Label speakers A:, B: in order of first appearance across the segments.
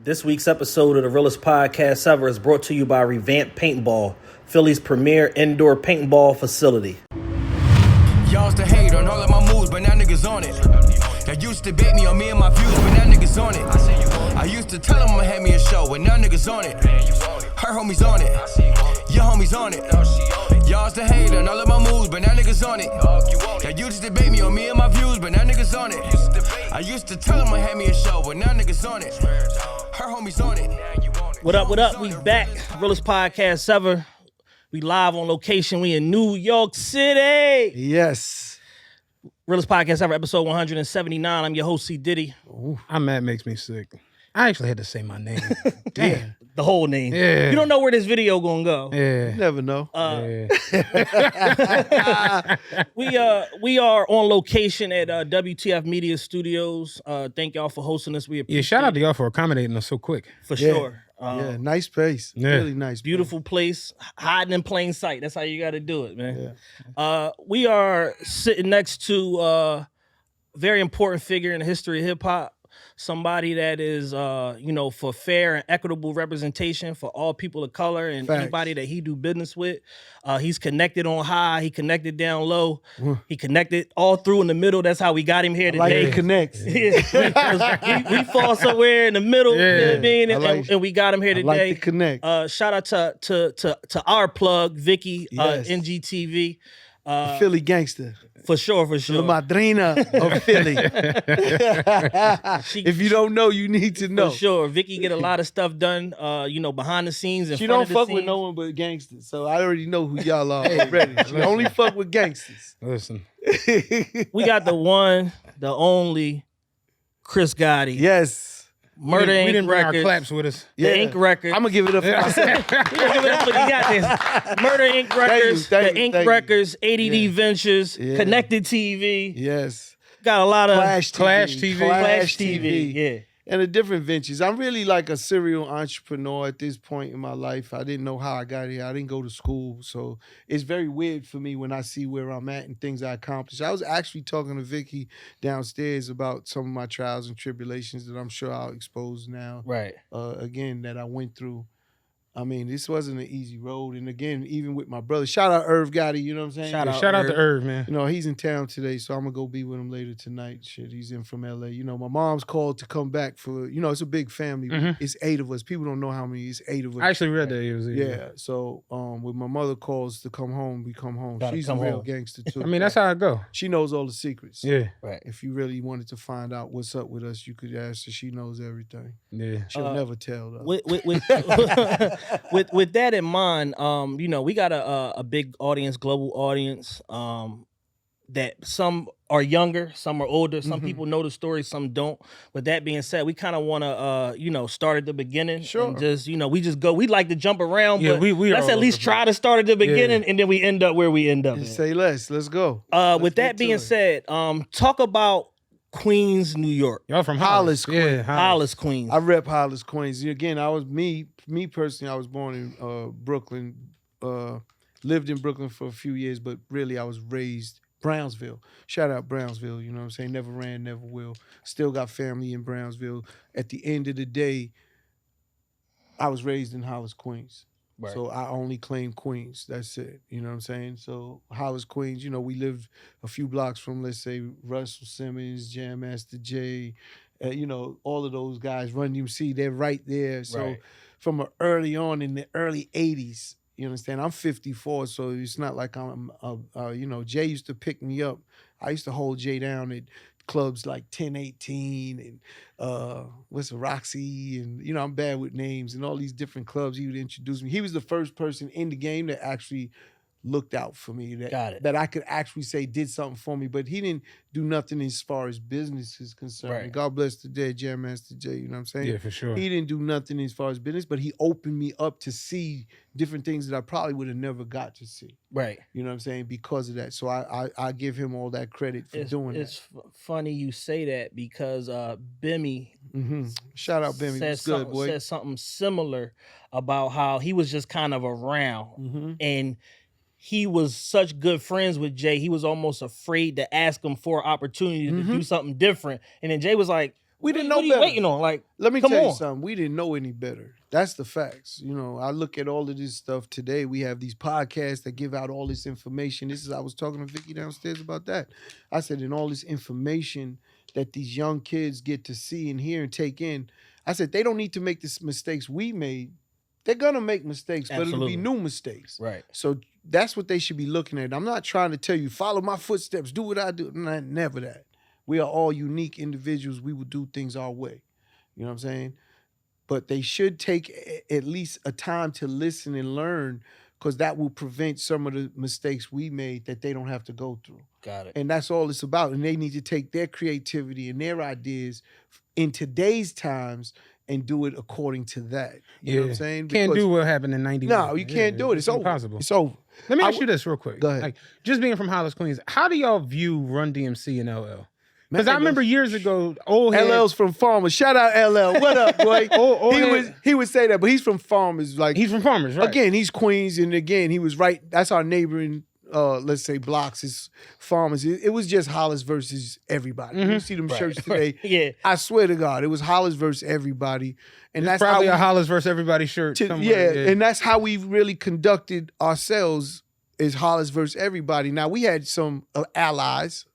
A: This week's episode of the Realest Podcast Ever is brought to you by Revamped Paintball, Philly's premier indoor paintball facility.
B: Y'all used to hate on all of my moves, but now niggas on it. Y'all used to bait me on me and my views, but now niggas on it. I used to tell them I'ma have me a show, but now niggas on it. Her homies on it. Your homies on it. Y'all used to hate on all of my moves, but now niggas on it. Y'all used to bait me on me and my views, but now niggas on it. I used to tell them I'ma have me a show, but now niggas on it. Her homies on it.
A: What up, what up? We back. Realest Podcast Ever. We live on location. We in New York City.
C: Yes.
A: Realest Podcast Ever, episode 179. I'm your host, C. Diddy.
D: I'm mad makes me sick. I actually had to say my name. Damn.
A: The whole name.
D: Yeah.
A: You don't know where this video gonna go.
D: Yeah.
C: You never know.
A: We are on location at WTF Media Studios. Thank y'all for hosting us. We appreciate
D: Yeah, shout out to y'all for accommodating us so quick.
A: for
C: Yeah.
A: sure.
C: Yeah, nice place.
D: Yeah.
C: Really nice.
A: Beautiful place, hiding in plain sight. That's how you got to do it, man. We are sitting next to a very important figure in the history of hip hop. Somebody that is, for fair and equitable representation for all people of color and
C: Facts.
A: anybody that he do business with. He's connected on high. He connected down low. He connected all through in the middle. That's how we got him here
C: Like
A: today.
C: it connects.
A: we fall somewhere in the middle, you know what I mean?
C: I like-
A: And we got him here
C: I
A: today.
C: like to connect.
A: Shout out to our plug, Vicky,
C: Yes.
A: NGTV.
C: The Philly gangster.
A: For sure.
C: La madrina of Philly. If you don't know, you need to know.
A: For sure. Vicky get a lot of stuff done, behind the scenes.
C: She don't fuck with no one but gangsters. So I already know who y'all are already. She only fuck with gangsters.
D: Listen.
A: We got the one, the only, Chris Gotti.
C: Yes.
A: Murder
D: we
A: Inc.
D: didn't bring our
A: Records.
D: claps with us.
A: The Inc. Records.
C: I'm going to give it up for myself.
A: Give it up for the goddamn. Murder Inc. Records,
C: thank
A: the
C: you,
A: Inc.
C: thank you.
A: Records, ADD
C: Yeah.
A: Ventures,
C: Yeah.
A: Connected TV.
C: Yes.
A: Got a lot of
C: Clash TV.
A: Flash TV. Yeah.
C: And the different ventures. I'm really like a serial entrepreneur at this point in my life. I didn't know how I got here. I didn't go to school. So it's very weird for me when I see where I'm at and things I accomplished. I was actually talking to Vicky downstairs about some of my trials and tribulations that I'm sure I'll expose now.
A: Right.
C: Again, that I went through. I mean, this wasn't an easy road. And again, even with my brother, shout out Irv Gotti, you know what I'm saying?
A: Shout out.
D: Shout out to
A: Irv.
D: Irv, man.
C: You know, he's in town today, so I'm going to go be with him later tonight. Shit, he's in from LA. You know, my mom's called to come back for, it's a big family. It's 8 of us. People don't know how many. It's 8 of us.
D: I actually read that. It was
C: Yeah, so when my mother calls to come home, we come home.
A: Gotta
C: She's
A: come
C: a real
A: home.
C: gangster, too.
D: I mean, that's how it go.
C: She knows all the secrets.
D: Yeah.
A: Right.
C: If you really wanted to find out what's up with us, you could ask her. She knows everything.
D: Yeah.
C: She'll never tell, though.
A: With that in mind, we got a big audience, global audience. That some are younger, some are older. Some people know the story, some don't. With that being said, we kind of want to, start at the beginning.
C: Sure.
A: And just, we just go. We like to jump around,
D: Yeah,
A: but
D: we
A: let's
D: all
A: at least
D: over the
A: try to start at the beginning, and then we end up where we end up.
C: Just
A: at.
C: say less. Let's go.
A: With that being said, talk about Queens, New York.
D: Y'all from
C: Hollis,
D: Hollis. Yeah,
A: Hollis, Queens.
C: I rep Hollis, Queens. Again, I was me personally. I was born in Brooklyn, lived in Brooklyn for a few years, but really I was raised Brownsville. Shout out Brownsville. You know what I'm saying? Never ran, never will. Still got family in Brownsville. At the end of the day, I was raised in Hollis, Queens.
A: Right.
C: So I only claim Queens. That's it. You know what I'm saying? So Hollis, Queens, we lived a few blocks from, let's say, Russell Simmons, Jam Master Jay, all of those guys, Run DMC, they're right there. So
A: Right.
C: from early on in the early 80s, you understand? I'm 54, so it's not like I'm, Jay used to pick me up. I used to hold Jay down at clubs like 1018 and Roxy, and I'm bad with names, and all these different clubs he would introduce me. He was the first person in the game that actually looked out for me,
A: Got it.
C: that I could actually say did something for me, but he didn't do nothing as far as business is concerned.
A: Right.
C: God bless the dead Jam Master Jay, you know what I'm saying?
D: Yeah, for sure.
C: He didn't do nothing as far as business, but he opened me up to see different things that I probably would have never got to see.
A: Right.
C: You know what I'm saying? Because of that. So I give him all that credit for doing
A: It's funny you say that because Bimmy
C: that. Shout out Bimmy. What's good, boy?
A: said something similar about how he was just kind of around
C: Mm-hmm.
A: and he was such good friends with Jay. He was almost afraid to ask him for an opportunity to do something different. And then Jay was like,
C: We didn't know
A: What are you
C: better.
A: waiting on? Like,
C: Let me
A: come
C: tell you
A: on.
C: something. We didn't know any better. That's the facts. You know, I look at all of this stuff today. We have these podcasts that give out all this information. I was talking to Vicky downstairs about that. I said, in all this information that these young kids get to see and hear and take in, I said, they don't need to make the mistakes we made. They're going to make mistakes, but it'll be new mistakes.
A: Right.
C: So that's what they should be looking at. I'm not trying to tell you, follow my footsteps, do what I do. Never that. We are all unique individuals. We will do things our way. You know what I'm saying? But they should take at least a time to listen and learn, because that will prevent some of the mistakes we made that they don't have to go through.
A: Got it.
C: And that's all it's about. And they need to take their creativity and their ideas in today's times and do it according to that. You know what I'm saying?
D: Can't do what happened in 91.
C: No, you can't do it. It's
D: impossible.
C: Over. It's over.
D: Let me ask you this real quick.
C: Go ahead.
D: Like, just being from Hollis, Queens, how do y'all view Run DMC and LL? Because I remember years ago, old head,
C: LL's from Farmers. Shout out LL. What up, boy? He would say that, but he's from Farmers. Like,
D: he's from Farmers, right?
C: Again, he's Queens, and again, he was right. That's our neighboring, let's say, blocks is Farmers. It was just Hollis versus everybody. You see them shirts today.
A: Yeah.
C: I swear to God, it was Hollis versus everybody. And that's
D: probably
C: how
D: a Hollis versus everybody shirt.
C: And that's how we really conducted ourselves, is Hollis versus everybody. Now, we had some allies,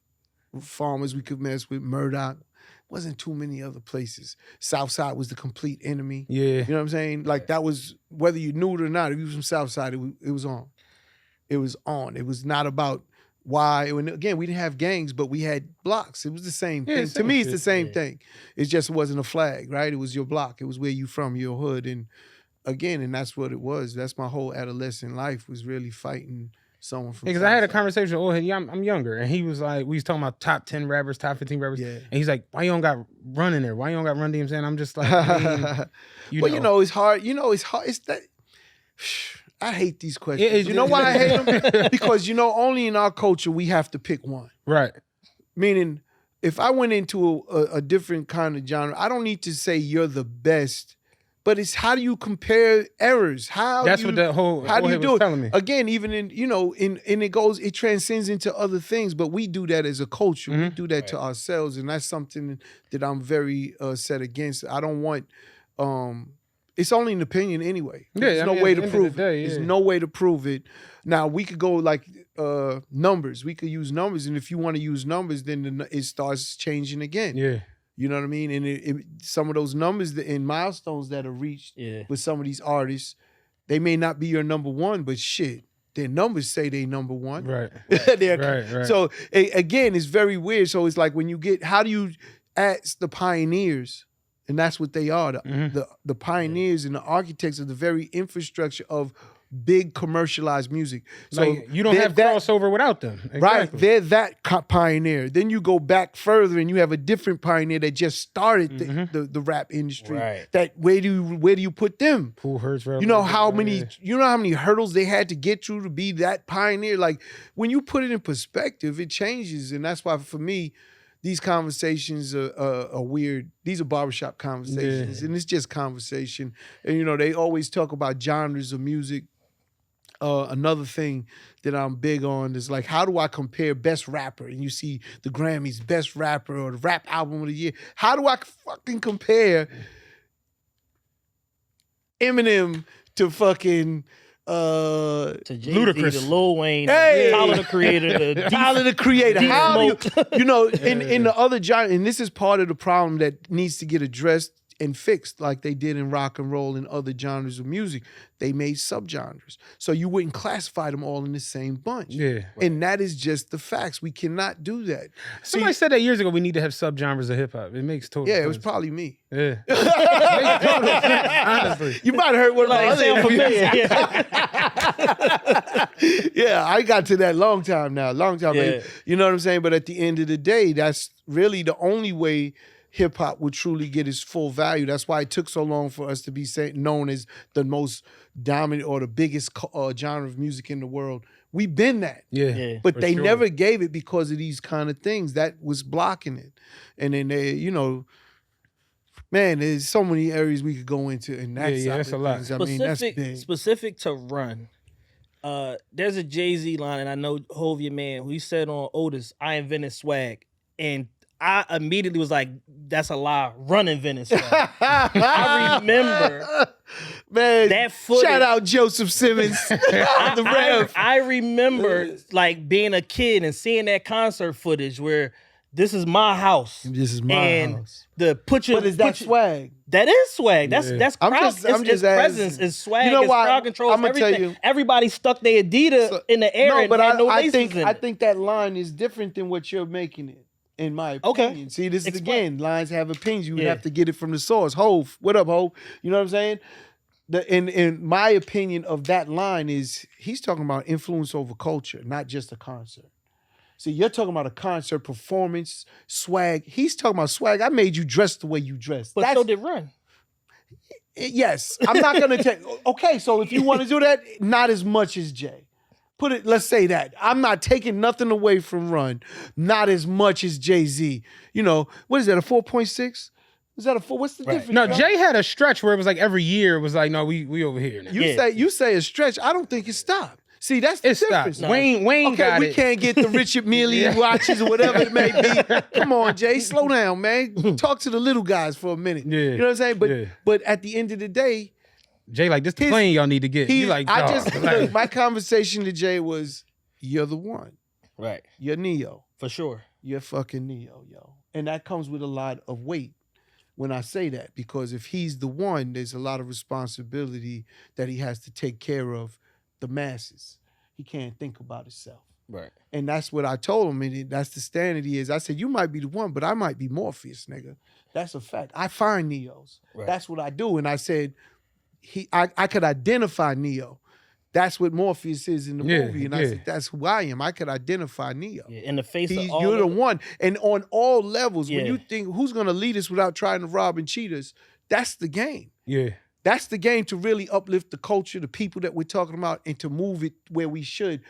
C: Farmers we could mess with, Murdoch. Wasn't too many other places. Southside was the complete enemy.
D: Yeah.
C: You know what I'm saying? Like, that was, whether you knew it or not, if you was from Southside, it was on. It was on. It was not about why. And again, we didn't have gangs, but we had blocks. It was the same thing. To me, it's the same thing. It just wasn't a flag, right? It was your block. It was where you from, your hood. And again, and that's what it was. That's my whole adolescent life, was really fighting someone from.
D: Because I had a conversation with old head. I'm younger, and he was like, we was talking about top 10 rappers, top 15 rappers, and he's like, why you don't got Run in there? Why you don't got Run DMC? And I'm just like,
C: you know, it's hard. You know, it's hard. It's that. I hate these questions. You know why I hate them? Because, you know, only in our culture we have to pick one.
D: Right.
C: Meaning, if I went into a different kind of genre, I don't need to say you're the best, but it's how do you compare errors?
D: That's what that whole
C: how do you do
D: was
C: it?
D: telling me. Again,
C: even in, you know, and it transcends into other things, but we do that as a culture. We do that to ourselves, and that's something that I'm very set against. I don't want. It's only an opinion anyway. There's no way to prove it. There's no way to prove it. Now, we could go like numbers. We could use numbers, and if you want to use numbers, then it starts changing again.
D: Yeah.
C: You know what I mean? And some of those numbers and milestones that are reached with some of these artists, they may not be your number one, but shit, their numbers say they number one.
D: Right.
C: Right. So, again, it's very weird. So it's like when you get, how do you ask the pioneers? And that's what they are, the pioneers and the architects of the very infrastructure of big commercialized music. So
D: like, you don't have crossover without them. Exactly.
C: Right, they're that pioneer. Then you go back further and you have a different pioneer that just started the rap industry.
A: Right.
C: That where do you put them?
D: Cool Hertz.
C: You know how many hurdles they had to get through to be that pioneer. Like, when you put it in perspective, it changes, and that's why for me, these conversations are weird. These are barbershop conversations, and it's just conversation. And, you know, they always talk about genres of music. Another thing that I'm big on is, like, how do I compare best rapper? And you see the Grammys, best rapper or the rap album of the year. How do I fucking compare Eminem to fucking...
A: to Jay-Z,
D: Ludacris,
A: to Lil Wayne,
C: Hey!
A: Tyler the Creator,
C: Tyler the Creator. How do
A: Smoke.
C: you know, in the other genre, and this is part of the problem that needs to get addressed and fixed, like they did in rock and roll and other genres of music. They made subgenres. So you wouldn't classify them all in the same bunch.
D: Yeah.
C: And that is just the facts. We cannot do that.
D: Somebody said that years ago, we need to have subgenres of hip hop. It makes total sense.
C: It was probably me.
D: Yeah. It makes total sense, honestly.
C: You might have heard one of my
A: Like,
C: other
A: sound
C: interviews.
A: familiar.
C: Yeah, I got to that long time.
A: Yeah.
C: But, you know what I'm saying? But at the end of the day, that's really the only way hip hop would truly get its full value. That's why it took so long for us to be known as the most dominant or the biggest genre of music in the world. We've been that.
D: Yeah.
C: But they never gave it because of these kind of things. That was blocking it. And then they, you know, man, there's so many areas we could go into, and that's
D: a lot.
C: I mean, that's big.
A: Specific to Run. There's a Jay-Z line, and I know Hov, your man, who he said on Otis, I invented swag. And I immediately was like, that's a lie. Run invented swag. I remember
C: man,
A: that footage.
C: Shout out Joseph Simmons. The Rev.
A: I remember like being a kid and seeing that concert footage where this is my house.
C: This is my
A: and
C: house.
A: But is that
C: swag?
A: That is swag. That's crowd.
C: I'm just
A: presence. It's swag.
C: You know
A: it's
C: why?
A: crowd control.
C: I'm gonna
A: everything.
C: tell you.
A: Everybody stuck their Adidas in the air.
C: No, but I think
A: I
C: think that line is different than what you're making it. In my opinion.
A: Okay.
C: See, this is
A: Explain.
C: again, lines have opinions. You would have to get it from the source. Hove, what up, Hove? You know what I'm saying? In my opinion of that line is he's talking about influence over culture, not just a concert. See, you're talking about a concert performance, swag. He's talking about swag. I made you dress the way you dress.
A: But so did Run.
C: Yes. I'm not going to take... Okay, so if you want to do that, not as much as Jay. Let's say that. I'm not taking nothing away from Run, not as much as Jay-Z. You know, what is that, a 4.6? Is that a 4? What's the difference?
D: No,
C: bro?
D: Jay had a stretch where it was like every year it was like, no, we over here now.
C: You say a stretch. I don't think it stopped. See, that's the difference.
D: No. Wayne got
C: we
D: it.
C: Can't get the Richard Mille watches or whatever it may be. Come on, Jay, slow down, man. Talk to the little guys for a minute.
D: Yeah.
C: You know what I'm saying? But at the end of the day,
D: Jay, like, this the plane y'all need to get. He like,
C: look, my conversation to Jay was, you're the one.
A: Right.
C: You're Neo.
A: For sure.
C: You're fucking Neo, yo. And that comes with a lot of weight when I say that, because if he's the one, there's a lot of responsibility that he has to take care of the masses. He can't think about himself.
A: Right.
C: And that's what I told him, and that's the standard he is. I said, you might be the one, but I might be Morpheus, nigga. That's a fact. I find Neos. Right. That's what I do. And I said, I could identify Neo. That's what Morpheus is in the movie. And I said, that's who I am. I could identify Neo.
A: Yeah, in the face of all
C: you're the one. And on all levels, when you think who's going to lead us without trying to rob and cheat us, that's the game.
D: Yeah.
C: That's the game to really uplift the culture, the people that we're talking about, and to move it where we should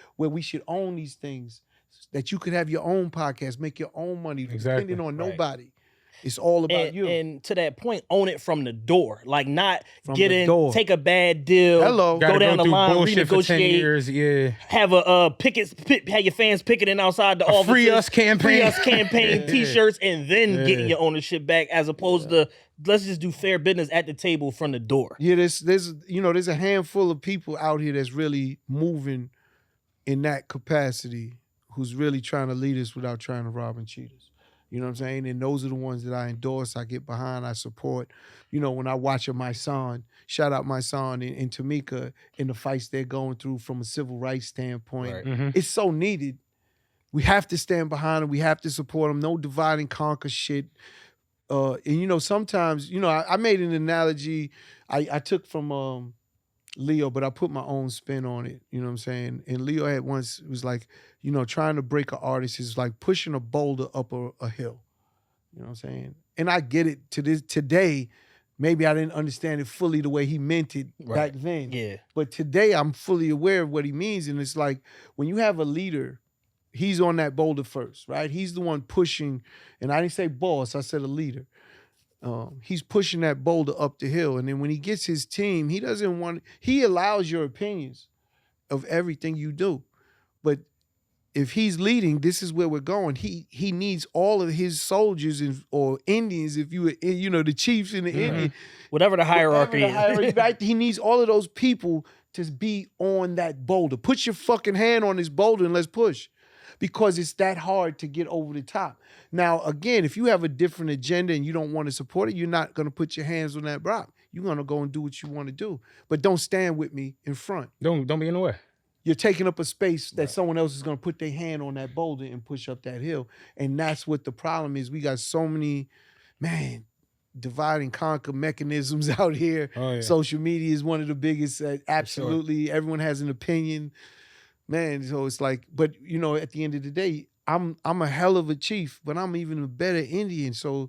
C: own these things, that you could have your own podcast, make your own money, depending on nobody. It's all about you.
A: And to that point, own it from the door. Like not
C: from
A: get in, take a bad deal, go down the line, renegotiate, have a have your fans picketing outside the office.
D: Free us campaign
A: t-shirts, and then getting your ownership back, as opposed to let's just do fair business at the table from the door.
C: Yeah, there's a handful of people out here that's really moving in that capacity, who's really trying to lead us without trying to rob and cheat us. You know what I'm saying? And those are the ones that I endorse, I get behind, I support. You know, when I watch my son, shout out my son and Tamika in the fights they're going through from a civil rights standpoint. Right. Mm-hmm. It's so needed. We have to stand behind them. We have to support them. No divide and conquer shit. And, you know, sometimes, you know, I made an analogy I took from Leo, but I put my own spin on it. You know what I'm saying? And Leo had once, it was like, you know, trying to break an artist is like pushing a boulder up a hill. You know what I'm saying? And I get it today. Maybe I didn't understand it fully the way he meant it back then.
A: Yeah.
C: But today I'm fully aware of what he means. And it's like when you have a leader, he's on that boulder first, right? He's the one pushing, and I didn't say boss, I said a leader. He's pushing that boulder up the hill. And then when he gets his team, he allows your opinions of everything you do. But if he's leading, this is where we're going. He needs all of his soldiers or Indians, if you know, the chiefs in the Indian.
A: Whatever the hierarchy is.
C: Right? He needs all of those people to be on that boulder. Put your fucking hand on this boulder and let's push. Because it's that hard to get over the top. Now, again, if you have a different agenda and you don't want to support it, you're not going to put your hands on that rock. You're going to go and do what you want to do. But don't stand with me in front.
D: Don't be in the way.
C: You're taking up a space that someone else is going to put their hand on that boulder and push up that hill. And that's what the problem is. We got so many, divide and conquer mechanisms out here. Oh, yeah. Social media is one of the biggest. Absolutely. Sure. Everyone has an opinion. Man, so it's like, but you know, at the end of the day, I'm a hell of a chief, but I'm even a better Indian. So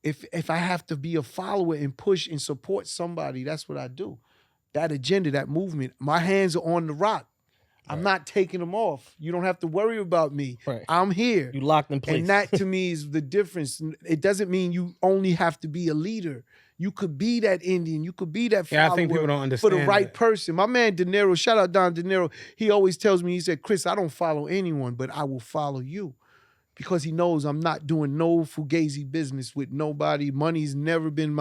C: if I have to be a follower and push and support somebody, that's what I do. That agenda, that movement, my hands are on the rock. Right. I'm not taking them off. You don't have to worry about me. Right. I'm here.
A: You locked in place.
C: And that to me is the difference. It doesn't mean you only have to be a leader. You could be that Indian. You could be that follower.
D: I think people don't understand
C: for the right person. My man De Niro, shout out Don De Niro. He always tells me, he said, Chris, I don't follow anyone, but I will follow you. because he knows I'm not doing no fugazi business with nobody. Money's never been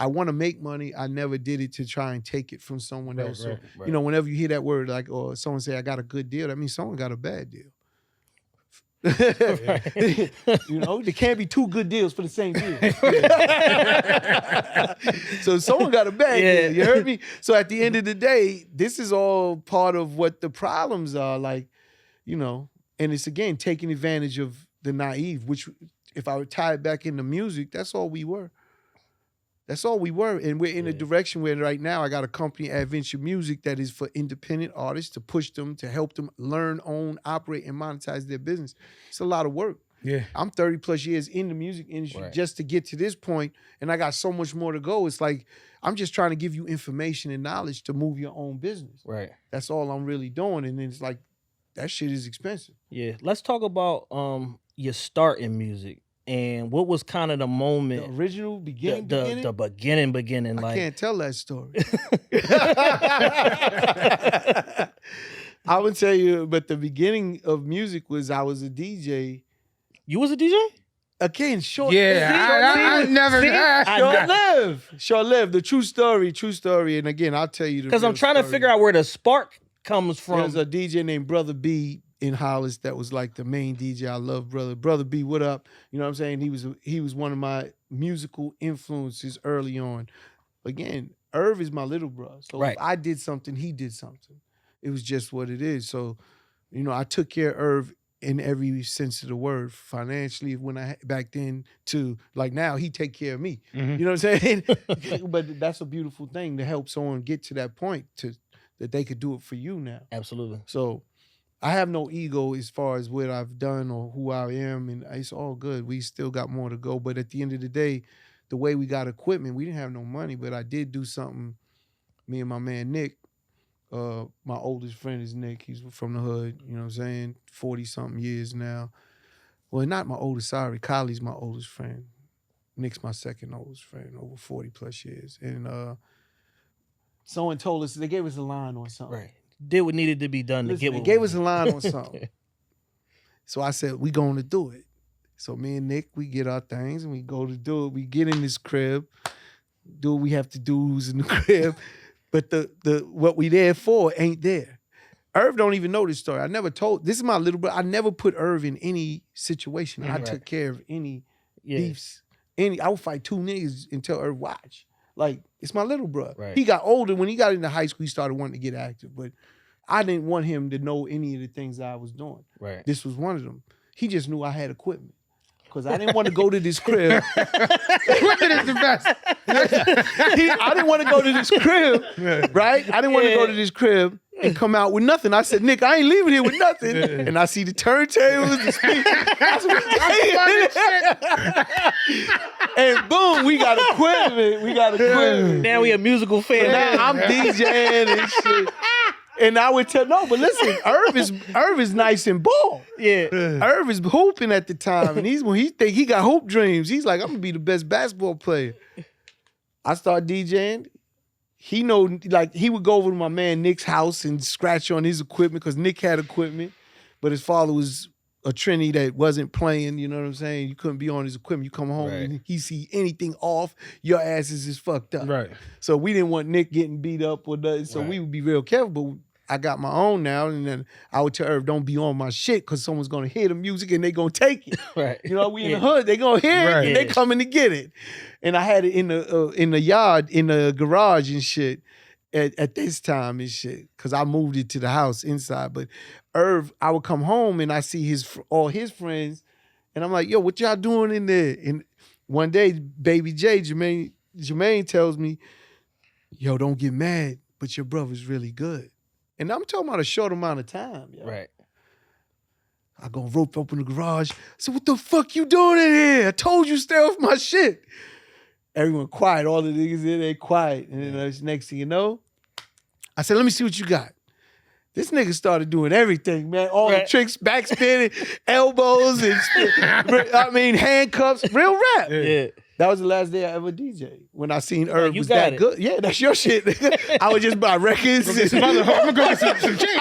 C: I want to make money. I never did it to try and take it from someone else. So, you know, whenever you hear that word, like, or someone say, I got a good deal, that means someone got a bad deal. You know, there can't be two good deals for the same deal. So someone got a bad deal, you heard me? So at the end of the day, this is all part of what the problems are, like, you know, and it's, again, taking advantage of the naive, which if I would tie it back into music, that's all we were. That's all we were. And we're in a direction where right now I got a company, Adventure Music, that is for independent artists, to push them, to help them learn, own, operate, and monetize their business. It's a lot of work.
D: Yeah.
C: I'm 30 plus years in the music industry just to get to this point, and I got so much more to go. It's like, I'm just trying to give you information and knowledge to move your own business.
A: Right.
C: That's all I'm really doing. And then it's like, that shit is expensive.
A: Yeah. Let's talk about your start in music. And what was kind of the moment?
C: The original beginning?
A: The beginning.
C: I can't tell that story. I would tell you, but the beginning of music was I was a DJ.
A: You was a DJ?
C: Again, short.
D: Yeah, I never.
C: Short-lived. The true story. And again, I'll tell you the
A: because I'm trying to figure out where the spark comes from.
C: There's a DJ named Brother B in Hollis that was like the main DJ. I love Brother B. What up? You know what I'm saying? He was one of my musical influences early on. Again, Irv is my little bro. So if I did something, he did something. It was just what it is. So, you know, I took care of Irv in every sense of the word, financially, back then, to like now, he take care of me. You know what I'm saying? But that's a beautiful thing to help someone get to that point that they could do it for you now.
A: Absolutely.
C: So I have no ego as far as what I've done or who I am, and it's all good. We still got more to go. But at the end of the day, the way we got equipment, we didn't have no money, but I did do something. Me and my man Nick, my oldest friend is Nick. He's from the hood, you know what I'm saying? 40-something years now. Well, not my oldest, sorry. Kylie's my oldest friend. Nick's my second oldest friend, over 40-plus years. And someone told us, they gave us a line on something.
A: Right. Did what needed to be done to get what
C: they gave us a line on something. So I said, we going to do it. So me and Nick, we get our things and we go to do it. We get in this crib, do what we have to do who's in the crib. But the what we there for ain't there. Irv don't even know this story. This is my little brother. I never put Irv in any situation. I took care of any beefs. I would fight two niggas until Irv watch. Like, it's my little brother. Right. He got older. When he got into high school, he started wanting to get active. But I didn't want him to know any of the things that I was doing. Right. This was one of them. He just knew I had equipment. Because I didn't want to go to this crib.
D: Equipment is the best.
C: I didn't want to go to this crib, right? I didn't want to go to this crib and come out with nothing. I said, Nick, I ain't leaving here with nothing. And I see the turntables, the speakers. And boom, we got equipment.
A: Now we a musical fan.
C: Now I'm DJing and shit. And I would tell, no, but listen, Irv is nice and bald.
A: Yeah.
C: Irv is hooping at the time. And when he think he got hoop dreams, he's like, I'm gonna be the best basketball player. I start DJing. He know, like, he would go over to my man Nick's house and scratch on his equipment because Nick had equipment, but his father was a Trini that wasn't playing, you know what I'm saying? You couldn't be on his equipment. You come home and he see anything off, your ass is just fucked up.
D: Right.
C: So we didn't want Nick getting beat up or nothing, so we would be real careful, but I got my own now, and then I would tell Irv, don't be on my shit because someone's going to hear the music and they going to take it.
A: Right.
C: You know, we in the hood, they going to hear it and they coming to get it. And I had it in the yard, in the garage and shit at this time and shit because I moved it to the house inside. But Irv, I would come home and I see all his friends and I'm like, yo, what y'all doing in there? And one day, baby Jay, Jermaine tells me, yo, don't get mad, but your brother's really good. And I'm talking about a short amount of time. Yo.
A: Right.
C: I go rope open the garage. I said, what the fuck you doing in here? I told you stay off my shit. Everyone quiet. All the niggas in there quiet. And then next thing you know, I said, let me see what you got. This nigga started doing everything, man. All the tricks, backspinning, elbows, and handcuffs. Real rap.
A: Yeah.
C: That was the last day I ever DJ. When I seen Irv was that good. Yeah, that's your shit. I would just buy records.
D: I'm gonna go get some cheese.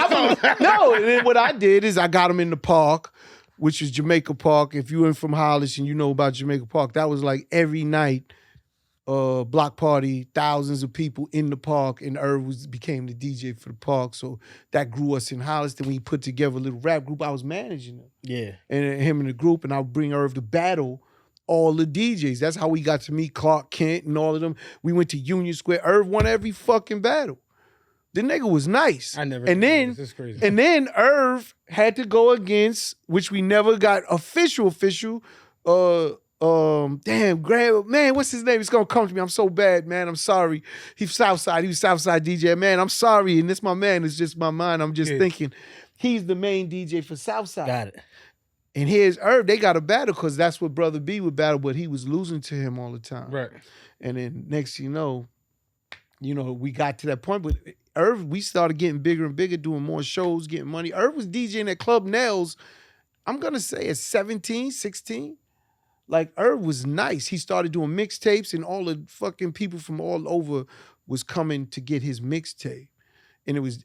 C: No, and then what I did is I got him in the park. which was Jamaica Park. If you were from Hollis and you know about Jamaica Park, that was like every night, block party, thousands of people in the park, and Irv became the DJ for the park. So that grew us in Hollis. Then we put together a little rap group. I was managing them.
A: Yeah.
C: And him in the group, and I would bring Irv to battle all the DJs. That's how we got to meet Clark Kent and all of them. We went to Union Square. Irv won every fucking battle. The nigga was nice.
D: I never.
C: And then,
D: this is crazy.
C: and then Irv had to go against, which we never got official. Damn, Graham, man, what's his name? It's gonna come to me. I'm so bad, man. I'm sorry. He's Southside. He was Southside DJ. Man, I'm sorry. And this my man. It's just my mind. I'm just thinking he's the main DJ for Southside.
A: Got it.
C: And here's Irv. They got a battle because that's what Brother B would battle, but he was losing to him all the time.
D: Right.
C: And then next you know, we got to that point. But Irv, we started getting bigger and bigger, doing more shows, getting money. Irv was DJing at Club Nels, I'm gonna say at 17, 16. Like, Irv was nice. He started doing mixtapes, and all the fucking people from all over was coming to get his mixtape. And it was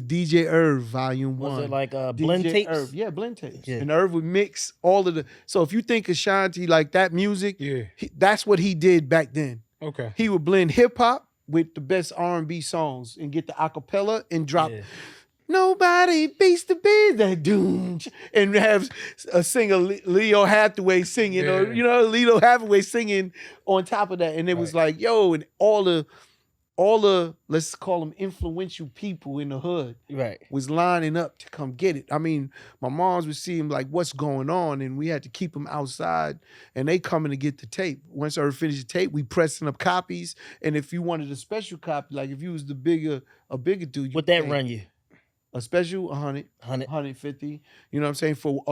C: DJ Irv Volume 1.
A: Was it like blend tapes?
C: Irv. Yeah, blend tapes.
A: Yeah.
C: And Irv would mix all of the... So if you think Ashanti, like that music, that's what he did back then.
D: Okay.
C: He would blend hip-hop with the best R&B songs and get the acapella and drop...
A: Yeah.
C: Nobody beats the beat that doom, and have a singer Leo Hathaway singing, or Leo Hathaway singing on top of that, and it was like, yo, and all the let's call them influential people in the hood, was lining up to come get it. I mean, my moms would see him like, what's going on, and we had to keep them outside, and they coming to get the tape. Once I finished the tape, we pressing up copies, and if you wanted a special copy, like if you was a bigger dude,
A: what that run you?
C: A special, 100, 150. You know what I'm saying? For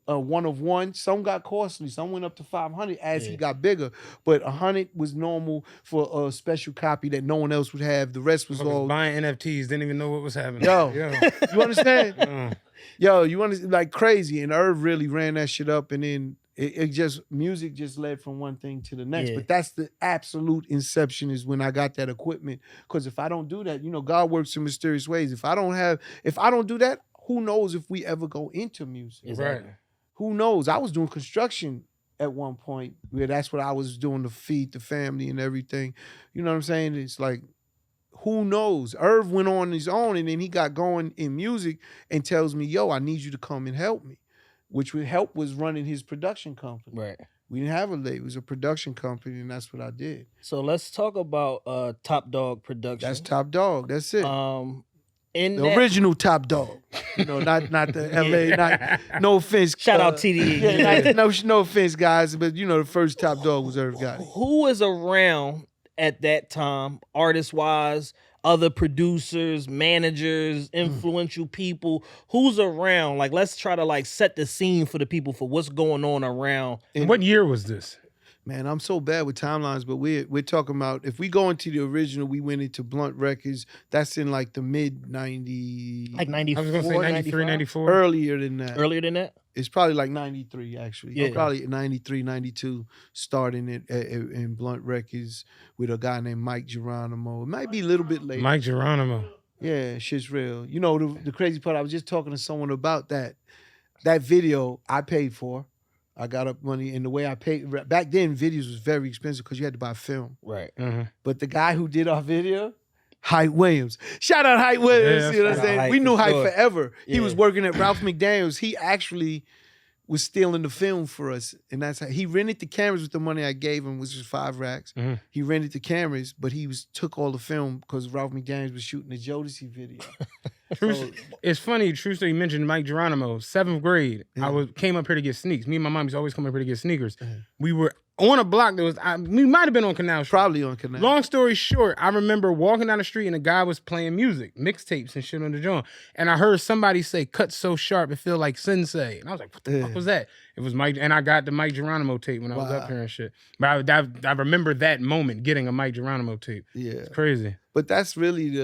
C: a one of one. Some got costly. Some went up to 500 as he got bigger. But 100 was normal for a special copy that no one else would have. The rest was all...
D: buying NFTs, didn't even know what was happening.
C: Yo, you understand? Yo, you understand? Like crazy. And Irv really ran that shit up, and then music just led from one thing to the next. But that's the absolute inception, is when I got that equipment. Because if I don't do that, God works in mysterious ways. If I don't do that, who knows if we ever go into music?
A: Exactly.
D: Right.
C: Who knows? I was doing construction at one point, where that's what I was doing to feed the family and everything. You know what I'm saying? It's like, who knows? Irv went on his own, and then he got going in music and tells me, yo, I need you to come and help me. Which would help was running his production company.
A: Right.
C: We didn't have a label. It was a production company, and that's what I did.
A: So let's talk about Top Dog Production.
C: That's Top Dog. That's it.
A: The
C: original Top Dog. Not the LA. No offense.
A: Shout out TDE.
C: No offense, guys, but the first Top Dog was Irv Gotti.
A: Who was around at that time, artist-wise, other producers, managers, influential people? Who's around? Like, let's try to like set the scene for the people for what's going on around.
D: And what year was this?
C: Man, I'm so bad with timelines, but we're talking about, if we go into the original, we went into Blunt Records. That's in like the mid 90s.
A: Like 94,
D: I was going to say 93, 94.
C: Earlier than that.
A: Earlier than that?
C: It's probably like 93, actually.
A: Yeah.
C: Probably 93, 92, starting it in Blunt Records with a guy named Mike Geronimo. It might be a little bit later.
D: Mike Geronimo.
C: Yeah, shit's real. The crazy part, I was just talking to someone about that. That video I paid for. I got up money, and the way I paid, back then videos was very expensive because you had to buy film.
A: Right.
D: Mm-hmm.
C: But the guy who did our video, Hype Williams. Shout out Hype Williams.
D: Yeah,
C: you know what I'm saying? We knew Hype forever.
A: Yeah.
C: He was working at Ralph McDaniels. He actually was stealing the film for us. And that's how he rented the cameras with the money I gave him, which was 5 racks.
D: Mm-hmm.
C: He rented the cameras, but he took all the film because Ralph McDaniels was shooting the Jodeci video.
D: It's funny, true story, you mentioned Mike Geronimo, 7th grade. I came up here to get sneaks. Me and my mom used to always come up here to get sneakers. We were on a block that was, we might have been on Canal Street.
C: Probably on Canal.
D: Long story short, I remember walking down the street and a guy was playing music, mixtapes and shit on the joint. And I heard somebody say, "Cut so sharp, it feel like sensei." And I was like, what the fuck was that? It was Mike, and I got the Mike Geronimo tape when I was up here and shit. But I remember that moment, getting a Mike Geronimo tape.
C: Yeah.
D: It's crazy.
C: But that's really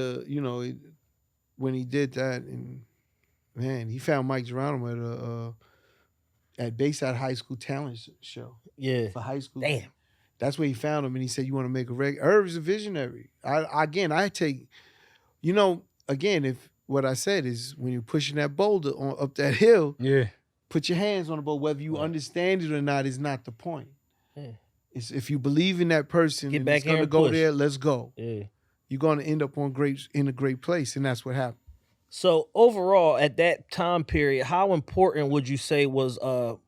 C: when he did that, and man, he found Mike Geronimo at Bayside High School talent show.
A: Yeah.
C: For high school.
A: Damn.
C: That's where he found him, and he said, "You want to make a record?" Irv is a visionary. I take, again, if what I said is when you're pushing that boulder up that hill, put your hands on it, but whether you understand it or not is not the point.
A: Yeah.
C: It's if you believe in that person
A: Get
C: and
A: back
C: it's
A: here
C: gonna
A: and
C: go
A: push.
C: there, let's go.
A: Yeah.
C: You're gonna end up in a great place, and that's what happened.
A: So overall, at that time period, how important would you say was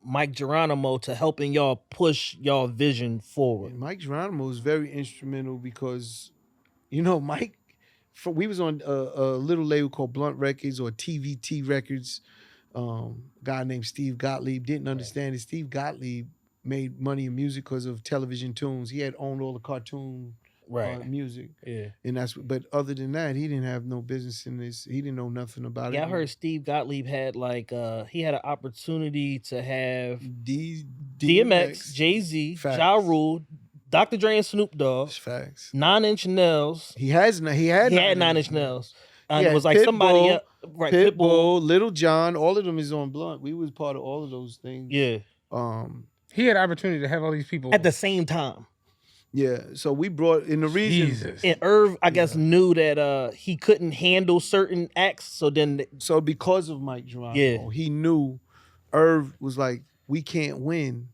A: Mike Geronimo to helping y'all push y'all vision forward?
C: And Mike Geronimo was very instrumental because, you know, Mike, we was on a little label called Blunt Records or TVT Records. Guy named Steve Gottlieb didn't understand it. Steve Gottlieb made money in music because of television tunes. He had owned all the cartoon music.
A: Yeah.
C: And but other than that, he didn't have no business in this. He didn't know nothing about it.
A: Yeah, I heard Steve Gottlieb had he had an opportunity to have DMX, Jay-Z, Ja Rule, Dr. Dre and Snoop Dogg,
C: Facts.
A: 9 Inch Nails.
C: He had
A: 9 Inch Nails. And it was like somebody else, right?
C: Pitbull, Little John, all of them is on Blunt. We was part of all of those things.
A: Yeah.
D: He had opportunity to have all these people
A: at the same time.
C: Yeah, so we brought in the reason.
D: Jesus.
A: And Irv, I guess, knew that he couldn't handle certain acts. So
C: because of Mike Geronimo, he knew Irv was like, we can't win.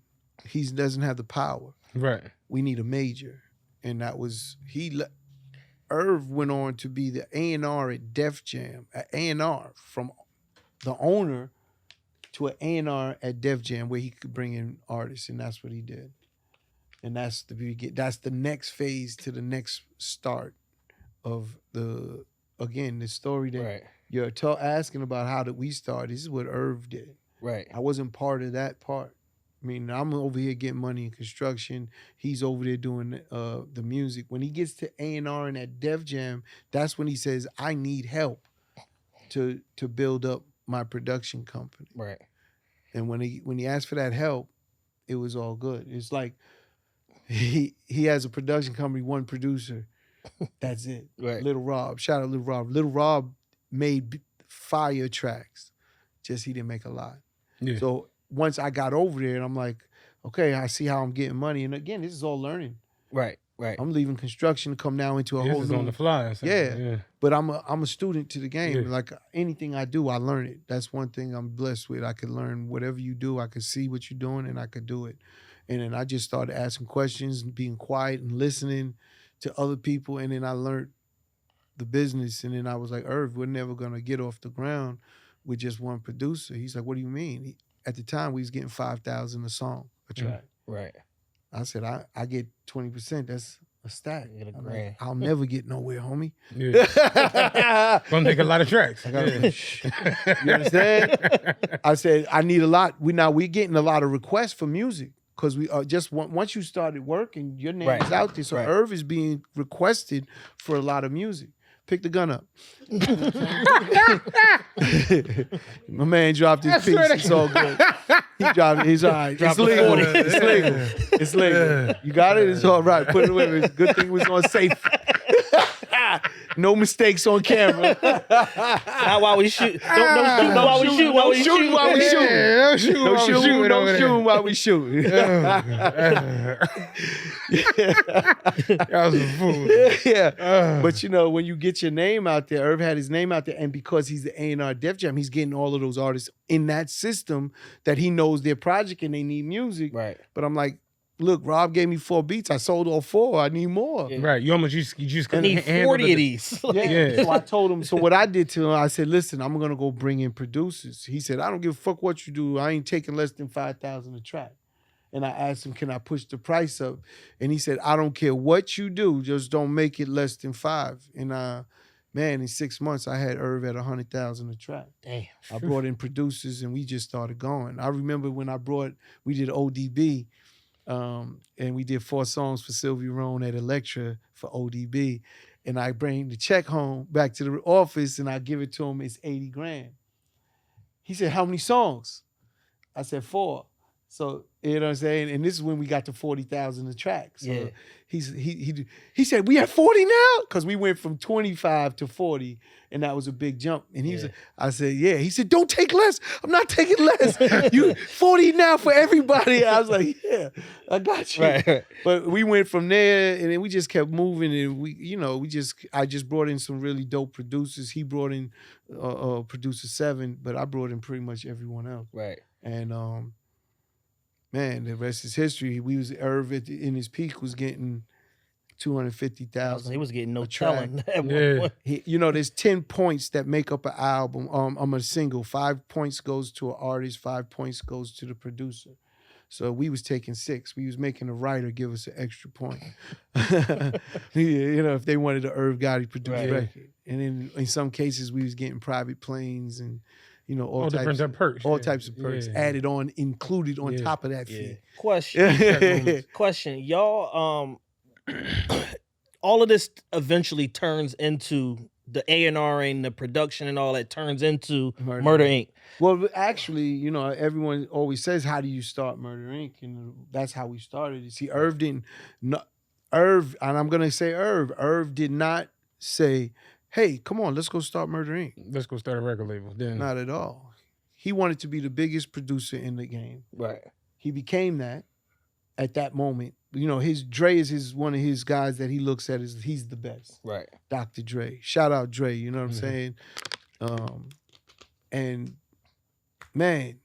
C: He doesn't have the power.
D: Right.
C: We need a major, and that was Irv went on to be the A&R at Def Jam, an A&R from the owner to an A&R at Def Jam where he could bring in artists, and that's what he did. And that's the next phase to the next start of the story that you're asking about. How did we start? This is what Irv did.
A: Right.
C: I wasn't part of that part. I mean, I'm over here getting money in construction. He's over there doing the music. When he gets to A&R and at Def Jam, that's when he says, I need help to build up my production company.
A: Right.
C: And when he asked for that help, it was all good. It's like he has a production company, one producer. That's it.
A: Right.
C: Little Rob. Shout out Little Rob. Little Rob made fire tracks. Just he didn't make a lot.
D: Yeah.
C: So once I got over there, and I'm like, okay, I see how I'm getting money. And again, this is all learning.
A: Right. Right.
C: I'm leaving construction to come now into a whole
D: This is
C: new
D: on the fly.
C: Yeah. But I'm a student to the game.
D: Yeah.
C: Like anything I do, I learn it. That's one thing I'm blessed with. I could learn whatever you do. I could see what you're doing, and I could do it. And then I just started asking questions and being quiet and listening to other people. And then I learned the business. And then I was like, Irv, we're never gonna get off the ground with just one producer. He's like, what do you mean? At the time, we was getting 5,000 a song, a track.
A: Right.
C: I said, I get 20%. That's a stack.
A: You get a
C: I'm
A: grand.
C: like, I'll never get nowhere, homie.
D: Yeah. Gonna take a lot of tracks.
C: You understand? I said, I need a lot. We getting a lot of requests for music because we just once you started working, your name is out there. So Irv is being requested for a lot of music. Pick the gun up. My man dropped his piece. It's all good. He dropped it. He's all right. It's legal. It's legal. It's legal. You got it? It's all right. Put it away. It's a good thing it was on safe. No mistakes on camera.
A: Not while we shoot. Don't while we shoot. While we shoot.
C: While we shoot.
D: Don't shoot.
C: Don't shoot while we shoot.
D: That was a fool.
C: Yeah. But you know, when you get your name out there, Irv had his name out there, and because he's the A&R Def Jam, he's getting all of those artists in that system that he knows their project and they need music.
A: Right.
C: But I'm like, look, Rob gave me 4 beats. I sold all 4. I need more.
A: Yeah.
D: Right. You just
A: I need 40 of these.
C: Yeah. So I told him, so what I did to him, I said, listen, I'm going to go bring in producers. He said, I don't give a fuck what you do. I ain't taking less than 5,000 a track. And I asked him, can I push the price up? And he said, I don't care what you do, just don't make it less than 5. And man, in 6 months, I had Irv at 100,000 a track.
A: Damn.
C: I brought in producers and we just started going. I remember when we did ODB, and we did 4 songs for Sylvia Rohn at Elektra for ODB. And I bring the check home back to the office and I give it to him. It's 80 grand. He said, how many songs? I said 4. So, you know what I'm saying? And this is when we got to 40,000 a track. So
A: yeah.
C: He said, we at 40 now? Because we went from 25 to 40, and that was a big jump. And I said, yeah. He said, don't take less. I'm not taking less. You 40 now for everybody. I was like, yeah, I got you.
A: Right.
C: But we went from there, and then we just kept moving, and I just brought in some really dope producers. He brought in producer 7, but I brought in pretty much everyone else.
A: Right.
C: And man, the rest is history. We was Irv in his peak was getting 250,000.
A: He was getting no
C: a track.
A: telling at one point.
C: There's 10 points that make up an album. I'm a single. 5 points goes to an artist. 5 points goes to the producer. So we was taking 6. We was making a writer give us an extra point. If they wanted an Irv Gotti produced record. And in some cases, we was getting private planes and all types of perks. All types of perks added on, included on top of that fee.
A: Question. Y'all, all of this eventually turns into the A&R and the production and all that turns into Murder Inc.
C: Well, actually, everyone always says, how do you start Murder Inc? And that's how we started. You see, Irv, and I'm going to say Irv did not say, hey, come on, let's go start Murder Inc.
D: Let's go start a record label. Then.
C: Not at all. He wanted to be the biggest producer in the game.
A: Right.
C: He became that at that moment. Dre is one of his guys that he looks at as he's the best.
A: Right.
C: Dr. Dre. Shout out Dre, you know what I'm saying? And man,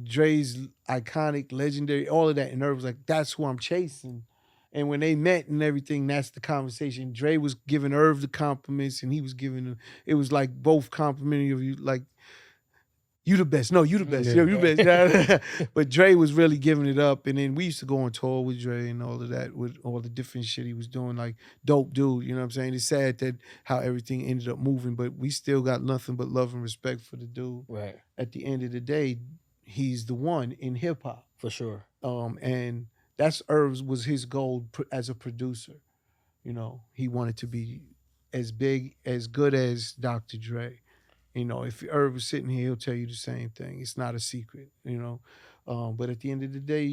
C: Dre's iconic, legendary, all of that. And Irv was like, that's who I'm chasing. And when they met and everything, that's the conversation. Dre was giving Irv the compliments and he was giving him, it was like both complimenting of you, like, you the best. No, you the best. Yeah. You best. But Dre was really giving it up. And then we used to go on tour with Dre and all of that, with all the different shit he was doing, like dope dude, you know what I'm saying? It's sad that how everything ended up moving, but we still got nothing but love and respect for the dude.
A: Right.
C: At the end of the day, he's the one in hip hop.
A: For sure.
C: And that's Irv's was his goal as a producer. He wanted to be as big, as good as Dr. Dre. If Irv was sitting here, he'll tell you the same thing. It's not a secret, But at the end of the day,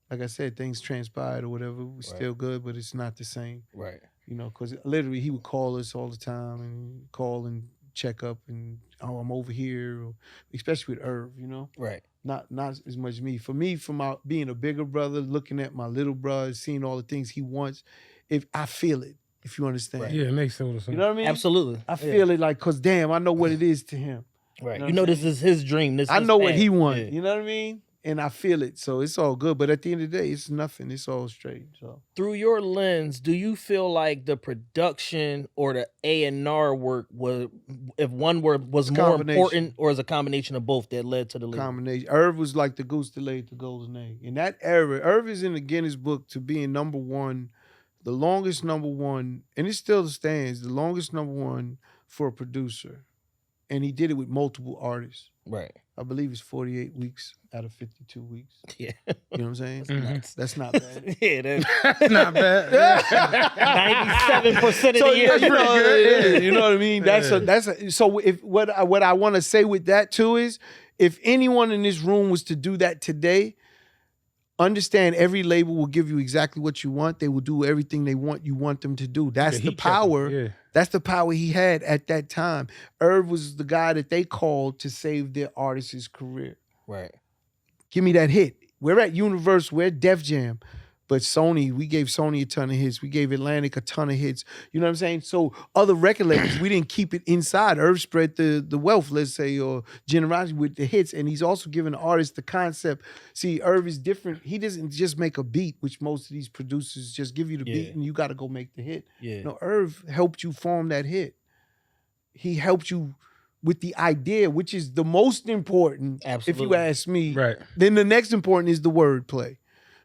C: like I said, things transpired or whatever. We're still good, but it's not the same.
A: Right.
C: Because literally he would call us all the time and call and check up and, I'm over here, or, especially with Irv,
A: Right.
C: Not as much me. For me, being a bigger brother, looking at my little brother, seeing all the things he wants, if I feel it, if you understand.
D: Right. Yeah, it makes total sense.
C: You know what I mean?
A: Absolutely.
C: I feel it like, because damn, I know what it is to him.
A: Right. This is his dream.
C: I know what he wants. Yeah. You know what I mean? And I feel it. So it's all good. But at the end of the day, it's nothing. It's all straight. So
A: through your lens, do you feel like the production or the A&R work was, if one word was more important, or is a combination of both that led to the label?
C: Combination. Irv was like the goose that laid the golden egg. In that era, Irv is in the Guinness Book to being number one, the longest number one, and it still stands, the longest number one for a producer. And he did it with multiple artists.
A: Right.
C: I believe it's 48 weeks out of 52 weeks.
A: Yeah.
C: You know what I'm saying? That's not bad.
A: Yeah,
D: that's not bad.
A: 97% of the year.
C: You know what I mean? So if what I want to say with that too is, if anyone in this room was to do that today, understand every label will give you exactly what you want. They will do everything you want them to do. That's the power. Yeah. That's the power he had at that time. Irv was the guy that they called to save their artist's career.
A: Right.
C: Give me that hit. We're at Universal, we're at Def Jam. But Sony, we gave Sony a ton of hits. We gave Atlantic a ton of hits. You know what I'm saying? So other record labels, we didn't keep it inside. Irv spread the wealth, let's say, or generosity with the hits. And he's also giving the artist the concept. See, Irv is different. He doesn't just make a beat, which most of these producers just give you the beat and you got to go make the hit.
A: Yeah.
C: No, Irv helped you form that hit. He helped you with the idea, which is the most important, if you ask me.
D: Right.
C: Then the next important is the wordplay,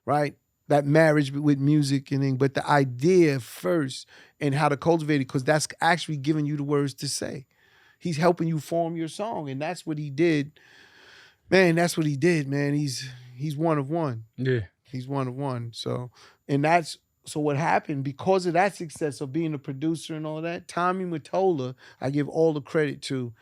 C: right? That marriage with music and thing, but the idea first and how to cultivate it, because that's actually giving you the words to say. He's helping you form your song, and that's what he did. Man, that's what he did, man. He's one of one.
D: Yeah.
C: He's one of one. So what happened, because of that success of being a producer and all that, Tommy Mottola, I give all the credit to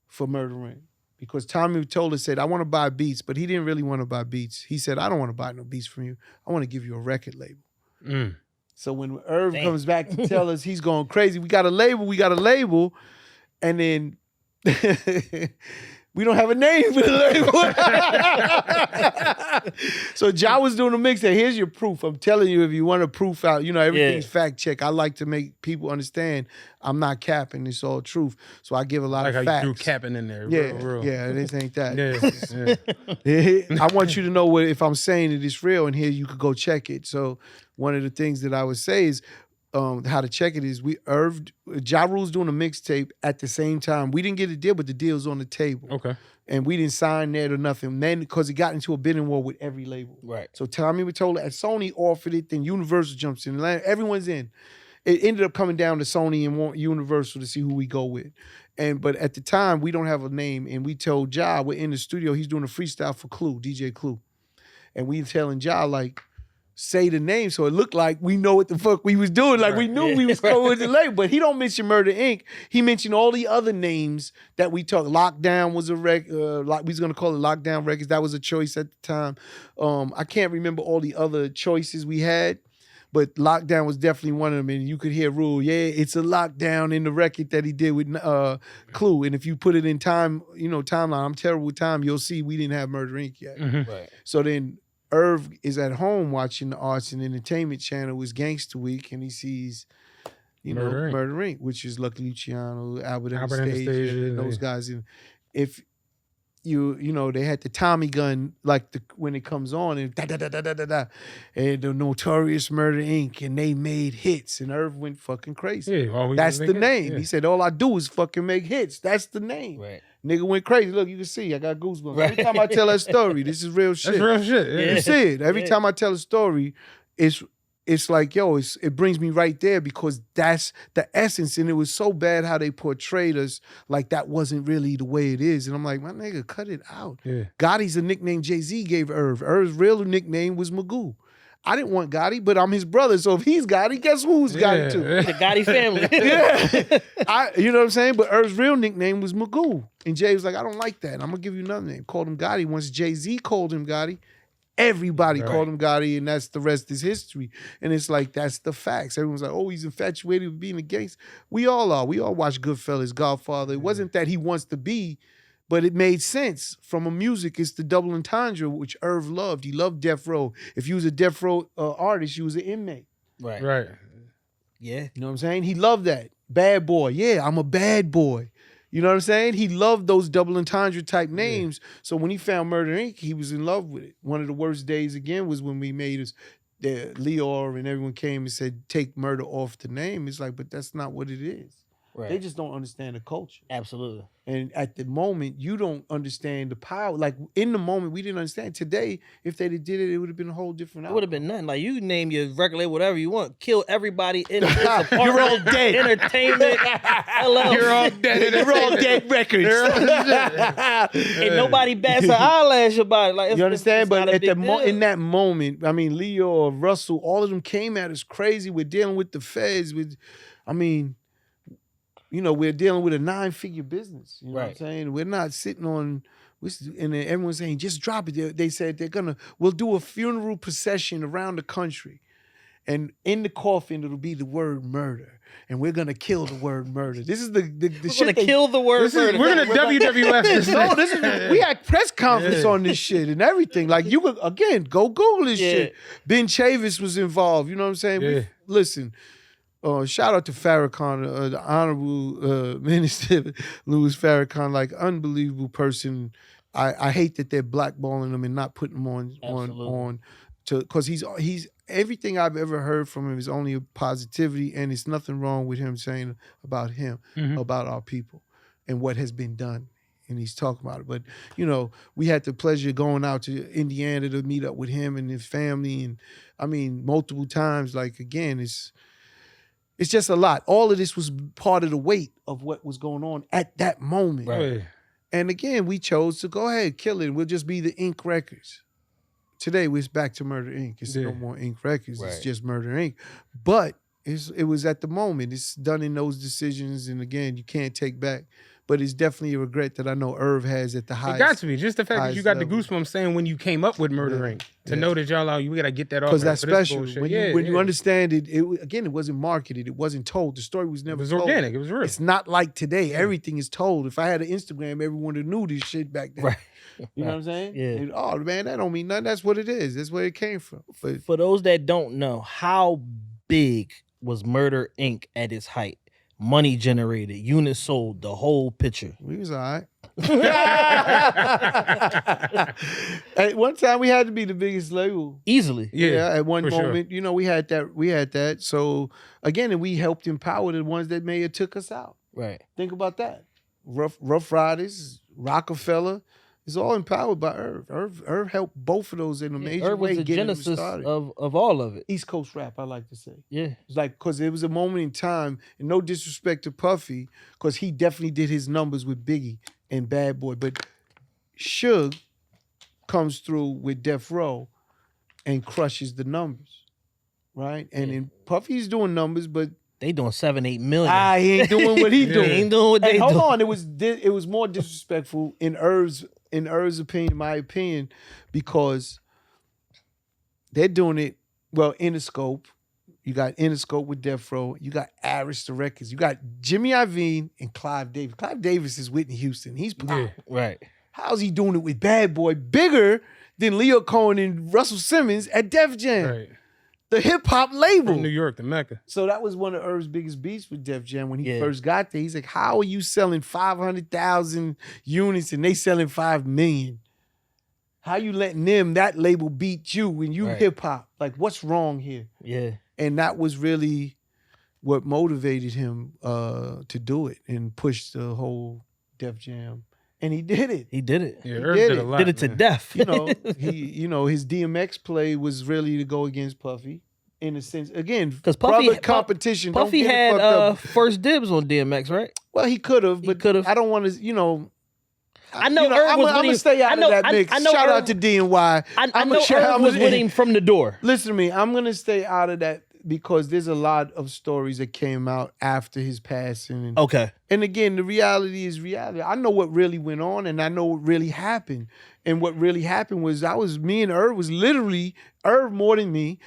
C: for Murder Inc. Because Tommy Mottola said, I want to buy beats, but he didn't really want to buy beats. He said, I don't want to buy no beats from you. I want to give you a record label. So when Irv comes back to tell us he's going crazy, we got a label. And then We don't have a name for the label. So Ja was doing a mixtape. Here's your proof. I'm telling you, if you want a proof out, everything's fact check. I like to make people understand I'm not capping. It's all truth. So I give a lot of facts.
D: How you threw capping in there.
C: Yeah,
D: real.
C: yeah, this ain't that.
D: Yeah.
C: I want you to know if I'm saying it is real, and here you could go check it. So one of the things that I would say is how to check it is Ja Rule's doing a mixtape at the same time. We didn't get a deal, but the deal's on the table.
D: Okay.
C: And we didn't sign that or nothing. Then because it got into a bidding war with every label.
A: Right.
C: So Tommy Mottola at Sony offered it, then Universal jumps in. Everyone's in. It ended up coming down to Sony and want Universal to see who we go with. But at the time, we don't have a name. And we told Ja, we're in the studio, he's doing a freestyle for Clue, DJ Clue. And we telling Ja, like, say the name so it looked like we know what the fuck we was doing. Like we knew we was going with the label. But he don't mention Murder Inc. He mentioned all the other names that we talked. Lockdown was a we was gonna call it Lockdown Records. That was a choice at the time. I can't remember all the other choices we had, but Lockdown was definitely one of them. And you could hear Rule, it's a lockdown in the record that he did with Clue. And if you put it in time, timeline, I'm terrible with time, you'll see we didn't have Murder Inc. yet.
D: Mm-hmm.
A: Right.
C: So then Irv is at home watching the Arts and Entertainment Channel. It's Gangsta Week, and he sees,
D: Murder
C: Inc., which is Lucky Luciano, Albert
D: Anastasia,
C: and those guys. And if they had the Tommy gun, like when it comes on, and da-da-da-da-da-da, and the Notorious Murder Inc., and they made hits, and Irv went fucking crazy.
D: Yeah,
C: that's the name.
D: Yeah.
C: He said, all I do is fucking make hits. That's the name.
A: Right.
C: Nigga went crazy. Look, you can see, I got goosebumps.
A: Right.
C: Every time I tell that story, this is real shit.
D: That's real shit. Yeah.
C: You see it. Every time I tell a story, it's like, it brings me right there because that's the essence. And it was so bad how they portrayed us like that wasn't really the way it is. And I'm like, my nigga, cut it out.
D: Yeah.
C: Gotti's a nickname Jay-Z gave Irv. Irv's real nickname was Magoo. I didn't want Gotti, but I'm his brother. So if he's Gotti, guess who's Gotti too?
A: The Gotti family.
C: Yeah. You know what I'm saying? But Irv's real nickname was Magoo. And Jay was like, I don't like that. I'm going to give you another name. Called him Gotti. Once Jay-Z called him Gotti, everybody called him Gotti, and that's the rest is history. And it's like, that's the facts. Everyone's like, oh, he's infatuated with being a gangster. We all are. We all watch Goodfellas, Godfather. It wasn't that he wants to be, but it made sense from a music. It's the double entendre, which Irv loved. He loved Death Row. If you was a Death Row artist, you was an inmate.
A: Right.
D: Right.
A: Yeah.
C: You know what I'm saying? He loved that. Bad boy. Yeah, I'm a bad boy. You know what I'm saying? He loved those double entendre type names. Yeah. So when he found Murder Inc., he was in love with it. One of the worst days, again, was when we made us, Leor and everyone came and said, take murder off the name. It's like, but that's not what it is.
A: Right.
C: They just don't understand the culture.
A: Absolutely.
C: And at the moment, you don't understand the power. Like, in the moment, we didn't understand. Today, if they did it, it would have been a whole different outcome.
A: It would have been nothing. Like, you name your record label whatever you want. Kill everybody in this apartment.
C: You're all dead.
A: Entertainment. LL.
D: You're all dead.
C: You're all dead records.
A: Ain't nobody bats an eyelash about it. Like,
C: you understand? But at in
A: that
C: that moment, I mean, Leo, Russell, all of them came at us crazy. We're dealing with the feds. We're dealing with a 9-figure business. You know what I'm saying? We're not sitting on, and then everyone's saying, just drop it. They said we'll do a funeral procession around the country. And in the coffin, it'll be the word murder. And we're going to kill the word murder. This is the
A: we're going to kill the word murder.
D: We're going to WWF this.
C: No, we had press conference on this shit and everything. Like, you could, again, go Google this shit. Ben Chavis was involved. You know what I'm saying?
D: Yeah.
C: Listen. Shout out to Farrakhan, the Honorable Minister Louis Farrakhan, like unbelievable person. I hate that they're blackballing him and not putting him on because he's everything I've ever heard from him is only a positivity, and it's nothing wrong with him saying about him, about our people, and what has been done. And he's talking about it. But, we had the pleasure of going out to Indiana to meet up with him and his family, and I mean, multiple times. Like, again, it's just a lot. All of this was part of the weight of what was going on at that moment.
D: Right.
C: And again, we chose to go ahead, kill it. We'll just be the Inc. Records. Today, we're back to Murder Inc. It's no more Inc. Records. Right. It's just Murder Inc. But it was at the moment. It's done in those decisions. And again, you can't take back. but it's definitely a regret that I know Irv has at the highest.
D: It got to be. Just the fact that you got
C: level.
D: the goosebumps saying when you came up with Murder Inc. To know that y'all we got to get that off.
C: Because that's special.
D: Bullshit.
C: When you understand it, again, it wasn't marketed. It wasn't told. The story was never told.
D: It was organic. It was real.
C: It's not like today. Everything is told. If I had an Instagram, everyone would knew this shit back then.
A: Right.
C: You know what I'm saying?
A: Yeah.
C: And, oh, man, that don't mean nothing. That's what it is. That's where it came from. But
A: For those that don't know, how big was Murder Inc. at its height? Money generated, units sold, the whole picture.
C: we was all right. At one time, we had to be the biggest label.
A: Easily.
C: Yeah, at one
D: for sure.
C: moment, you know, we had that. So again, and we helped empower the ones that may have took us out.
A: Right.
C: Think about that. Rough Riders, Rockefeller, it's all empowered by Irv. Irv helped both of those in a major
A: Irv was
C: way
A: the
C: getting them
A: genesis
C: started.
A: of all of it.
C: East Coast rap, I like to say.
A: Yeah.
C: It's like, because it was a moment in time, and no disrespect to Puffy, because he definitely did his numbers with Biggie and Bad Boy. But Suge comes through with Death Row and crushes the numbers, right? And then Puffy's doing numbers, but
A: They doing 7-8 million.
C: he ain't doing what he
A: They
C: doing.
A: ain't doing what they
C: And hold
A: doing.
C: on, it was more disrespectful in Irv's opinion, my opinion, because they're doing it well. Interscope, you got Interscope with Death Row, you got Arista Records, you got Jimmy Iovine and Clive Davis. Clive Davis is Whitney Houston. He's pop.
A: Right.
C: How's he doing it with Bad Boy, bigger than Leo Cohen and Russell Simmons at Def Jam,
D: Right.
C: the hip hop label?
D: From New York, the Mecca.
C: So that was one of Irv's biggest beats with Def Jam when he
A: Yeah.
C: first got there. He's like, how are you selling 500,000 units and they selling 5 million? How you letting that label beat you when you
A: Right.
C: hip hop? Like, what's wrong here?
A: Yeah.
C: And that was really what motivated him to do it and push the whole Def Jam. And he did it.
A: He did it.
D: Yeah,
C: He
D: Irv
C: did
D: did
C: it.
D: a lot.
A: Did it to
D: man.
A: death.
C: His DMX play was really to go against Puffy in a sense. Again,
A: because Puffy
C: brother competition. Don't
A: Puffy
C: get it
A: had
C: fucked up.
A: first dibs on DMX, right?
C: Well, he could have,
A: He
C: but
A: could've.
C: I don't want to,
A: I know Irv
C: I'm
A: was
C: going to
A: winning-
C: stay out
A: I know-
C: of that
A: I-
C: mix.
A: I know
C: Shout
A: Irv-
C: out to DNY.
A: I know Irv was winning from the door.
C: Listen to me. I'm going to stay out of that because there's a lot of stories that came out after his passing. And,
A: Okay.
C: and again, the reality is reality. I know what really went on and I know what really happened. And what really happened was me and Irv was literally, Irv more than me,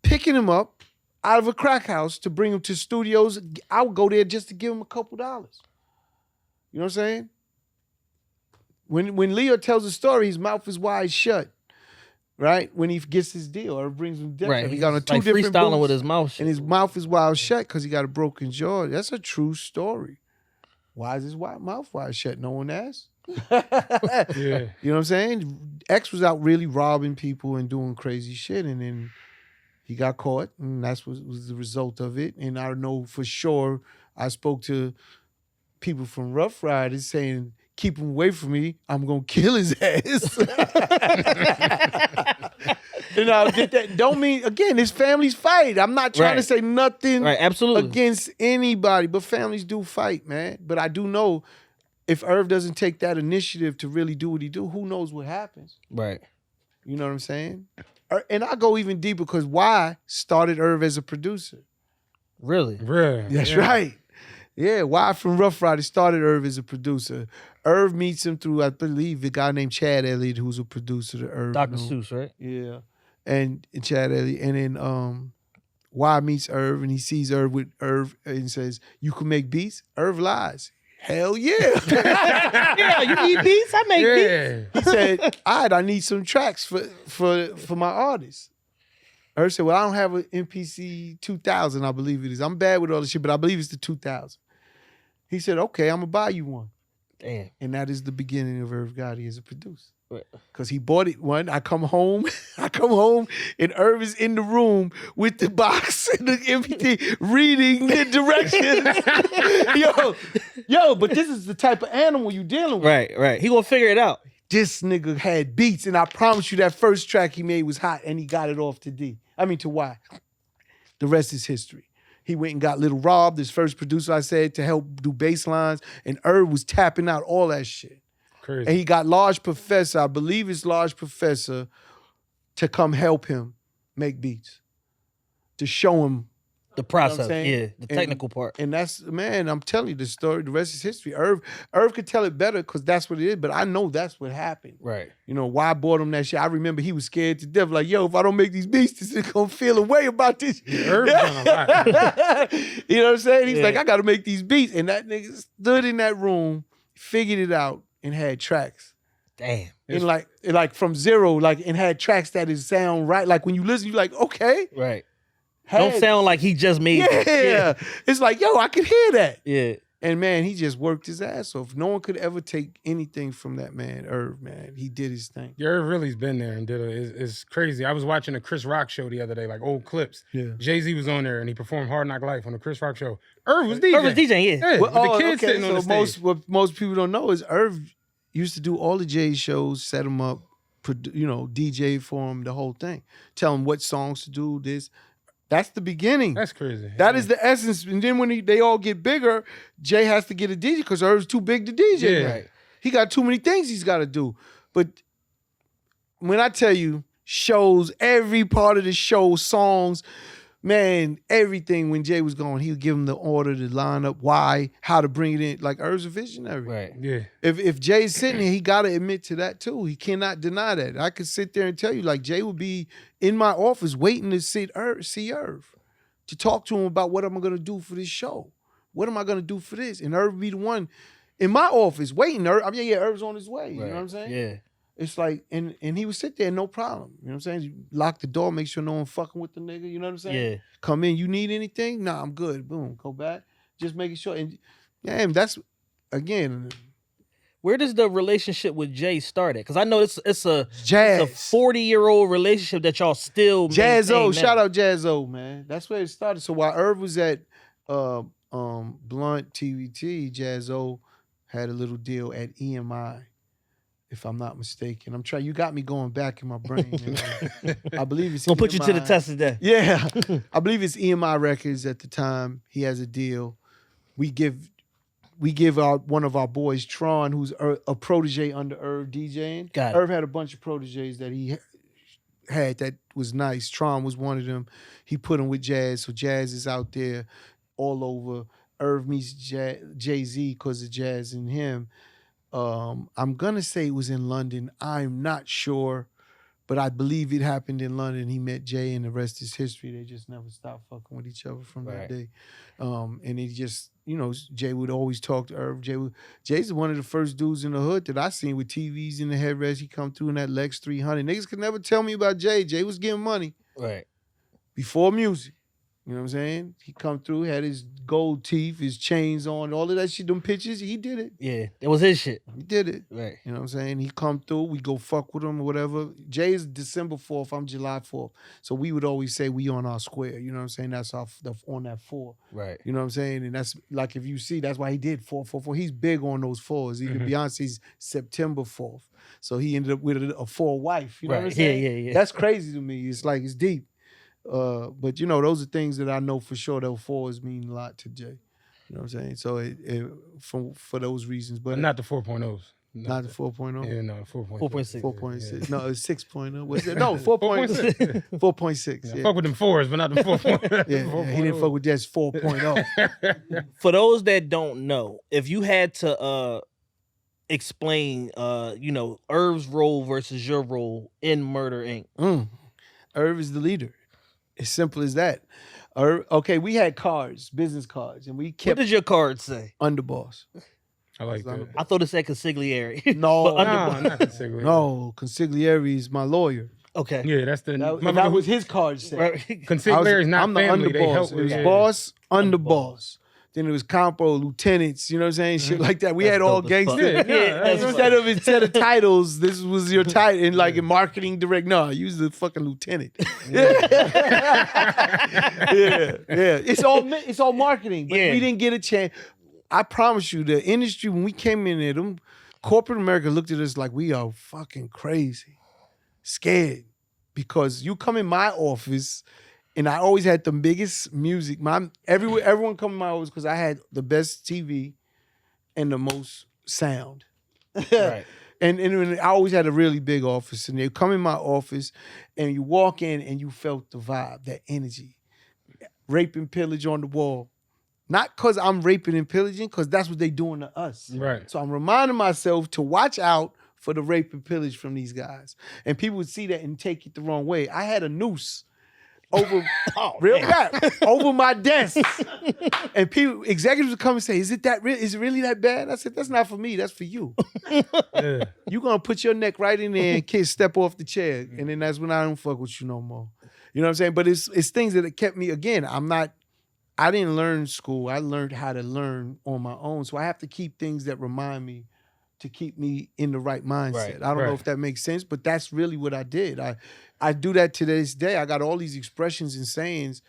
C: picking him up out of a crack house to bring him to studios. I would go there just to give him a couple dollars. You know what I'm saying? When Leo tells a story, his mouth is wide shut, right? When he gets his deal or brings him death.
A: Right.
C: He got on two
A: like
C: different
A: freestyling
C: booths,
A: with his mouth.
C: and his mouth is wide shut because he got a broken jaw. That's a true story. Why is his mouth wide shut? No one asked.
D: Yeah.
C: You know what I'm saying? X was out really robbing people and doing crazy shit, and then he got caught, and that's what was the result of it. And I know for sure, I spoke to people from Rough Riders saying, keep him away from me, I'm gonna kill his ass. And I'll get that. Don't mean, again, it's families fight. I'm not trying to
A: Right.
C: say nothing
A: Right, absolutely.
C: against anybody, but families do fight, man. But I do know if Irv doesn't take that initiative to really do what he do, who knows what happens?
A: Right.
C: You know what I'm saying? And I go even deeper because Y started Irv as a producer.
A: Really?
D: Bruh.
C: That's
D: yeah.
C: right. Yeah, Y from Rough Riders started Irv as a producer. Irv meets him through, I believe, a guy named Chad Elliott, who's a producer to Irv.
A: Dr.
C: knew.
A: Seuss, right?
C: Yeah. And Chad Elliott. And then Y meets Irv and he sees Irv with Irv and says, you can make beats? Irv lies. Hell yeah.
A: Yeah, you need beats? I make beats.
D: Yeah.
C: He said, all right, I need some tracks for my artists. Irv said, well, I don't have an MPC 2000, I believe it is. I'm bad with all this shit, but I believe it's the 2000. He said, okay, I'm going to buy you one.
A: Damn.
C: And that is the beginning of Irv Gotti as a producer.
A: Right.
C: Because he bought it one. I come home, and Irv is in the room with the box and the MPT reading the directions. But this is the type of animal you dealing with.
A: Right. He gonna figure it out.
C: This nigga had beats, and I promise you that first track he made was hot, and he got it off to Y. The rest is history. He went and got Little Rob, this first producer I said, to help do bass lines, and Irv was tapping out all that shit.
D: Crazy.
C: And he got Large Professor, I believe it's Large Professor, to come help him make beats. To show him
A: The process,
C: saying?
A: the technical part.
C: And that's, man, I'm telling you the story. The rest is history. Irv could tell it better because that's what it is. But I know that's what happened.
A: Right.
C: You know, why I bought him that shit. I remember he was scared to death. Like, yo, if I don't make these beats, this is going to feel a way about this.
D: Irv done a lot.
C: You know what I'm saying? He's like, I got to make these beats. And that nigga stood in that room, figured it out, and had tracks.
A: Damn.
C: And like from zero, and had tracks that is sound right. Like when you listen, you're like, okay.
A: Right. Don't sound like he just made it.
C: Yeah. It's like, yo, I can hear that.
A: Yeah.
C: And man, he just worked his ass off. No one could ever take anything from that man, Irv, man. He did his thing.
D: Yeah, Irv really's been there and did it. It's crazy. I was watching a Chris Rock show the other day, like old clips.
C: Yeah.
D: Jay-Z was on there and he performed Hard Knock Life on the Chris Rock show. Irv was DJing.
A: Irv was DJing, yeah.
D: With the kids sitting on the stage.
C: What most people don't know is Irv used to do all the Jay shows, set him up, DJ for him, the whole thing. Tell him what songs to do, this. That's the beginning.
D: That's crazy.
C: That is the essence. And then when they all get bigger, Jay has to get a DJ because Irv's too big to DJ.
D: Yeah.
C: Right. He got too many things he's got to do. But when I tell you, shows, every part of the show, songs, man, everything, when Jay was going, he would give him the order, the lineup, why, how to bring it in. Like, Irv's a visionary.
A: Right.
D: Yeah.
C: If Jay's sitting here, he got to admit to that too. He cannot deny that. I could sit there and tell you, like, Jay would be in my office waiting to see Irv, to talk to him about what am I going to do for this show? What am I going to do for this? And Irv would be the one in my office waiting. Irv's on his way. You know what I'm saying?
A: Yeah.
C: It's like, and he would sit there, no problem. You know what I'm saying? You lock the door, make sure no one fucking with the nigga. You know what I'm saying?
A: Yeah.
C: Come in, you need anything? Nah, I'm good. Boom, go back. Just making sure. And yeah, that's, again,
A: where does the relationship with Jay start at? Because I know it's a
C: Jazz.
A: It's a 40-year-old relationship that y'all still
C: Jazzo,
A: maintain now.
C: shout out Jazzo, man. That's where it started. So while Irv was at Blunt TVT, Jazzo had a little deal at EMI, if I'm not mistaken. You got me going back in my brain. I believe it's
A: Gonna put you to the
C: EMI.
A: test today.
C: Yeah. I believe it's EMI Records at the time. He has a deal. We give one of our boys, Tron, who's a protege under Irv DJing.
A: Got it.
C: Irv had a bunch of proteges that he had that was nice. Tron was one of them. He put him with Jazz, so Jazz is out there all over. Irv meets Jay-Z because of Jazz and him. I'm going to say it was in London. I'm not sure, but I believe it happened in London. He met Jay and the rest is history. They just never stopped fucking with each other from that day. And he just, Jay would always talk to Irv. Jay's one of the first dudes in the hood that I seen with TVs in the headrest. He come through in that Lex 300. Niggas could never tell me about Jay. Jay was getting money.
A: Right.
C: Before music. You know what I'm saying? He come through, had his gold teeth, his chains on, all of that shit, them pictures, he did it.
A: Yeah, it was his shit.
C: He did it.
A: Right.
C: You know what I'm saying? He come through, we go fuck with him or whatever. Jay is December 4th, I'm July 4th. So we would always say we on our square. You know what I'm saying? That's on that 4.
A: Right.
C: You know what I'm saying? And that's like, if you see, that's why he did 444. He's big on those 4s. Even Beyonce's September 4th. So he ended up with a 4 wife. You know what I'm saying?
A: Yeah.
C: That's crazy to me. It's like, it's deep. But those are things that I know for sure. Those 4s mean a lot to Jay. You know what I'm saying? So for those reasons, but
D: not the 4.0s.
C: Not the 4.0.
D: Yeah, no, 4.6.
A: 4.6.
C: 4.6. No, it's 6.0. What's it? No, 4.6. 4.6.
D: Yeah. Fuck with them 4s, but not the 4.0.
C: Yeah, he didn't fuck with just 4.0.
A: For those that don't know, if you had to explain, Irv's role versus your role in Murder Inc.
C: Irv is the leader. As simple as that. Okay, we had cards, business cards, and we kept.
A: What did your card say?
C: Underboss.
D: I like that.
A: I thought it said consigliere.
C: No,
D: not consigliere.
C: No, consigliere is my lawyer.
A: Okay.
D: Yeah, that's the.
C: That was his card set.
A: Right.
D: Consigliere is not
C: I'm
D: family.
C: the
D: They
C: underboss.
D: help
C: It was
D: with
C: boss, underboss. Then it was compo, lieutenants, you know what I'm saying? Shit like that. We
A: That's
C: had all
A: dope as fuck.
C: gangster. Instead of titles, this was your title. And like in marketing direct, no, I use the fucking lieutenant. Yeah. It's all marketing. But we didn't get a chance. I promise you, the industry, when we came in there, them corporate America looked at us like we are fucking crazy. Scared. Because you come in my office, and I always had the biggest music. Everyone come in my office because I had the best TV and the most sound.
A: Right.
C: And I always had a really big office. And they come in my office and you walk in and you felt the vibe, that energy. rape and pillage on the wall. Not because I'm raping and pillaging, because that's what they doing to us.
D: Right.
C: So I'm reminding myself to watch out for the rape and pillage from these guys. And people would see that and take it the wrong way. I had a noose over real rap over my desk. And executives would come and say, is it really that bad? I said, that's not for me, that's for you. You're gonna put your neck right in there and kids step off the chair. And then that's when I don't fuck with you no more. You know what I'm saying? But it's things that it kept me, again, I didn't learn school. I learned how to learn on my own. So I have to keep things that remind me to keep me in the right mindset.
A: Right,
C: I don't know if that makes sense, but that's really what I did. I do that to this day. I got all these expressions and sayings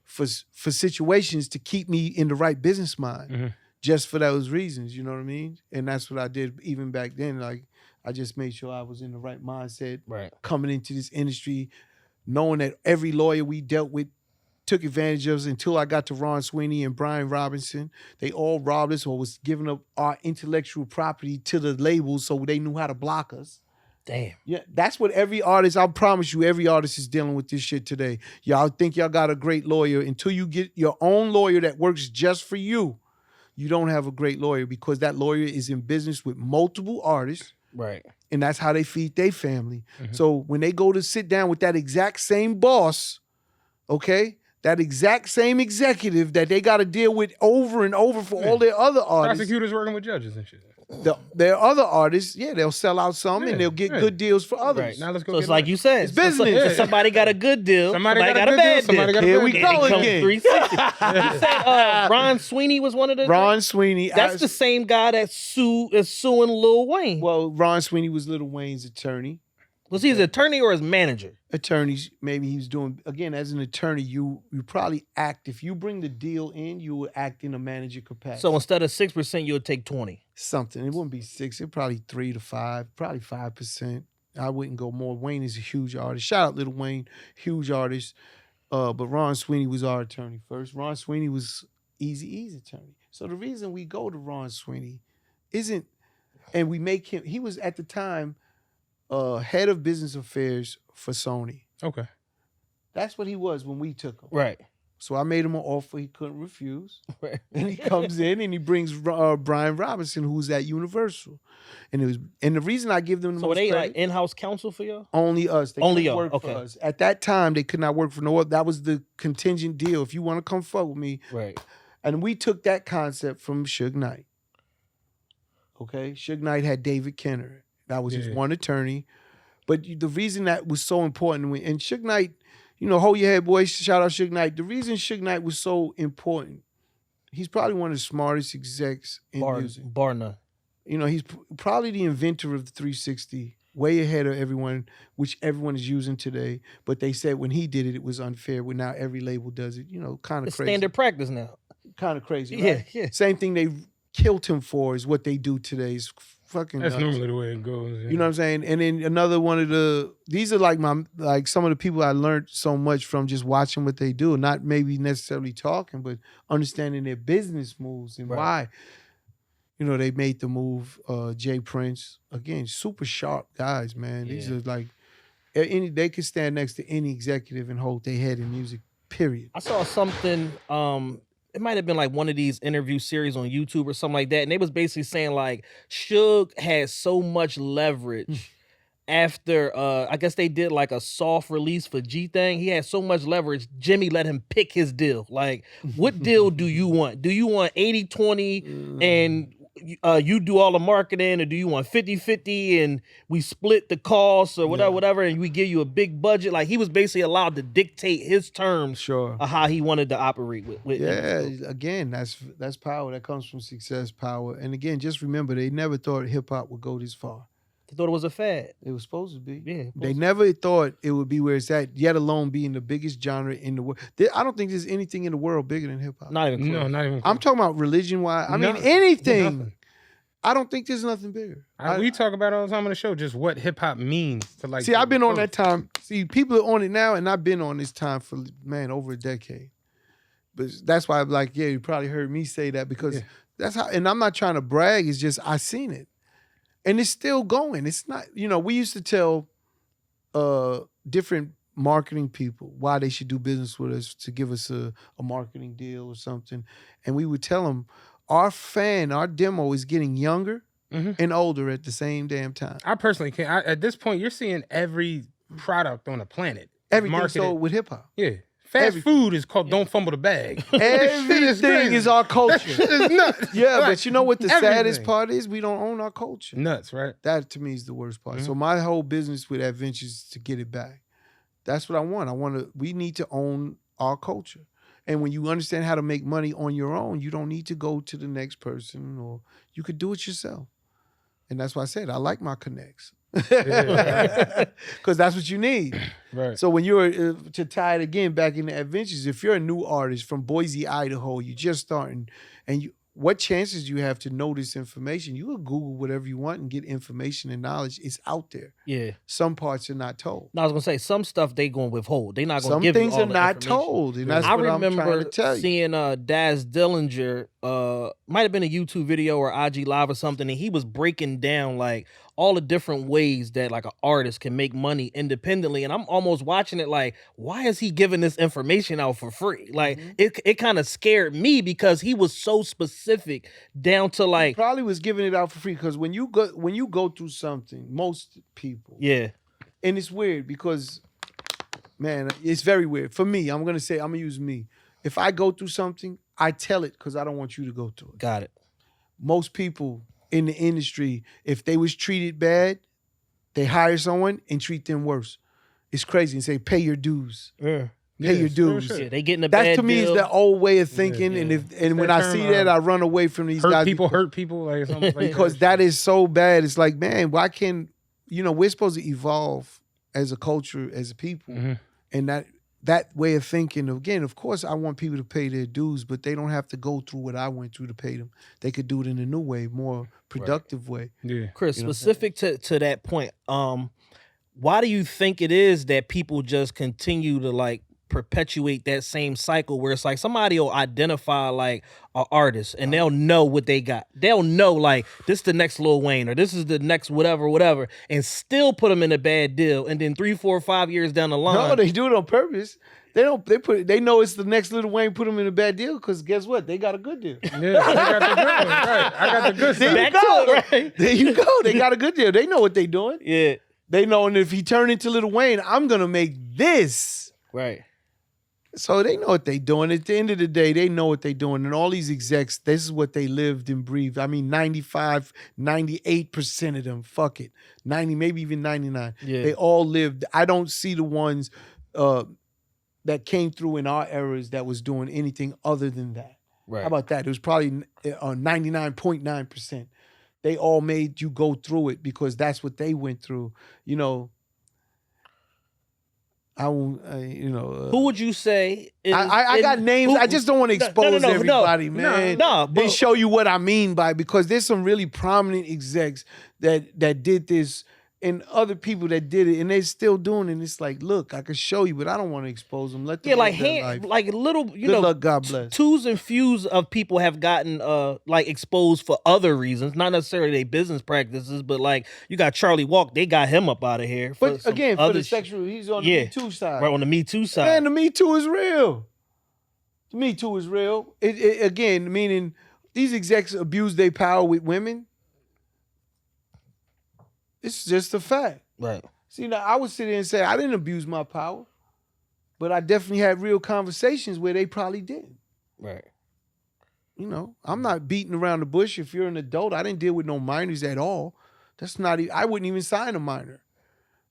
C: for situations to keep me in the right business mind, just for those reasons, you know what I mean? And that's what I did even back then. Like, I just made sure I was in the right mindset coming into this industry, knowing that every lawyer we dealt with took advantage of us until I got to Ron Sweeney and Brian Robinson. They all robbed us or was giving up our intellectual property to the labels so they knew how to block us.
A: Damn.
C: Yeah, that's what every artist, I promise you, every artist is dealing with this shit today. Y'all think y'all got a great lawyer. Until you get your own lawyer that works just for you, you don't have a great lawyer, because that lawyer is in business with multiple artists.
A: Right.
C: And that's how they feed their family. So when they go to sit down with that exact same boss, okay, that exact same executive that they got to deal with over and over for all their other artists.
D: Prosecutors working with judges and shit.
C: Their other artists, they'll sell out some and they'll get good deals for others.
A: Right.
D: Now let's go.
A: So it's like you said,
C: it's business.
A: Somebody got a good deal.
D: Somebody got a
A: bad
D: good deal.
A: deal.
C: Here we go again.
A: 360. You said Ron Sweeney was one of the.
C: Ron Sweeney.
A: That's the same guy that is suing Lil Wayne.
C: Well, Ron Sweeney was Lil Wayne's attorney.
A: Was he his attorney or his manager?
C: Attorneys, maybe he was doing, again, as an attorney, you probably act, if you bring the deal in, you will act in a manager capacity.
A: So instead of 6%, you would take 20.
C: Something. It wouldn't be 6, it probably 3 to 5, probably 5%. I wouldn't go more. Wayne is a huge artist. Shout out Lil Wayne, huge artist. But Ron Sweeney was our attorney first. Ron Sweeney was Eazy-E's attorney. So the reason we go to Ron Sweeney isn't, and we make him, he was at the time head of business affairs for Sony.
D: Okay.
C: That's what he was when we took him.
A: Right.
C: So I made him an offer he couldn't refuse.
A: Right.
C: And he comes in and he brings Brian Robinson, who's at Universal. And the reason I give them the
A: So
C: most
A: they
C: credit,
A: like in-house counsel for you?
C: only us. They
A: Only
C: couldn't
A: y'all,
C: work
A: okay.
C: for us. At that time, they could not work for no other. That was the contingent deal. If you want to come fuck with me.
A: Right.
C: And we took that concept from Suge Knight. Okay? Suge Knight had David Kenner. That was his one attorney. But the reason that was so important, and Suge Knight, hold your head, boys. Shout out Suge Knight. The reason Suge Knight was so important, he's probably one of the smartest execs in music.
A: Bar none.
C: He's probably the inventor of the 360, way ahead of everyone, which everyone is using today. But they said when he did it, it was unfair. When now every label does it, kind of
A: It's
C: crazy.
A: standard practice now.
C: Kind of crazy, right?
A: Yeah.
C: Same thing they killed him for is what they do today. Is fucking
D: That's
C: nuts.
D: normally the way it goes. Yeah.
C: You know what I'm saying? And then another one of these are like some of the people I learned so much from just watching what they do, not maybe necessarily talking, but understanding their business moves and why. They made the move. Jay Prince, again, super sharp guys, man. These are like they could stand next to any executive and hold their head in music. Period.
A: I saw something. It might have been like one of these interview series on YouTube or something like that. And they was basically saying like Suge had so much leverage after, I guess they did like a soft release for G-Thing. He had so much leverage. Jimmy let him pick his deal. Like, what deal do you want? Do you want 80-20 and you do all the marketing, or do you want 50-50 and we split the costs or whatever, and we give you a big budget? Like, he was basically allowed to dictate his terms of how he wanted to operate with
C: again, that's power. That comes from success, power. And again, just remember, they never thought hip-hop would go this far.
A: They thought it was a fad.
C: It was supposed to be.
A: Yeah,
C: they never thought it would be where it's at, yet alone being the biggest genre in the world. I don't think there's anything in the world bigger than hip-hop.
A: Not even close.
D: No, not even close.
C: I'm talking about religion-wise. I mean, anything. Nothing. I don't think there's nothing bigger.
D: We talk about it all the time on the show, just what hip-hop means to like.
C: See, I've been on that time. See, people are on it now, and I've been on this time for, over a decade. But that's why I'm like, you probably heard me say that, because that's how, and I'm not trying to brag, it's just I seen it. And it's still going. It's not, we used to tell different marketing people why they should do business with us, to give us a marketing deal or something. And we would tell them, our demo is getting younger and older at the same damn time.
D: I personally can't. At this point, you're seeing every product on the planet.
C: Everything
D: marketed.
C: sold with hip hop.
D: Yeah. Fast food is called Don't Fumble the Bag.
C: Everything is our culture.
D: It's nuts.
C: Yeah, but you know what the saddest
D: Everything.
C: part is? We don't own our culture.
D: Nuts, right?
C: That to me is the worst part. So my whole business with Adventures is to get it back. That's what I want. We need to own our culture. And when you understand how to make money on your own, you don't need to go to the next person, or you could do it yourself. And that's why I said I like my connects. Because that's what you need.
D: Right.
C: So when you're, to tie it again back into Adventures, if you're a new artist from Boise, Idaho, you're just starting, and what chances do you have to know this information? You will Google whatever you want and get information and knowledge. It's out there.
A: Yeah.
C: Some parts are not told.
A: No, I was gonna say some stuff they gonna withhold. They're not gonna
C: Some
A: give you
C: things
A: all
C: are
A: the
C: not
A: information.
C: told, and that's
A: I
C: what I'm trying
A: remember
C: to tell you.
A: seeing Daz Dillinger, might have been a YouTube video or IG Live or something, and he was breaking down like all the different ways that like an artist can make money independently. And I'm almost watching it like, why is he giving this information out for free? Like it kind of scared me because he was so specific down to like,
C: Probably was giving it out for free because when you go through something, most people,
A: yeah,
C: and it's weird because, man, it's very weird. For me, I'm gonna use me. If I go through something, I tell it because I don't want you to go through it.
A: got it.
C: Most people in the industry, if they was treated bad, they hire someone and treat them worse. It's crazy and say, pay your dues.
A: Yeah.
C: Pay your dues.
A: Yeah, they getting a
C: That
A: bad
C: to me
A: deal.
C: is the old way of thinking.
D: Yeah.
C: And when I
D: term,
C: see that, I run away from these guys.
D: Hurt people, like something like
C: Because that is so bad. It's like, man, why can't, we're supposed to evolve as a culture, as a people. And that way of thinking, again, of course, I want people to pay their dues, but they don't have to go through what I went through to pay them. They could do it in a new way, more productive way.
D: Yeah.
A: Chris, specific to that point, why do you think it is that people just continue to like perpetuate that same cycle where it's like somebody will identify like an artist and they'll know what they got. They'll know like this is the next Lil Wayne or this is the next whatever, and still put them in a bad deal. And then 3, 4, 5 years down the line,
C: No, they do it on purpose. They know it's the next Lil Wayne, put them in a bad deal because guess what? They got a good deal.
D: Yeah, I got the good one. Right. I got the good
C: There
D: side.
C: you go.
A: right?
C: There you go. They got a good deal. They know what they doing.
A: Yeah,
C: They know, and if he turned into Lil Wayne, I'm gonna make this.
A: right.
C: So they know what they doing. At the end of the day, they know what they doing. And all these execs, this is what they lived and breathed. I mean, 95, 98% of them, fuck it. 90, maybe even 99.
A: Yeah.
C: They all lived. I don't see the ones that came through in our eras that was doing anything other than that.
A: Right.
C: How about that? It was probably 99.9%. They all made you go through it because that's what they went through. I won't,
A: Who would you say?
C: I got names. I just don't want to expose everybody,
A: no,
C: man.
A: but
C: They show you what I mean by, because there's some really prominent execs that did this and other people that did it and they're still doing it. And it's like, look, I can show you, but I don't want to expose them. Let them live their life.
A: like little,
C: Good luck, God bless.
A: Twos and fews of people have gotten like exposed for other reasons, not necessarily their business practices, but like you got Charlie Walk, they got him up out of here.
C: But again, for the sexual, he's on the Me Too side.
A: Right, on the Me Too side.
C: Man, the Me Too is real. The Me Too is real. It again, meaning these execs abuse their power with women. It's just a fact.
A: Right.
C: See, now I would sit there and say I didn't abuse my power, but I definitely had real conversations where they probably did.
A: Right.
C: I'm not beating around the bush. If you're an adult, I didn't deal with no minors at all. That's not. I wouldn't even sign a minor.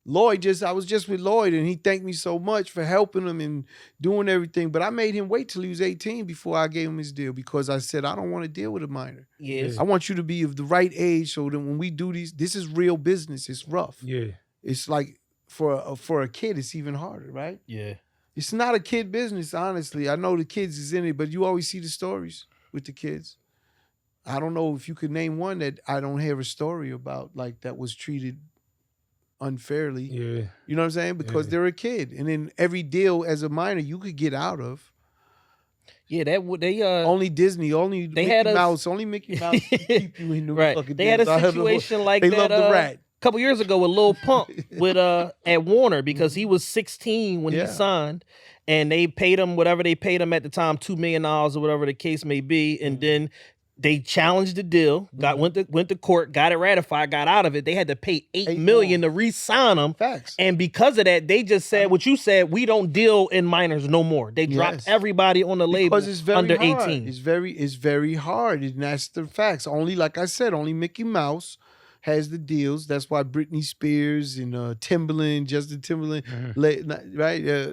C: I was just with Lloyd, and he thanked me so much for helping him and doing everything. But I made him wait till he was 18 before I gave him his deal because I said I don't want to deal with a minor.
A: Yes.
C: I want you to be of the right age so that when we do this is real business. It's rough.
D: Yeah.
C: It's like for a kid, it's even harder, right?
A: Yeah.
C: It's not a kid business, honestly. I know the kids is in it, but you always see the stories with the kids. I don't know if you could name one that I don't hear a story about, like that was treated unfairly.
D: Yeah.
C: You know what I'm saying? Because they're a kid. And then every deal as a minor you could get out of.
A: Yeah, they
C: only Disney, only
A: they
C: Mickey
A: had
C: Mouse, only Mickey Mouse can keep you in the
A: right.
C: fucking
A: They had a
C: deals.
A: situation like
C: they
A: that.
C: They love the rat.
A: couple years ago with Lil Pump with at Warner because he was 16 when he signed, and they paid him whatever they paid him at the time, $2 million or whatever the case may be, and then they challenged the deal, went to court, got it ratified, got out of it. They had to pay $8 million to re-sign him.
C: Facts.
A: And because of that, they just said what you said, we don't deal in minors no more. They dropped everybody on the label
C: because it's very
A: under
C: hard.
A: 18.
C: It's very hard, and that's the facts. Only, like I said, only Mickey Mouse has the deals. That's why Britney Spears and Timbaland, Justin Timberlake, right?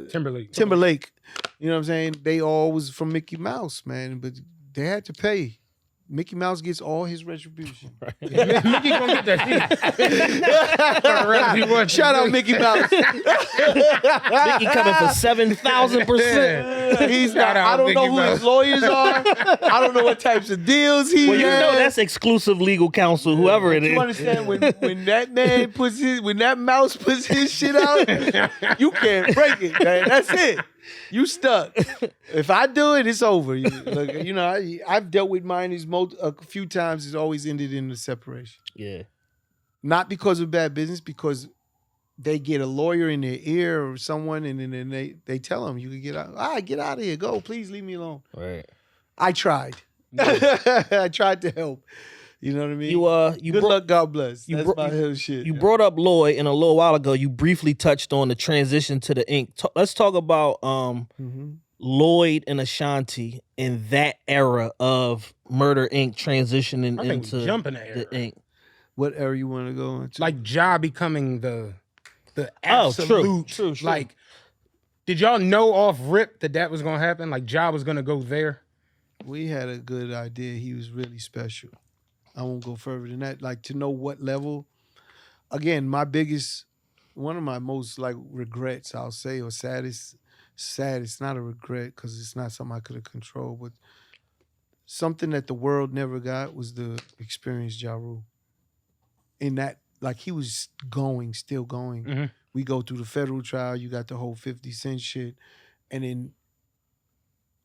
C: Timberlake. You know what I'm saying? They all was from Mickey Mouse, man, but they had to pay. Mickey Mouse gets all his retribution.
D: Right. Mickey gonna get that.
C: Shout out Mickey Mouse.
A: Mickey coming for 7,000%.
C: He's not. I don't know who his lawyers are. I don't know what types of deals he has.
A: You know that's exclusive legal counsel, whoever it is.
C: You understand when that man when that mouse puts his shit out, you can't break it, man. That's it. You stuck. If I do it, it's over. I've dealt with mine a few times. It's always ended in a separation.
A: Yeah.
C: Not because of bad business, because they get a lawyer in their ear or someone, and then they tell them, you can get out. All right, get out of here. Go. Please leave me alone.
A: Right.
C: I tried. I tried to help. You know what I mean? Good luck, God bless. That's my hell shit.
A: You brought up Lloyd, and a little while ago, you briefly touched on the transition to the ink. Let's talk about Lloyd and Ashanti in that era of Murder Inc. transitioning into
D: jumping that era.
A: The ink.
C: What era you want to go into?
D: Like Ja becoming the absolute.
A: True.
D: Like, did y'all know off rip that was gonna happen? Like Ja was gonna go there?
C: We had a good idea. He was really special. I won't go further than that. Like, to know what level. Again, one of my most like regrets, I'll say, or saddest. It's not a regret because it's not something I could have controlled, but something that the world never got was the experience Ja Rule. In that, like, he was still going.
D: Mm-hmm.
C: We go through the federal trial. You got the whole 50 Cent shit, and then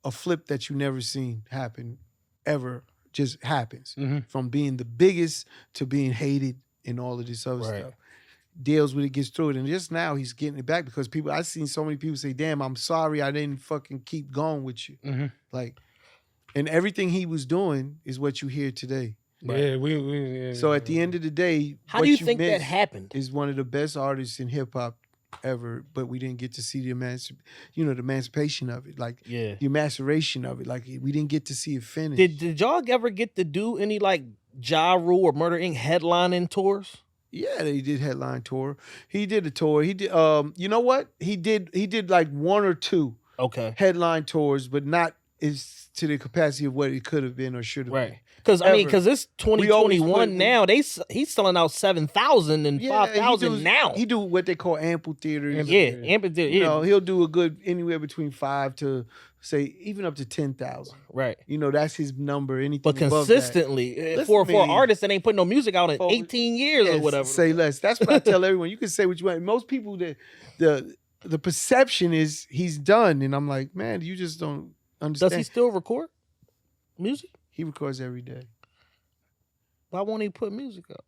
C: a flip that you never seen happen ever. Just happens from being the biggest to being hated and all of this other stuff. Deals with it, gets through it, and just now he's getting it back because I've seen so many people say, "Damn, I'm sorry, I didn't fucking keep going with you." Like, and everything he was doing is what you hear today.
D: Yeah,
C: So at the end of the day,
A: how do you think that happened?
C: Is one of the best artists in hip hop ever, but we didn't get to see the emancipation of it, like the maceration of it. Like, we didn't get to see it finish.
A: Did y'all ever get to do any like Ja Rule or Murder Inc. headlining tours?
C: Yeah, he did headline tour. He did a tour. He did. You know what? He did like one or two headline tours, but not is to the capacity of what it could have been or should have been.
A: Because it's 2021 now. He's selling out 7,000 and 5,000 now.
C: He do what they call amphitheaters.
A: Amphitheater.
C: You know, he'll do a good anywhere between 5 to say even up to 10,000.
A: Right.
C: You know, that's his number. Anything
A: but consistently for an artist that ain't putting no music out in 18 years or whatever.
C: Say less. That's what I tell everyone. You can say what you want. Most people, the perception is he's done, and I'm like, man, you just don't understand.
A: Does he still record music?
C: He records every day.
A: Why won't he put music up?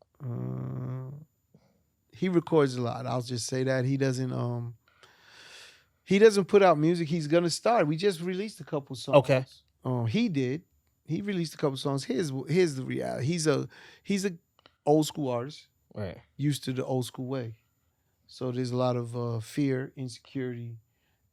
C: He records a lot. I'll just say that. He doesn't put out music. He's gonna start. We just released a couple songs.
A: Okay.
C: He did. He released a couple songs. Here's the reality. He's a old school artist.
A: Right.
C: Used to the old school way. So there's a lot of fear, insecurity,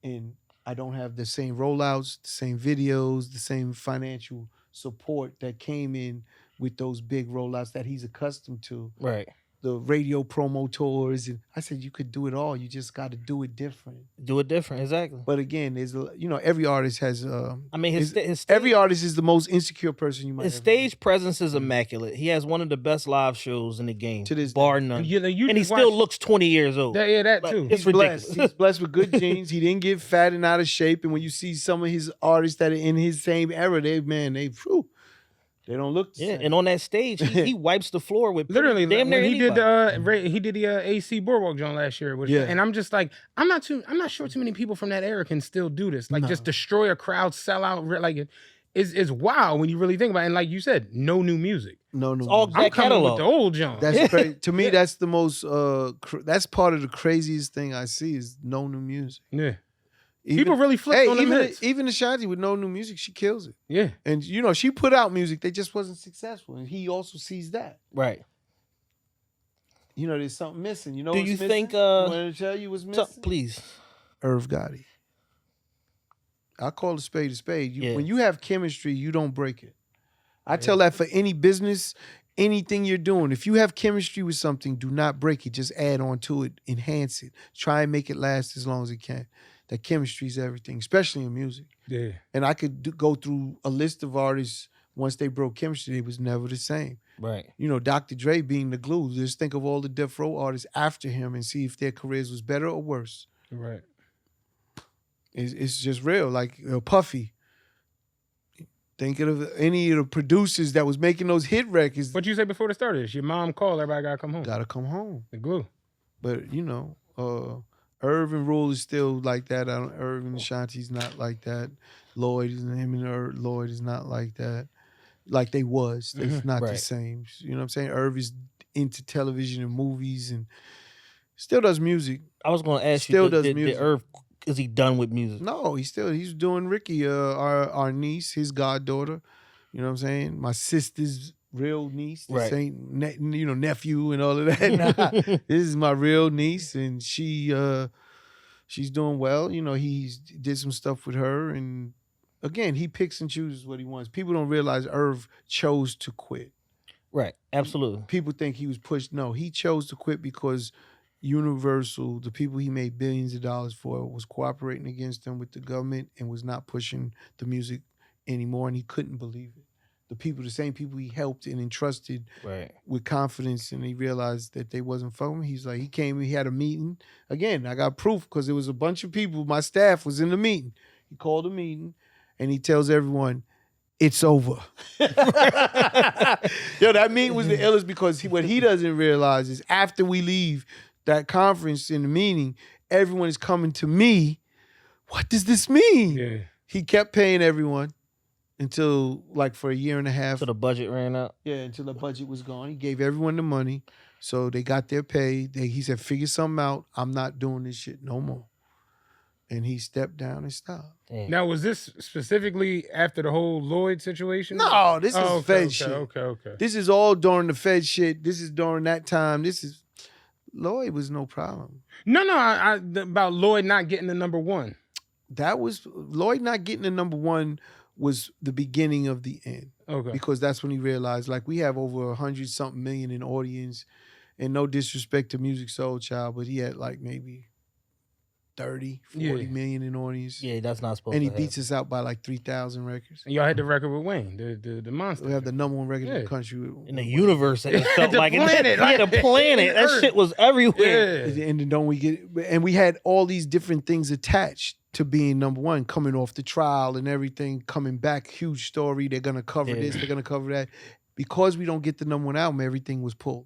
C: and I don't have the same rollouts, the same videos, the same financial support that came in with those big rollouts that he's accustomed to.
A: Right.
C: The radio promo tours. And I said, you could do it all. You just got to do it different.
A: Do it different, exactly.
C: But again, there's every artist has.
A: I mean,
C: every artist is the most insecure person you might.
A: His stage presence is immaculate. He has one of the best live shows in the game,
C: to this
A: bar
C: day.
A: none. And he still looks 20 years old.
D: That too.
A: It's ridiculous.
C: He's blessed with good genes. He didn't get fat and out of shape. And when you see some of his artists that are in his same era, they don't look the same.
A: And on that stage, he wipes the floor with
D: literally
A: damn near anybody.
D: he did the AC Boardwalk joint last year, and I'm just like, I'm not sure too many people from that era can still do this. Like, just destroy a crowd, sell out. Like, is wild when you really think about it. And like you said, no new music.
C: No,
A: all
D: I'm
A: that
D: coming with
A: catalog.
D: the old John.
C: That's crazy. To me, that's the most. That's part of the craziest thing I see is no new music.
D: Yeah.
C: Even,
D: People really flipped on them hits.
C: even Ashanti with no new music, she kills it.
D: Yeah.
C: And you know, she put out music, they just wasn't successful, and he also sees that.
A: Right.
C: You know, there's something missing. You know,
A: Do
C: what's
A: you
C: missing?
A: think?
C: Want to tell you what's missing?
A: Please.
C: Irv Gotti. I call a spade a spade.
A: Yeah.
C: When you have chemistry, you don't break it. I tell that for any business, anything you're doing. If you have chemistry with something, do not break it. Just add on to it, enhance it. Try and make it last as long as it can. That chemistry is everything, especially in music.
D: Yeah.
C: And I could go through a list of artists, once they broke chemistry, they was never the same.
A: Right.
C: You know, Dr. Dre being the glue. Just think of all the Death Row artists after him and see if their careers was better or worse.
D: Right.
C: It's just real. Like Puffy. Think of any of the producers that was making those hit records.
D: What you say before the start of this? Your mom called, everybody gotta come home.
C: Gotta come home.
D: The glue.
C: But, you know, Irv and Rule is still like that. Irv and Ashanti's not like that. Lloyd Lloyd is not like that. Like they was. It's not the same. You know what I'm saying? Irv is into television and movies and still does music.
A: I was going to ask
C: Still
A: you,
C: does
A: did
C: music.
A: Irv, is he done with music?
C: No, he's doing Ricky, our niece, his goddaughter. You know what I'm saying? My sister's real niece. This ain't nephew and all of that. Nah, this is my real niece, and she's doing well. You know, he did some stuff with her, and again, he picks and chooses what he wants. People don't realize Irv chose to quit.
A: Right, absolutely.
C: People think he was pushed. No, he chose to quit because Universal, the people he made billions of dollars for, was cooperating against him with the government and was not pushing the music anymore, and he couldn't believe it. The same people he helped and entrusted with confidence, and he realized that they wasn't for him. He's like, he came, he had a meeting. Again, I got proof because there was a bunch of people, my staff was in the meeting. He called a meeting, and he tells everyone, it's over. Yo, that meeting was the illest because what he doesn't realize is after we leave that conference in the meeting, everyone is coming to me. What does this mean?
D: Yeah.
C: He kept paying everyone until like for a year and a half.
A: Until the budget ran out?
C: Yeah, until the budget was gone. He gave everyone the money. So they got their pay. He said, figure something out. I'm not doing this shit no more. And he stepped down and stopped.
A: Damn.
D: Now, was this specifically after the whole Lloyd situation?
C: No, this is Fed shit.
D: Okay.
C: This is all during the Fed shit. This is during that time. Lloyd was no problem.
D: No, about Lloyd not getting the number one.
C: That was, Lloyd not getting the number one was the beginning of the end.
D: Okay.
C: Because that's when he realized, like, we have over 100-something million in audience, and no disrespect to Music Soul Child, but he had like maybe 30, 40 million in audience.
A: Yeah, that's not supposed
C: and
A: to
C: he beats us out by like 3,000 records.
D: And y'all had the record with Wayne, the monster.
C: We have the number one record in the country.
A: In the universe, it felt
D: The
A: like
D: planet,
A: it. The planet. That shit was everywhere.
D: Yeah.
C: And then don't we get, and we had all these different things attached to being number one, coming off the trial and everything, coming back, huge story. They're gonna cover this, they're gonna cover that. Because we don't get the number one album, everything was pulled.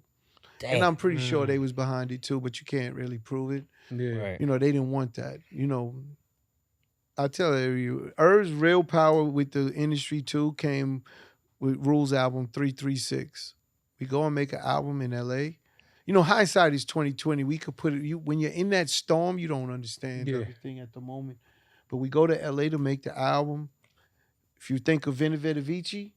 A: Damn.
C: And I'm pretty sure they was behind it too, but you can't really prove it.
D: Yeah.
A: Right.
C: You know, they didn't want that. You know, I tell you, Irv's real power with the industry too came with Rule's album 336. We go and make an album in LA. You know, hindsight is 2020. We could put it, when you're in that storm, you don't understand everything at the moment. But we go to LA to make the album. If you think of Innovative Avicii,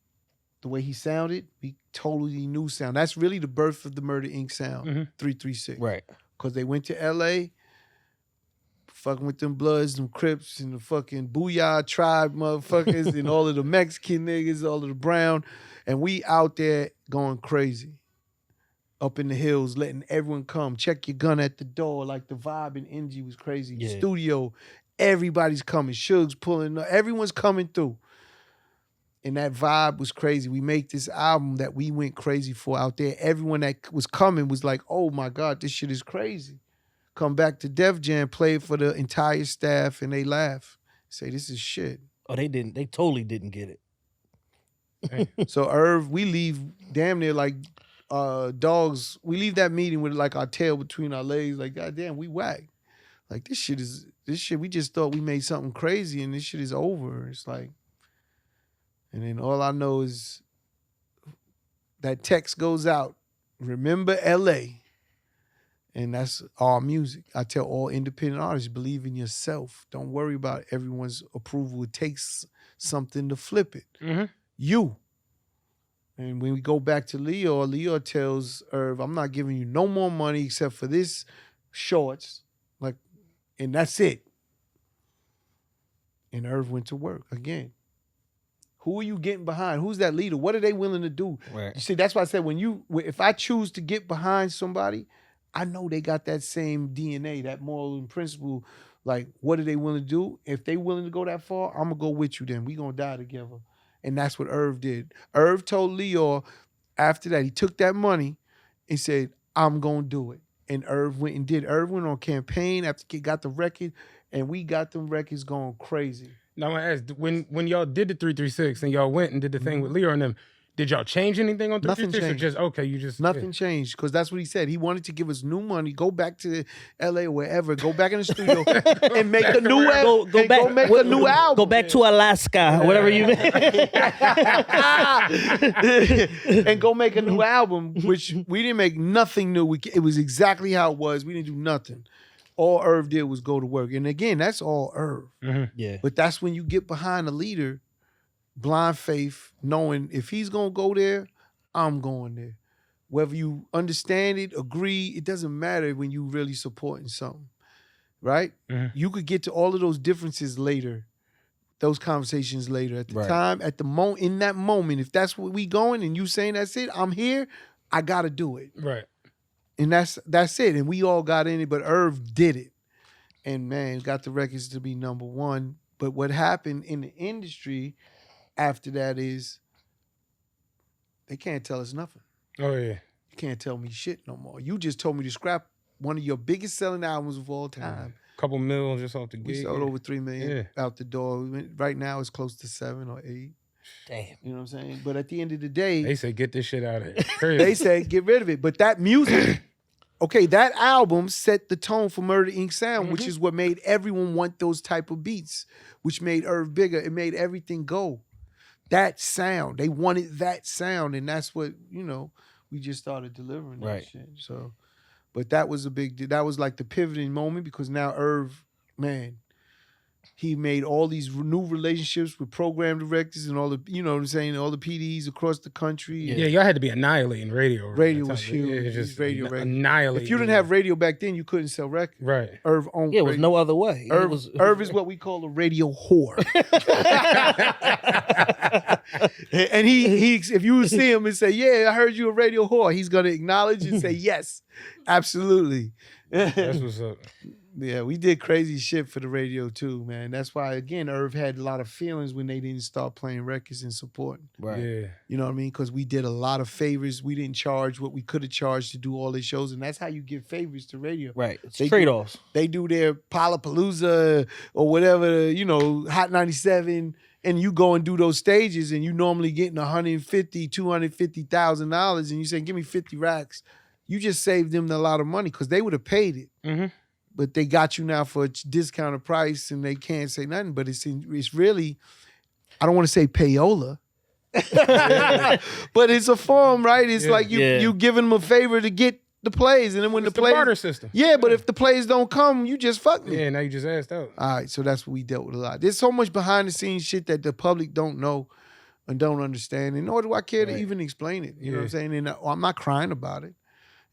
C: the way he sounded, we totally new sound. That's really the birth of the Murder Inc. sound, 336.
A: Right.
C: Because they went to LA, fucking with them Bloods, them Crips, and the fucking Booyah Tribe motherfuckers, and all of the Mexican niggas, all of the brown. And we out there going crazy. Up in the hills, letting everyone come. Check your gun at the door. Like the vibe and energy was crazy.
A: Yeah.
C: Studio, everybody's coming. Suge's pulling up. Everyone's coming through. And that vibe was crazy. We make this album that we went crazy for out there. Everyone that was coming was like, oh my God, this shit is crazy. Come back to Def Jam, play it for the entire staff, and they laugh. Say, this is shit.
A: Oh, they didn't. They totally didn't get it.
C: So Irv, we leave damn near like dogs. We leave that meeting with like our tail between our legs. Like, goddamn, we whack. Like, this shit, we just thought we made something crazy and this shit is over. It's like, And then all I know is that text goes out. Remember LA. And that's all music. I tell all independent artists, believe in yourself. Don't worry about everyone's approval. It takes something to flip it.
D: Mm-hmm.
C: You. And when we go back to Leo tells Irv, I'm not giving you no more money except for this shorts. Like, and that's it. And Irv went to work again. Who are you getting behind? Who's that leader? What are they willing to do?
A: Right.
C: You see, that's why I said if I choose to get behind somebody, I know they got that same DNA, that moral and principle. Like, what are they willing to do? If they willing to go that far, I'm gonna go with you. Then we gonna die together. And that's what Irv did. Irv told Leo after that, he took that money and said, I'm gonna do it. And Irv went and did. Irv went on campaign after he got the record, and we got them records going crazy.
D: Now I asked, when y'all did the 336 and y'all went and did the thing with Leo and them, did y'all change anything on 336?
C: Nothing
D: Or just okay, you just
C: Nothing changed, because that's what he said. He wanted to give us new money, go back to LA or wherever, go back in the studio and make a new album. Go make a new album.
A: Go back to Alaska, whatever you mean.
C: And go make a new album, which we didn't make nothing new. It was exactly how it was. We didn't do nothing. All Irv did was go to work. And again, that's all Irv.
D: Mm-hmm.
A: Yeah.
C: But that's when you get behind a leader, blind faith, knowing if he's going to go there, I'm going there. Whether you understand it, agree, it doesn't matter when you really supporting something, right?
D: Mm-hmm.
C: You could get to all of those differences later, those conversations later. At the time, at the moment, in that moment, if that's what we going and you saying that's it, I'm here, I got to do it.
D: Right.
C: And that's it. And we all got in it, but Irv did it. And man, got the records to be number one. But what happened in the industry after that is they can't tell us nothing.
D: Oh yeah.
C: You can't tell me shit no more. You just told me to scrap one of your biggest selling albums of all time.
D: Couple mil just off the
C: We
D: gig.
C: sold over 3 million out the door. Right now it's close to 7 or 8.
A: Damn.
C: You know what I'm saying? But at the end of the day,
D: They say get this shit out of here.
C: they said get rid of it. But that music, okay, that album set the tone for Murder Inc. sound, which is what made everyone want those type of beats, which made Irv bigger. It made everything go. That sound. They wanted that sound, and that's what, we just started delivering that shit. So, but that was that was like the pivoting moment, because now Irv, man, he made all these new relationships with program directors and all the, all the PDs across the country.
D: Yeah, y'all had to be annihilating radio.
C: Radio was huge.
D: Yeah, just
C: radio.
D: annihilating.
C: If you didn't have radio back then, you couldn't sell records.
D: Right.
C: Irv owned
A: Yeah, it was
C: radio.
A: no other way.
C: Irv is what we call a radio whore. And he if you see him and say, yeah, I heard you a radio whore, he's going to acknowledge and say, yes, absolutely.
D: That's what's up.
C: Yeah, we did crazy shit for the radio too, man. That's why, again, Irv had a lot of feelings when they didn't start playing records and supporting.
A: Right.
D: Yeah.
C: You know what I mean? Because we did a lot of favors. We didn't charge what we could have charged to do all these shows, and that's how you give favors to radio.
A: Right. It's
C: They
A: trade-offs.
C: They do their Palapalooza or whatever, Hot 97, and you go and do those stages, and you normally getting $150,000, $250,000, and you say, give me 50 racks. You just saved them a lot of money, because they would have paid it.
D: Mm-hmm.
C: But they got you now for a discounted price, and they can't say nothing. But it's really, I don't want to say payola, but it's a form, right? It's like you giving them a favor to get the plays, and then when
D: It's
C: the
D: the
C: plays,
D: barter system.
C: yeah. But if the plays don't come, you just fuck me.
D: Yeah, now you just asked out.
C: All right, so that's what we dealt with a lot. There's so much behind the scenes shit that the public don't know and don't understand, and nor do I care to even explain it. You know what I'm saying? And I'm not crying about it.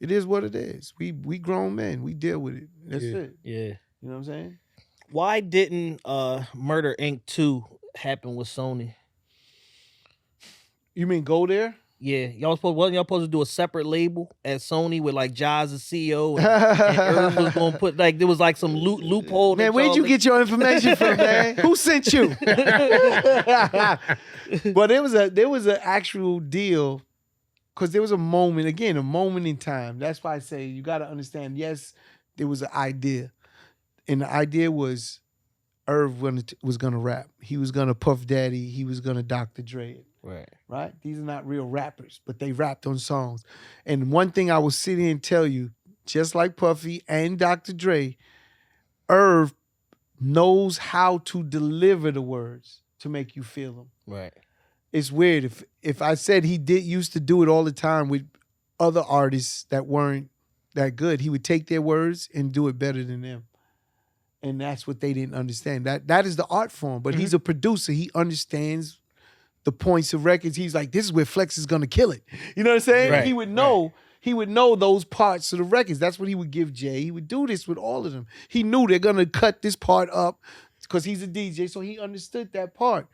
C: It is what it is. We grown men. We deal with it. That's it.
A: Yeah.
C: You know what I'm saying?
A: Why didn't Murder Inc. 2 happen with Sony?
C: You mean go there?
A: Yeah, wasn't y'all supposed to do a separate label at Sony with like Jaz as CEO and Irv was gonna put there was like some loophole.
C: Man, where'd you get your information from, man? Who sent you? But there was an actual deal, because there was a moment in time. That's why I say you got to understand. Yes, there was an idea, and the idea was Irv was gonna rap. He was gonna Puff Daddy. He was gonna Dr. Dre it. Right? These are not real rappers, but they rapped on songs. And one thing I will sit here and tell you, just like Puffy and Dr. Dre, Irv knows how to deliver the words to make you feel them.
A: Right.
C: it's weird. If I said he used to do it all the time with other artists that weren't that good, he would take their words and do it better than them. And that's what they didn't understand. That is the art form. But he's a producer. He understands the points of records. He's like, this is where Flex is gonna kill it. You know what I'm saying?
A: Right,
C: He would know. Right. He would know those parts of the records. That's what he would give Jay. He would do this with all of them. He knew they're gonna cut this part up because he's a DJ, so he understood that part.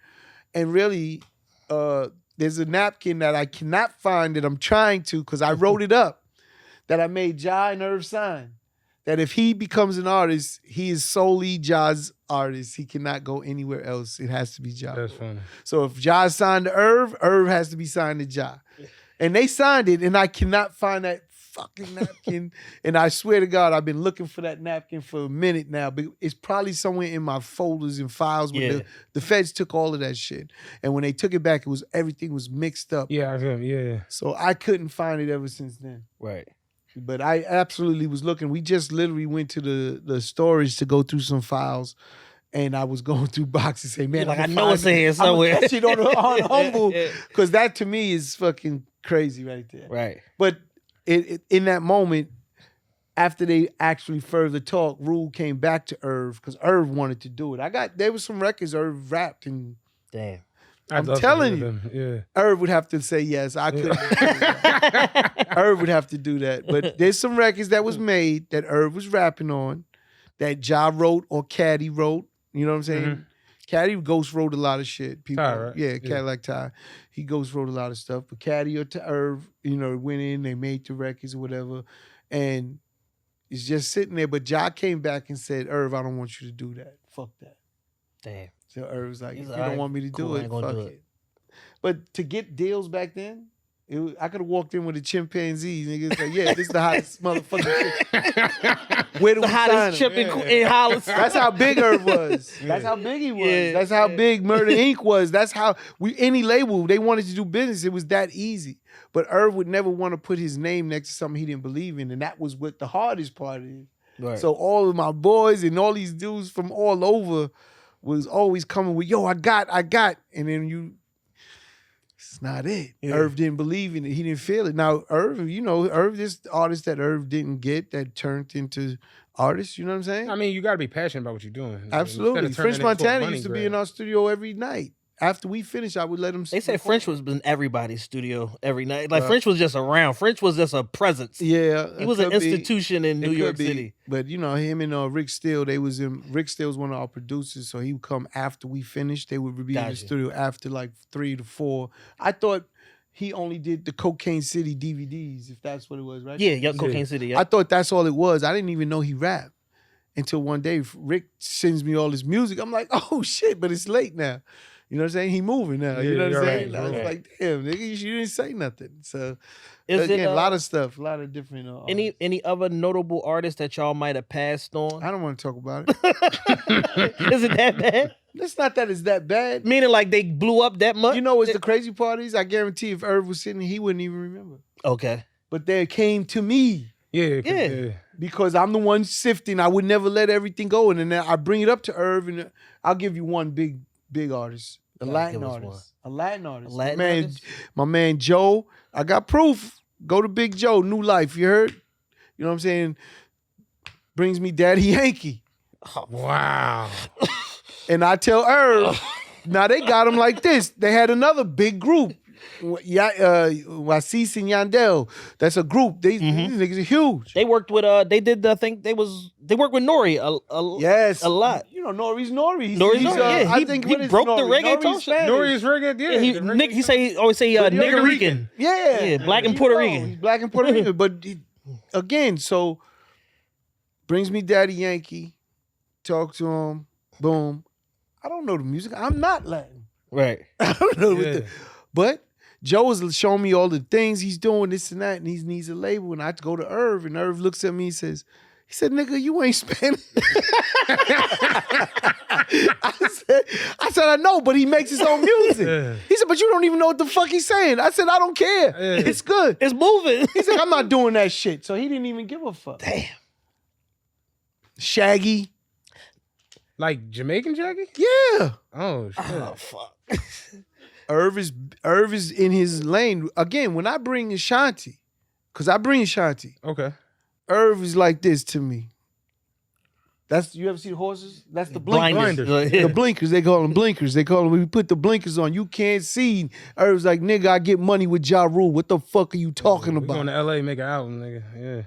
C: And really, there's a napkin that I cannot find that I'm trying to, because I wrote it up, that I made Ja and Irv sign. That if he becomes an artist, he is solely Ja's artist. He cannot go anywhere else. It has to be Ja.
D: That's funny.
C: So if Ja signed to Irv has to be signed to Ja. And they signed it, and I cannot find that fucking napkin. And I swear to God, I've been looking for that napkin for a minute now. But it's probably somewhere in my folders and files. When the feds took all of that shit. And when they took it back, everything was mixed up.
D: Yeah.
C: So I couldn't find it ever since then.
A: Right.
C: But I absolutely was looking. We just literally went to the storage to go through some files. And I was going through boxes, say, man,
A: I know it's in here somewhere.
C: I'm catch it on Humble, because that to me is fucking crazy right there.
A: Right.
C: But in that moment, after they actually further talked, Rule came back to Irv because Irv wanted to do it. There was some records Irv rapped, and
A: damn,
C: I'm telling you, Irv would have to say yes. I couldn't. Irv would have to do that. But there's some records that was made that Irv was rapping on, that Ja wrote or Caddy wrote. You know what I'm saying? Mm-hmm. Caddy ghost wrote a lot of shit. People,
D: Ty, right?
C: Yeah, Caddy like Ty. He ghost wrote a lot of stuff. But Caddy or Irv, went in, they made the records or whatever. And it's just sitting there. But Ja came back and said, Irv, I don't want you to do that. Fuck that.
A: Damn.
C: So Irv was like, if you don't want me to do it, fuck it. But to get deals back then, I could have walked in with a chimpanzee. Niggas like, yeah, this is the hottest motherfucking shit. Where do
A: the hottest chip in Hollis.
C: That's how big Irv was. That's how big he was. Yeah, that's how big Murder Inc. was. That's how any label, they wanted to do business. It was that easy. But Irv would never want to put his name next to something he didn't believe in. And that was what the hardest part is. Right. So all of my boys and all these dudes from all over was always coming with, yo, I got. And then it's not it. Yeah. Irv didn't believe in it. He didn't feel it. Now, Irv, Irv, this artist that Irv didn't get that turned into artists, you know what I'm saying?
D: I mean, you got to be passionate about what you're doing.
C: Absolutely. French Montana used to be in our studio every night. After we finished, I would let him.
A: They said French was in everybody's studio every night. Like French was just around. French was just a presence.
C: Yeah,
A: he was an institution in New York City.
C: But him and Rick Steele, Rick Steele was one of our producers, so he would come after we finished. They would be in the studio after like 3 to 4. I thought he only did the Cocaine City DVDs, if that's what it was, right?
A: Yeah, Cocaine City. Yeah.
C: I thought that's all it was. I didn't even know he rapped until one day Rick sends me all his music. I'm like, oh shit, but it's late now. You know what I'm saying? He moving now. You know what I'm saying? Right, I was like, damn, nigga, you didn't say nothing. So, again, a lot of stuff, a lot of different.
A: Any other notable artists that y'all might have passed on?
C: I don't want to talk about it.
A: Is it that bad?
C: It's not that it's that bad.
A: Meaning like they blew up that much?
C: You know what's the crazy part is? I guarantee if Irv was sitting here, he wouldn't even remember.
A: Okay.
C: But they came to me.
D: Yeah.
C: Because I'm the one sifting. I would never let everything go. And then I bring it up to Irv, and I'll give you one big artist. A Latin artist. My man Joe. I got proof. Go to Big Joe, New Life. You heard? You know what I'm saying? Brings me Daddy Yankee.
D: Oh, wow.
C: And I tell Irv, now they got him like this. They had another big group. Wasis and Yandel. That's a group. These niggas are huge.
A: They worked with they worked with Nori a lot.
C: Nori's.
A: Nori.
C: I think
A: he broke the reggaeton.
D: Nori is reggae.
A: He always say Nigga Rican.
C: Yeah,
A: black and Puerto Rican.
C: He's black and Puerto Rican. But again, so brings me Daddy Yankee. Talk to him. Boom. I don't know the music. I'm not Latin.
A: Right.
C: I don't know but Joe was showing me all the things he's doing, this and that, and he needs a label. And I go to Irv, and Irv looks at me and said, nigga, you ain't Spanish. I said, I know, but he makes his own music. Yeah. He said, but you don't even know what the fuck he's saying. I said, I don't care. Yeah. It's good.
A: It's moving.
C: He said, I'm not doing that shit. So he didn't even give a fuck.
A: Damn.
C: Shaggy.
D: Like Jamaican Shaggy?
C: Yeah.
D: Oh, shit.
A: Oh, fuck.
C: Irv is in his lane. Again, when I bring Ashanti, because I bring Ashanti,
D: Okay.
C: Irv is like this to me. That's you ever see the horses? That's the blinkers.
A: Blinders.
C: The blinkers, they call them blinkers. They call them when we put the blinkers on, you can't see. Irv's like, nigga, I get money with Ja Rule. What the fuck are you talking
D: We
C: about?
D: going to LA, make an album, nigga. Yeah.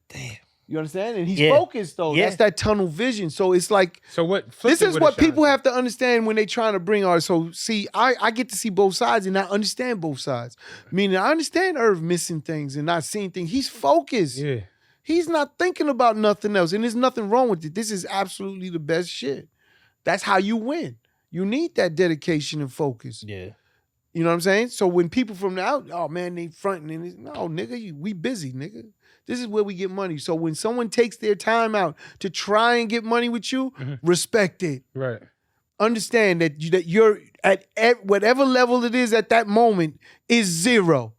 A: Damn.
C: You understand? And he's
A: Yeah.
C: focused though.
A: Yeah.
C: That's that tunnel vision. So it's like
D: So what?
C: this is what people have to understand when they trying to bring artists. So see, I get to see both sides and I understand both sides. Meaning I understand Irv missing things and not seeing things. He's focused.
D: Yeah.
C: He's not thinking about nothing else. And there's nothing wrong with it. This is absolutely the best shit. That's how you win. You need that dedication and focus.
A: Yeah.
C: You know what I'm saying? So when people from the out, oh man, they fronting and it's, no, nigga, we busy, nigga. This is where we get money. So when someone takes their time out to try and get money with you, respect it.
D: Right.
C: Understand that you're at whatever level it is at that moment is zero.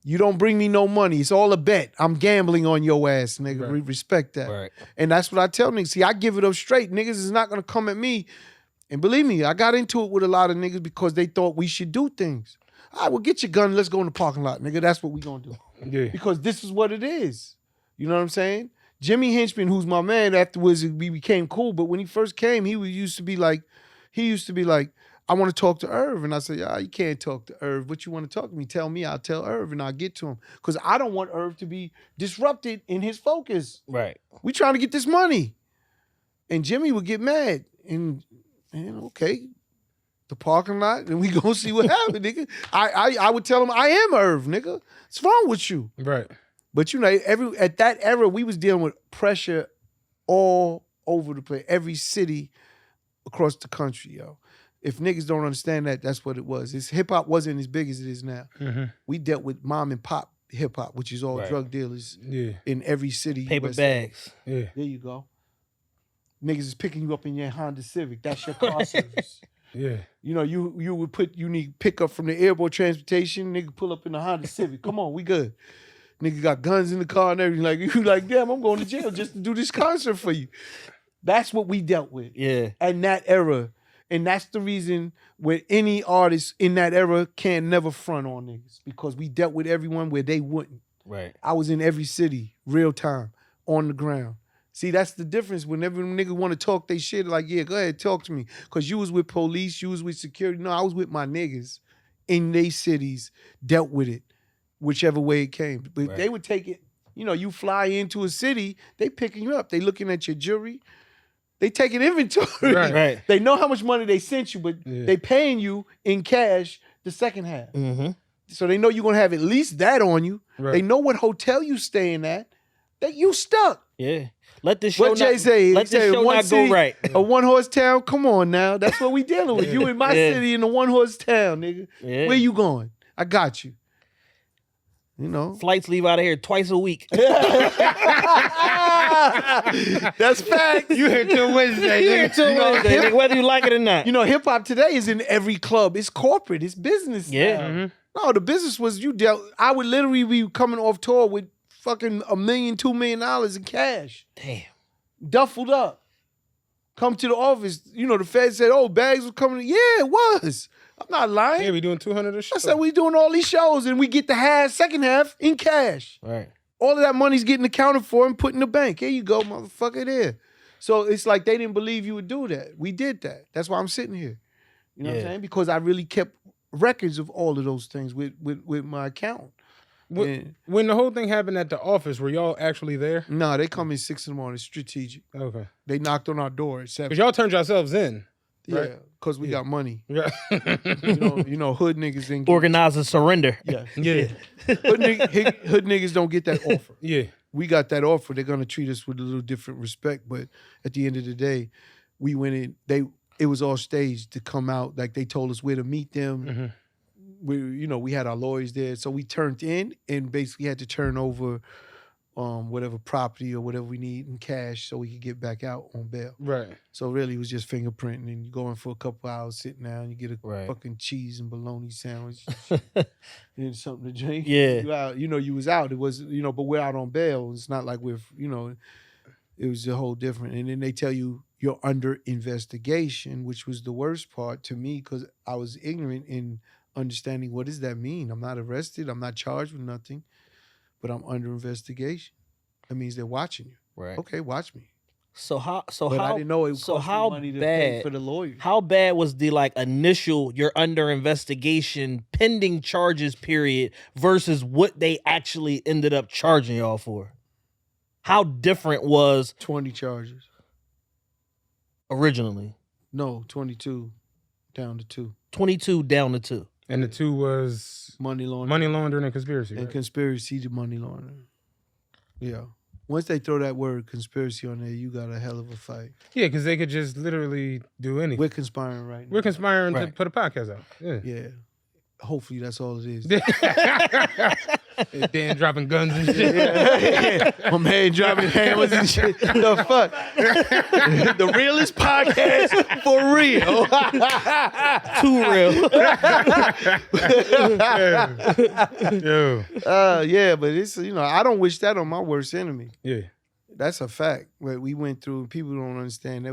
C: You don't bring me no money. It's all a bet. I'm gambling on your ass, nigga.
D: Right.
C: Respect that.
A: Right.
C: And that's what I tell niggas. See, I give it up straight. Niggas is not going to come at me. And believe me, I got into it with a lot of niggas because they thought we should do things. All right, well, get your gun. Let's go in the parking lot, nigga. That's what we going to do.
D: Yeah.
C: Because this is what it is. You know what I'm saying? Jimmy Hinchman, who's my man, afterwards we became cool. But when he first came, he used to be like, I want to talk to Irv. And I said, you can't talk to Irv. What you want to talk to me? Tell me, I'll tell Irv and I'll get to him. Because I don't want Irv to be disrupted in his focus.
A: Right.
C: We trying to get this money. And Jimmy would get mad. And okay, the parking lot, and we gonna see what happened, nigga. I would tell him, I am Irv, nigga. What's wrong with you?
D: Right.
C: But you know, at that era, we was dealing with pressure all over the place. Every city across the country, yo. If niggas don't understand that, that's what it was. Hip hop wasn't as big as it is now.
D: Mm-hmm.
C: We dealt with mom and pop hip hop, which is all drug dealers in every city.
A: Paper
C: USA.
A: bags.
D: Yeah.
C: There you go. Niggas is picking you up in your Honda Civic. That's your car service.
D: Yeah.
C: You know, you need pickup from the airport transportation. Nigga pull up in the Honda Civic. Come on, we good. Nigga got guns in the car and everything. Like you like, damn, I'm going to jail just to do this concert for you. That's what we dealt with.
A: Yeah.
C: And that era. And that's the reason where any artist in that era can never front on niggas. Because we dealt with everyone where they wouldn't.
A: Right.
C: I was in every city, real time, on the ground. See, that's the difference. Whenever niggas want to talk they shit, like, yeah, go ahead, talk to me. Because you was with police, you was with security. No, I was with my niggas in they cities, dealt with it, whichever way it came. But they would take it, you know, you fly into a city, they picking you up. They looking at your jewelry. They taking inventory.
A: Right.
C: They know how much money they sent you, but they paying you in cash the second half.
A: Mm-hmm.
C: So they know you're going to have at least that on you.
D: Right.
C: They know what hotel you staying at. That you stuck.
A: Yeah. Let this show
C: What Jay
A: not,
C: say?
A: let this show not go right.
C: A one-horse town? Come on now. That's what we dealing with. You in my city in a one-horse town, nigga.
A: Yeah.
C: Where you going? I got you. You know.
A: Flights leave out of here twice a week.
C: That's fact.
D: You here till Wednesday.
A: You here till Wednesday, nigga, whether you like it or not.
C: You know, hip-hop today is in every club. It's corporate. It's business
A: Yeah.
C: now.
D: Mm-hmm.
C: No, the business was I would literally be coming off tour with fucking $1 million, $2 million in cash.
A: Damn.
C: Duffled up. Come to the office. You know, the Fed said, oh, bags were coming. Yeah, it was. I'm not lying.
D: Yeah, we doing 200 a show.
C: I said we doing all these shows and we get the second half in cash.
A: Right.
C: All of that money's getting accounted for and put in the bank. Here you go, motherfucker, there. So it's like they didn't believe you would do that. We did that. That's why I'm sitting here. You know what I'm saying? Because I really kept records of all of those things with my account.
D: When the whole thing happened at the office, were y'all actually there?
C: No, they come in 6 in the morning. It's strategic.
D: Okay.
C: They knocked on our door at 7.
D: Because y'all turned yourselves in.
C: Yeah, because we got money.
D: Yeah.
C: You know, hood niggas didn't get
A: Organize and surrender.
C: Yeah.
D: Yeah.
C: Hood niggas don't get that offer.
D: Yeah.
C: We got that offer. They're gonna treat us with a little different respect. But at the end of the day, we went in. It was all staged to come out. Like they told us where to meet them.
D: Mm-hmm.
C: We had our lawyers there, so we turned in and basically had to turn over whatever property or whatever we need in cash so we could get back out on bail.
D: Right.
C: So really, it was just fingerprinting, and you go in for a couple hours, sitting down, you get a
A: Right.
C: fucking cheese and bologna sandwich, and something to drink.
A: Yeah.
C: You out, you was out. It was, but we're out on bail. It's not like it was a whole different. And then they tell you, you're under investigation, which was the worst part to me because I was ignorant in understanding what does that mean. I'm not arrested. I'm not charged with nothing, but I'm under investigation. That means they're watching you.
A: Right.
C: Okay, watch me.
A: But
C: I didn't know it would
A: so
C: cost me
A: how
C: money to
A: bad
C: pay for the lawyer.
A: How bad was the like initial you're under investigation pending charges period versus what they actually ended up charging y'all for? How different was
C: 20 charges?
A: Originally?
C: No, 22 down to 2.
A: 22 down to 2.
D: And the 2 was
C: money laundering.
D: Money laundering and conspiracy.
C: And
D: right?
C: conspiracy to money laundering. Yeah. Once they throw that word conspiracy on there, you got a hell of a fight.
D: Yeah, because they could just literally do anything.
C: We're conspiring right now.
D: We're conspiring
A: Right.
D: to put a podcast out. Yeah.
C: Yeah. Hopefully that's all it is.
D: Dan dropping guns and shit.
C: My man dropping hammers and shit. The fuck? The realest podcast for real.
A: Too real.
D: Yo.
C: Yeah, but it's, I don't wish that on my worst enemy.
D: Yeah.
C: That's a fact. What we went through, people don't understand.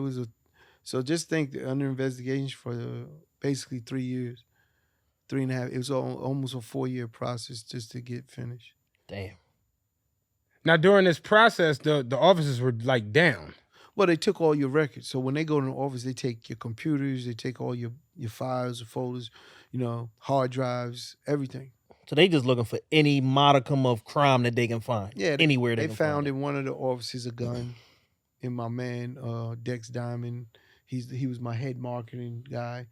C: So just think that under investigation for basically 3 years. 3.5. It was almost a 4-year process just to get finished.
A: Damn.
D: Now during this process, the officers were like down.
C: Well, they took all your records. So when they go to the office, they take your computers, they take all your files, your folders, hard drives, everything.
A: So they just looking for any modicum of crime that they can find.
C: Yeah,
A: anywhere
C: they
A: can
C: found
A: find
C: in one of the offices a gun. In my man Dex Diamond, he was my head marketing guy.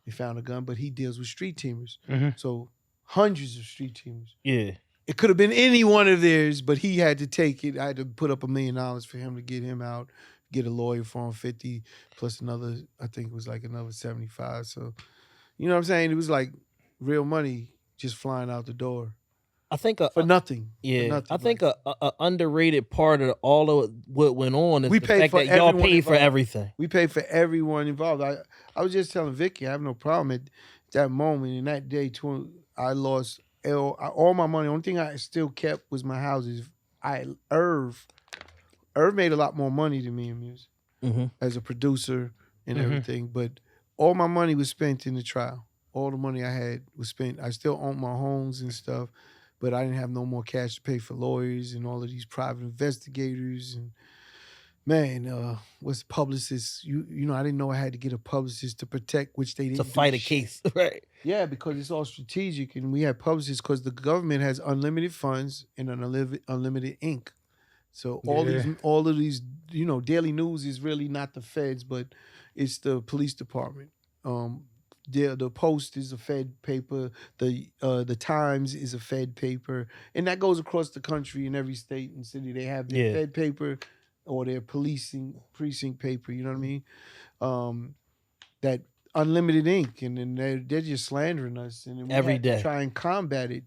C: They found a gun, but he deals with street teamers.
D: Mm-hmm.
C: So hundreds of street teamers.
A: Yeah.
C: It could have been any one of theirs, but he had to take it. I had to put up $1 million for him to get him out, get a lawyer for him, 50 plus another, I think it was like another 75. So, you know what I'm saying? It was like real money just flying out the door.
A: I think
C: for nothing.
A: Yeah,
C: for nothing.
A: I think a underrated part of all of what went on is
C: We
A: the
C: paid
A: fact
C: for
A: that y'all
C: everyone
A: paid for
C: involved.
A: everything.
C: We paid for everyone involved. I was just telling Vicky, I have no problem at that moment. In that day, I lost all my money. The only thing I still kept was my houses. Irv made a lot more money than me in music as a producer and everything. But all my money was spent in the trial. All the money I had was spent. I still owned my homes and stuff, but I didn't have no more cash to pay for lawyers and all of these private investigators and. Man, what's publicists? I didn't know I had to get a publicist to protect, which they didn't.
A: To fight a case, right?
C: Yeah, because it's all strategic, and we have publicists because the government has unlimited funds and an unlimited ink. So all of these, daily news is really not the feds, but it's the police department. The Post is a Fed paper. The Times is a Fed paper, and that goes across the country in every state and city. They have their Fed paper. Or their precinct paper, you know what I mean? That unlimited ink, and then they're just slandering us, and then we
A: every
C: had
A: day
C: to try and combat it.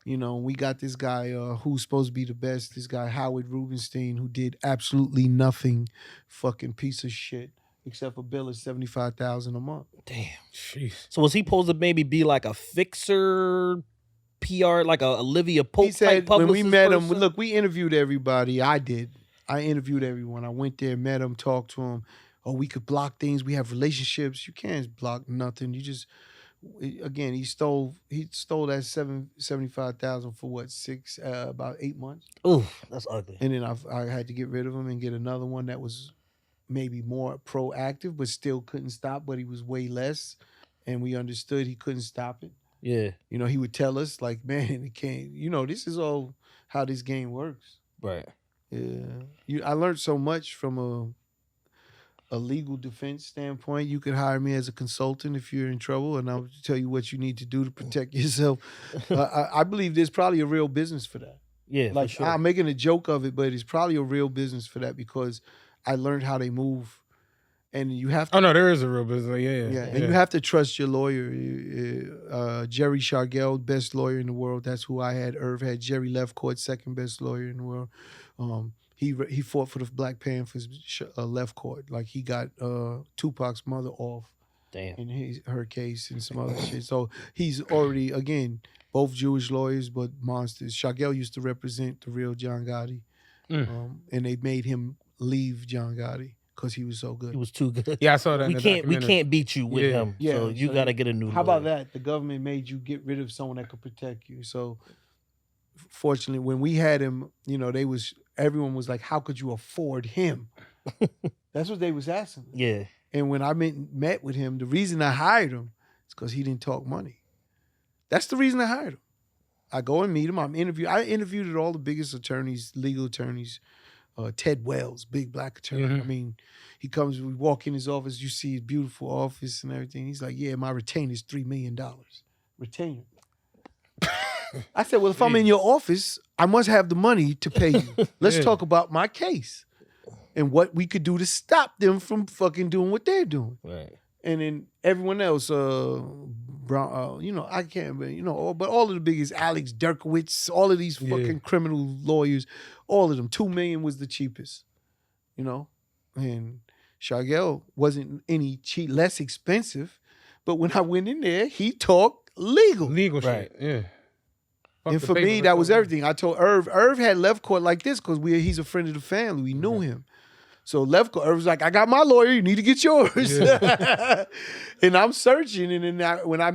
C: We got this guy who's supposed to be the best. This guy Howard Rubenstein, who did absolutely nothing, fucking piece of shit, except for bill of $75,000 a month.
A: Damn.
D: Jeez.
A: So was he supposed to maybe be like a fixer? PR, like a Olivia Pope.
C: He said when we met him,
A: person?
C: look, we interviewed everybody. I interviewed everyone. I went there, met him, talked to him. Oh, we could block things. We have relationships. You can't block nothing. You just, again, he stole that $75,000 for what, about 8 months.
A: Ooh, that's ugly.
C: And then I had to get rid of him and get another one that was maybe more proactive, but still couldn't stop. But he was way less, and we understood he couldn't stop it.
A: Yeah,
C: he would tell us like, man, it can't. This is all how this game works.
A: Right.
C: Yeah, I learned so much from a legal defense standpoint. You could hire me as a consultant if you're in trouble, and I'll tell you what you need to do to protect yourself. I believe there's probably a real business for that.
A: Yeah,
C: like
A: for sure.
C: I'm making a joke of it, but it's probably a real business for that because I learned how they move, and you have to.
D: Oh no, there is a real business. Yeah.
C: And you have to trust your lawyer. Jerry Shargell, best lawyer in the world. That's who I had. Irv had Jerry Lefcourt, second best lawyer in the world. He fought for the Black Panthers left court. Like he got Tupac's mother off.
A: Damn.
C: In her case and some other shit. So he's already, again, both Jewish lawyers, but monsters. Shargell used to represent the real John Gotti. And they made him leave John Gotti because he was so good.
A: He was too good.
D: Yeah, I saw that.
A: We can't beat you with him.
C: Yeah,
A: So you got to get a new.
C: How about
A: lawyer.
C: that? The government made you get rid of someone that could protect you. So fortunately, when we had him, everyone was like, "How could you afford him?" That's what they was asking.
A: Yeah.
C: And when I met with him, the reason I hired him is because he didn't talk money. That's the reason I hired him. I go and meet him. I interviewed all the biggest attorneys, legal attorneys. Ted Wells, big black attorney.
D: Mm-hmm.
C: I mean, he comes, we walk in his office, you see his beautiful office and everything. He's like, yeah, my retainer is $3 million. Retainer. I said, well, if I'm in your office, I must have the money to pay you. Let's talk about my case and what we could do to stop them from fucking doing what they're doing.
A: Right.
C: And then everyone else, Brown, I can't, but all of the biggest, Alex Derkowitz, all of these fucking criminal lawyers, all of them, $2 million was the cheapest, and Shargell wasn't any less expensive, but when I went in there, he talked legal
D: shit, yeah.
C: And for me, that was everything. I told Irv had left court like this because he's a friend of the family. We knew him. So left court, Irv was like, I got my lawyer, you need to get yours. Yeah. And I'm searching, and then when I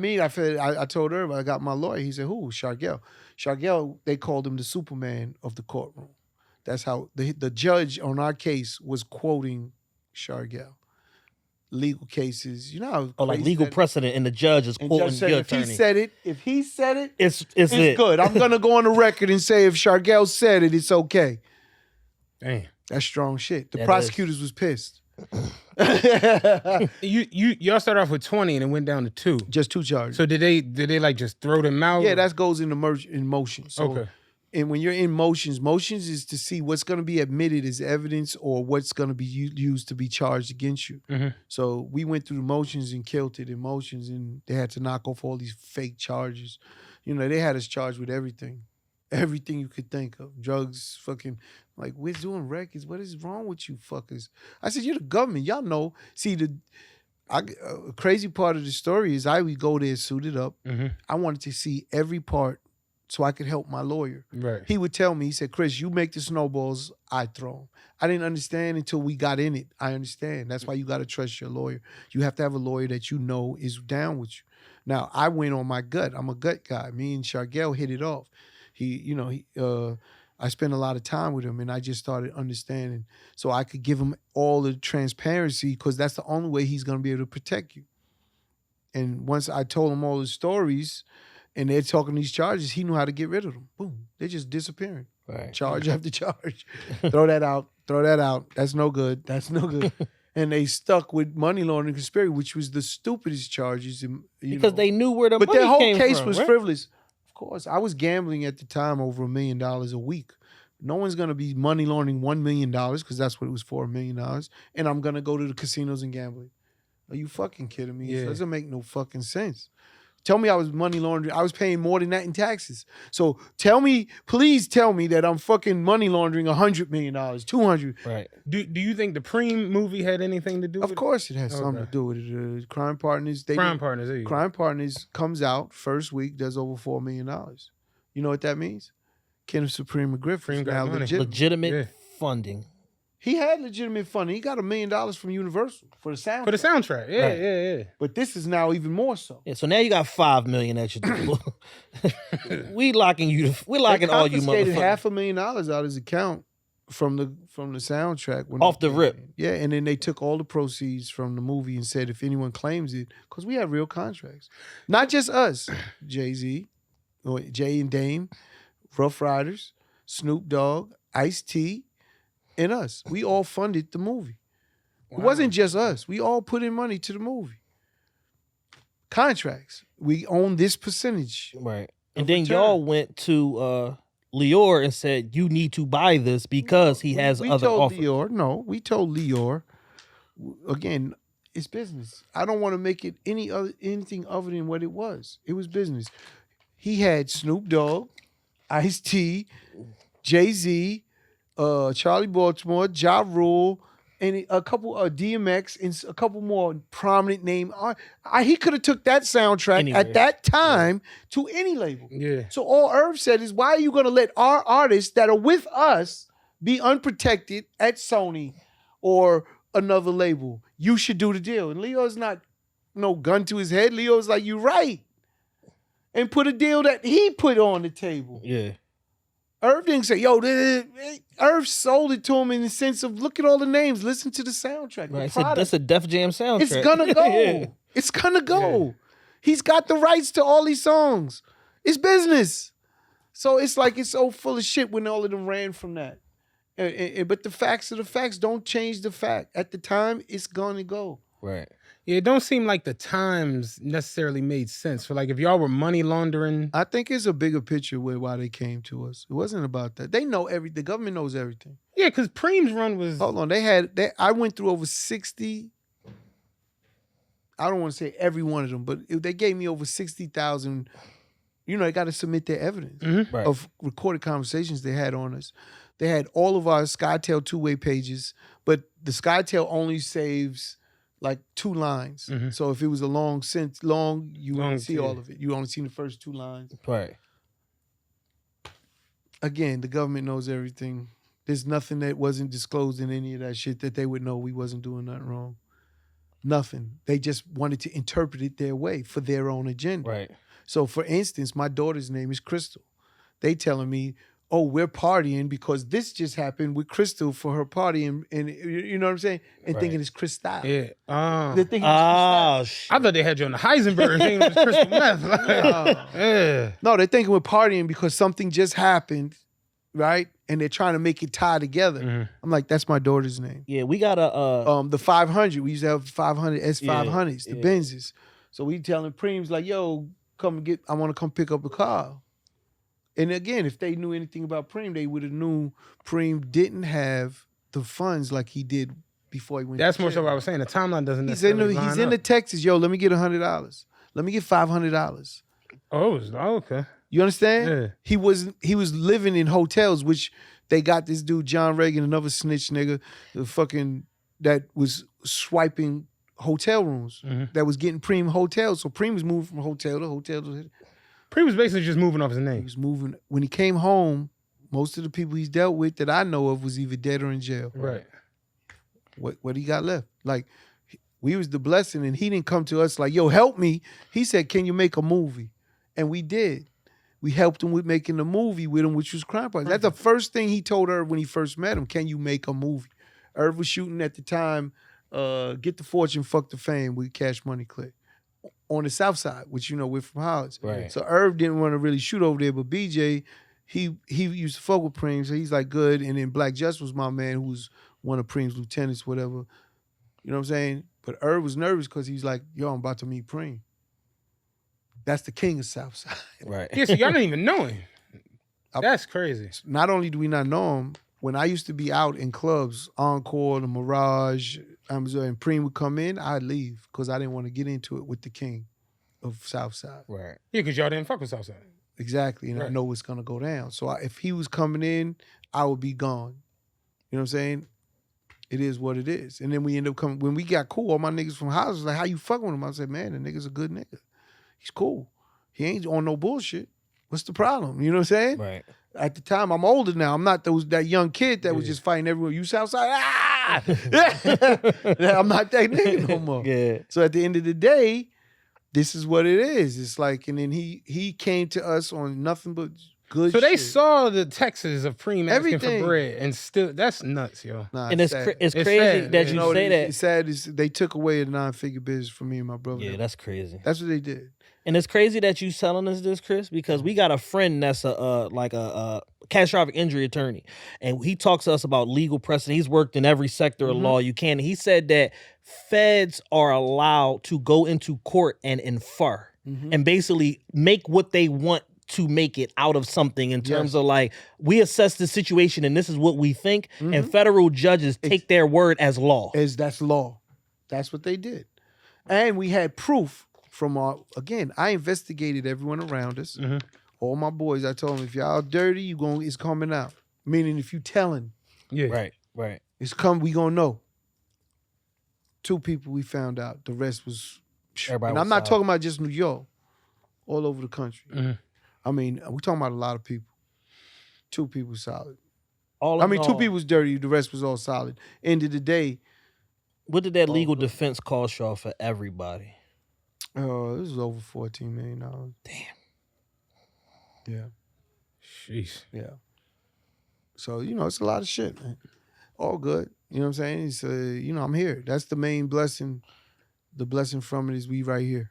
C: told Irv, I got my lawyer. He said, who? Shargell. Shargell, they called him the Superman of the courtroom. That's how the judge on our case was quoting Shargell. Legal cases,
A: like legal precedent, and the judge is quoting your attorney.
C: If he said it,
A: it's
C: good. I'm gonna go on the record and say if Shargell said it, it's okay.
D: Damn,
C: that's strong shit. The prosecutors was pissed.
D: Y'all started off with 20 and it went down to 2.
C: Just 2 charges.
D: So did they like just throw them out?
C: Yeah, that goes in motion. So,
D: okay.
C: And when you're in motions is to see what's going to be admitted as evidence or what's going to be used to be charged against you.
D: Mm-hmm.
C: So we went through the motions and killed it in motions, and they had to knock off all these fake charges. They had us charged with everything you could think of. Drugs, fucking, like, we're doing records. What is wrong with you fuckers? I said, you're the government. Y'all know. See, crazy part of the story is I would go there suited up.
D: Mm-hmm.
C: I wanted to see every part so I could help my lawyer.
D: Right.
C: He would tell me, he said, Chris, you make the snowballs, I throw them. I didn't understand until we got in it. I understand. That's why you got to trust your lawyer. You have to have a lawyer that is down with you. Now, I went on my gut. I'm a gut guy. Me and Shargell hit it off. I spent a lot of time with him, and I just started understanding so I could give him all the transparency, because that's the only way he's going to be able to protect you. And once I told him all the stories, and they're talking these charges, he knew how to get rid of them. Boom. They're just disappearing.
A: Right.
C: Charge after charge. Throw that out. That's no good. And they stuck with money laundering conspiracy, which was the stupidest charges.
A: Because they knew where the money
C: came from. But their whole case was
A: right?
C: frivolous. Of course, I was gambling at the time over $1 million a week. No one's going to be money laundering $1 million, because that's what it was for, $1 million. And I'm going to go to the casinos and gambling. Are you fucking kidding me?
D: Yeah.
C: It doesn't make no fucking sense. Tell me I was money laundering. I was paying more than that in taxes. So please tell me that I'm fucking money laundering $100 million, $200.
A: Right.
D: Do you think the Preem movie had anything to do with it?
C: Of course it has something to do with it. Crime Partners. Crime Partners comes out first week, does over $4 million. You know what that means? Kenneth Supreme McGriff is now
A: legitimate funding.
C: He had legitimate funding. He got $1 million from Universal for the soundtrack.
D: For the soundtrack, yeah,
A: right.
D: yeah.
C: But this is now even more so.
A: Yeah, so now you got $5 million that you do. We're locking all you motherfuckers.
C: $500,000 out of his account from the soundtrack.
A: Off the rip.
C: Yeah, and then they took all the proceeds from the movie and said if anyone claims it, because we have real contracts. Not just us, Jay-Z, or Jay and Dame, Rough Riders, Snoop Dogg, Ice-T, and us. We all funded the movie. Wow. It wasn't just us. We all put in money to the movie. Contracts. We own this percentage.
A: Right. And then y'all went to Lior and said, you need to buy this because he has other offers.
C: We told Lior, again, it's business. I don't want to make it anything other than what it was. It was business. He had Snoop Dogg, Ice-T, Jay-Z, Charlie Baltimore, Ja Rule, and a couple of DMX, and a couple more prominent name. He could have took that soundtrack at that time to any label.
D: Yeah.
C: So all Irv said is, why are you going to let our artists that are with us be unprotected at Sony or another label. You should do the deal. And Leo's not no gun to his head. Leo's like, you right. And put a deal that he put on the table.
A: Yeah.
C: Irv didn't say, yo, Irv sold it to him in the sense of, look at all the names, listen to the soundtrack.
A: Right.
C: The
A: That's a Def Jam soundtrack.
C: It's gonna go.
A: Yeah.
C: It's gonna go. He's got the rights to all these songs. It's business. So it's like it's so full of shit when all of them ran from that. But the facts are the facts. Don't change the fact. At the time, it's gonna go.
A: Right.
D: Yeah, it don't seem like the times necessarily made sense. For like if y'all were money laundering.
C: I think it's a bigger picture with why they came to us. It wasn't about that. They know everything. The government knows everything.
D: Yeah, because Preem's run was.
C: Hold on. I went through over 60. I don't want to say every one of them, but they gave me over 60,000. You know, they got to submit their evidence
A: Right.
C: of recorded conversations they had on us. They had all of our SkyTel two-way pages, but the SkyTel only saves like 2 lines. So if it was a long, you wouldn't see all of it. You only seen the first 2 lines.
A: Right.
C: Again, the government knows everything. There's nothing that wasn't disclosed in any of that shit that they would know we wasn't doing nothing wrong. Nothing. They just wanted to interpret it their way for their own agenda.
A: Right.
C: So, for instance, my daughter's name is Crystal. They telling me, oh, we're partying because this just happened with Crystal for her party, and you know what I'm saying? And thinking it's Crystal.
D: Yeah.
C: They're thinking it's
A: Shit.
D: I thought they had you on the Heisenberg thing with crystal meth. Yeah.
C: No, they're thinking we're partying because something just happened, right? And they're trying to make it tie together. I'm like, that's my daughter's name.
A: Yeah, we got a
C: The 500. We used to have 500 S500s, the
A: yeah.
C: Benzes. So we telling Preems like, yo, I want to come pick up a car. And again, if they knew anything about Preem, they would have knew Preem didn't have the funds like he did before he went.
D: That's
C: to
D: more
C: jail.
D: so what I was saying. The timeline doesn't
C: He's
D: necessarily line
C: he's in
D: up.
C: the Texas. Yo, let me get $100. Let me get $500.
D: Okay.
C: You understand?
D: Yeah.
C: He was living in hotels, which they got this dude John Reagan, another snitch nigga, that was swiping hotel rooms. That was getting Preem hotels. So Preem was moving from hotel to hotel to.
D: Preem was basically just moving off his
C: He
D: name.
C: was moving. When he came home, most of the people he's dealt with that I know of was either dead or in jail.
D: Right.
C: What he got left? Like, we was the blessing, and he didn't come to us like, yo, help me. He said, can you make a movie? And we did. We helped him with making the movie with him, which was Crime Party. That's the first thing he told Irv when he first met him. Can you make a movie? Irv was shooting at the time, Get the Fortune, Fuck the Fame with Cash Money Click on the South Side, which, you know, we're from Hollis.
A: Right.
C: So Irv didn't want to really shoot over there, but BJ, he used to fuck with Preem, so he's like good. And then Black Just was my man, who was one of Preem's lieutenants, whatever. You know what I'm saying? But Irv was nervous because he's like, yo, I'm about to meet Preem. That's the king of Southside.
A: right.
D: Yeah, so y'all didn't even know him. That's crazy.
C: Not only do we not know him, when I used to be out in clubs, Encore, the Mirage, and Preem would come in, I'd leave because I didn't want to get into it with the king of Southside.
A: Right.
D: Yeah, because y'all didn't fuck with Southside.
C: Exactly, and I
D: Right.
C: know what's gonna go down. So if he was coming in, I would be gone. You know what I'm saying? It is what it is. And then we end up coming, when we got cool, all my niggas from House was like, how you fucking with him? I said, man, the nigga's a good nigga. He's cool. He ain't on no bullshit. What's the problem? You know what I'm saying?
A: Right.
C: At the time, I'm older now. I'm not that young kid that was just fighting everywhere. You Southside, ah! I'm not that nigga no more.
A: Yeah.
C: So at the end of the day, this is what it is. It's like, and then he came to us on nothing but good
D: So they
C: shit.
D: saw the Texas of Preem asking
C: Everything.
D: for bread, and still, that's nuts, yo.
C: Nah,
A: And it's
C: sad.
A: it's
D: It's
A: crazy
D: sad,
A: that
D: yeah.
A: you
C: know,
A: say that.
C: It's sad is they took away a 9-figure business from me and my brother.
A: Yeah, that's crazy.
C: That's what they did.
A: And it's crazy that you telling us this, Chris, because we got a friend that's a catastrophic injury attorney, and he talks to us about legal precedent. He's worked in every sector of law you can. And he said that feds are allowed to go into court and infer and basically make what they want to make it out of something in terms of like, we assess the situation and this is what we think, and federal judges take their word as law.
C: That's law. That's what they did. And we had proof from again, I investigated everyone around us. All my boys, I told them, if y'all dirty, it's coming out. Meaning if you telling,
D: Yeah.
A: Right.
C: we gonna know. 2 people we found out. The rest was,
A: Everybody
C: and
A: was
C: I'm not
A: solid.
C: talking about just New York, all over the country. I mean, we're talking about a lot of people. 2 people solid.
A: All
C: I
A: in
C: mean, 2
A: all,
C: people was dirty. The rest was all solid. End of the day,
A: What did that legal defense cost y'all for everybody?
C: Oh, this was over $14 million.
A: Damn.
C: Yeah.
D: Jeez.
C: Yeah. So, it's a lot of shit, man. All good. You know what I'm saying? It's, I'm here. That's the main blessing. The blessing from it is we right here.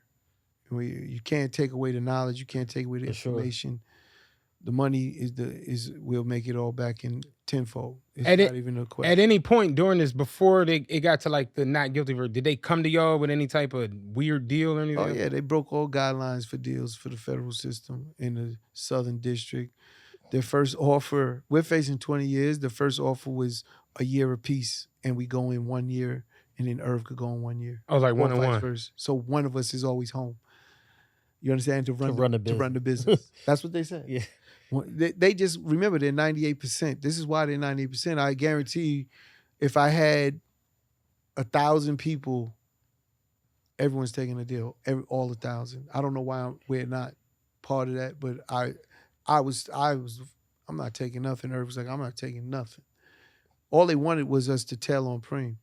C: You can't take away the knowledge. You can't take away the information. The money we'll make it all back in tenfold. It's not even a question.
D: At any point during this, before it got to like the not guilty verdict, did they come to y'all with any type of weird deal or anything?
C: Oh yeah, they broke all guidelines for deals for the federal system in the Southern District. Their first offer, we're facing 20 years. The first offer was a year apiece, and we go in 1 year, and then Irv could go in 1 year.
D: Oh, like 1 and 1.
C: Versa. So one of us is always home. You understand? To run the
A: business.
C: business. That's what they said.
A: Yeah.
C: They just, remember, they're 98%. This is why they're 98%. I guarantee if I had 1,000 people, everyone's taking a deal. All 1,000. I don't know why we're not part of that, but I'm not taking nothing. Irv was like, I'm not taking nothing. All they wanted was us to tell on Preem.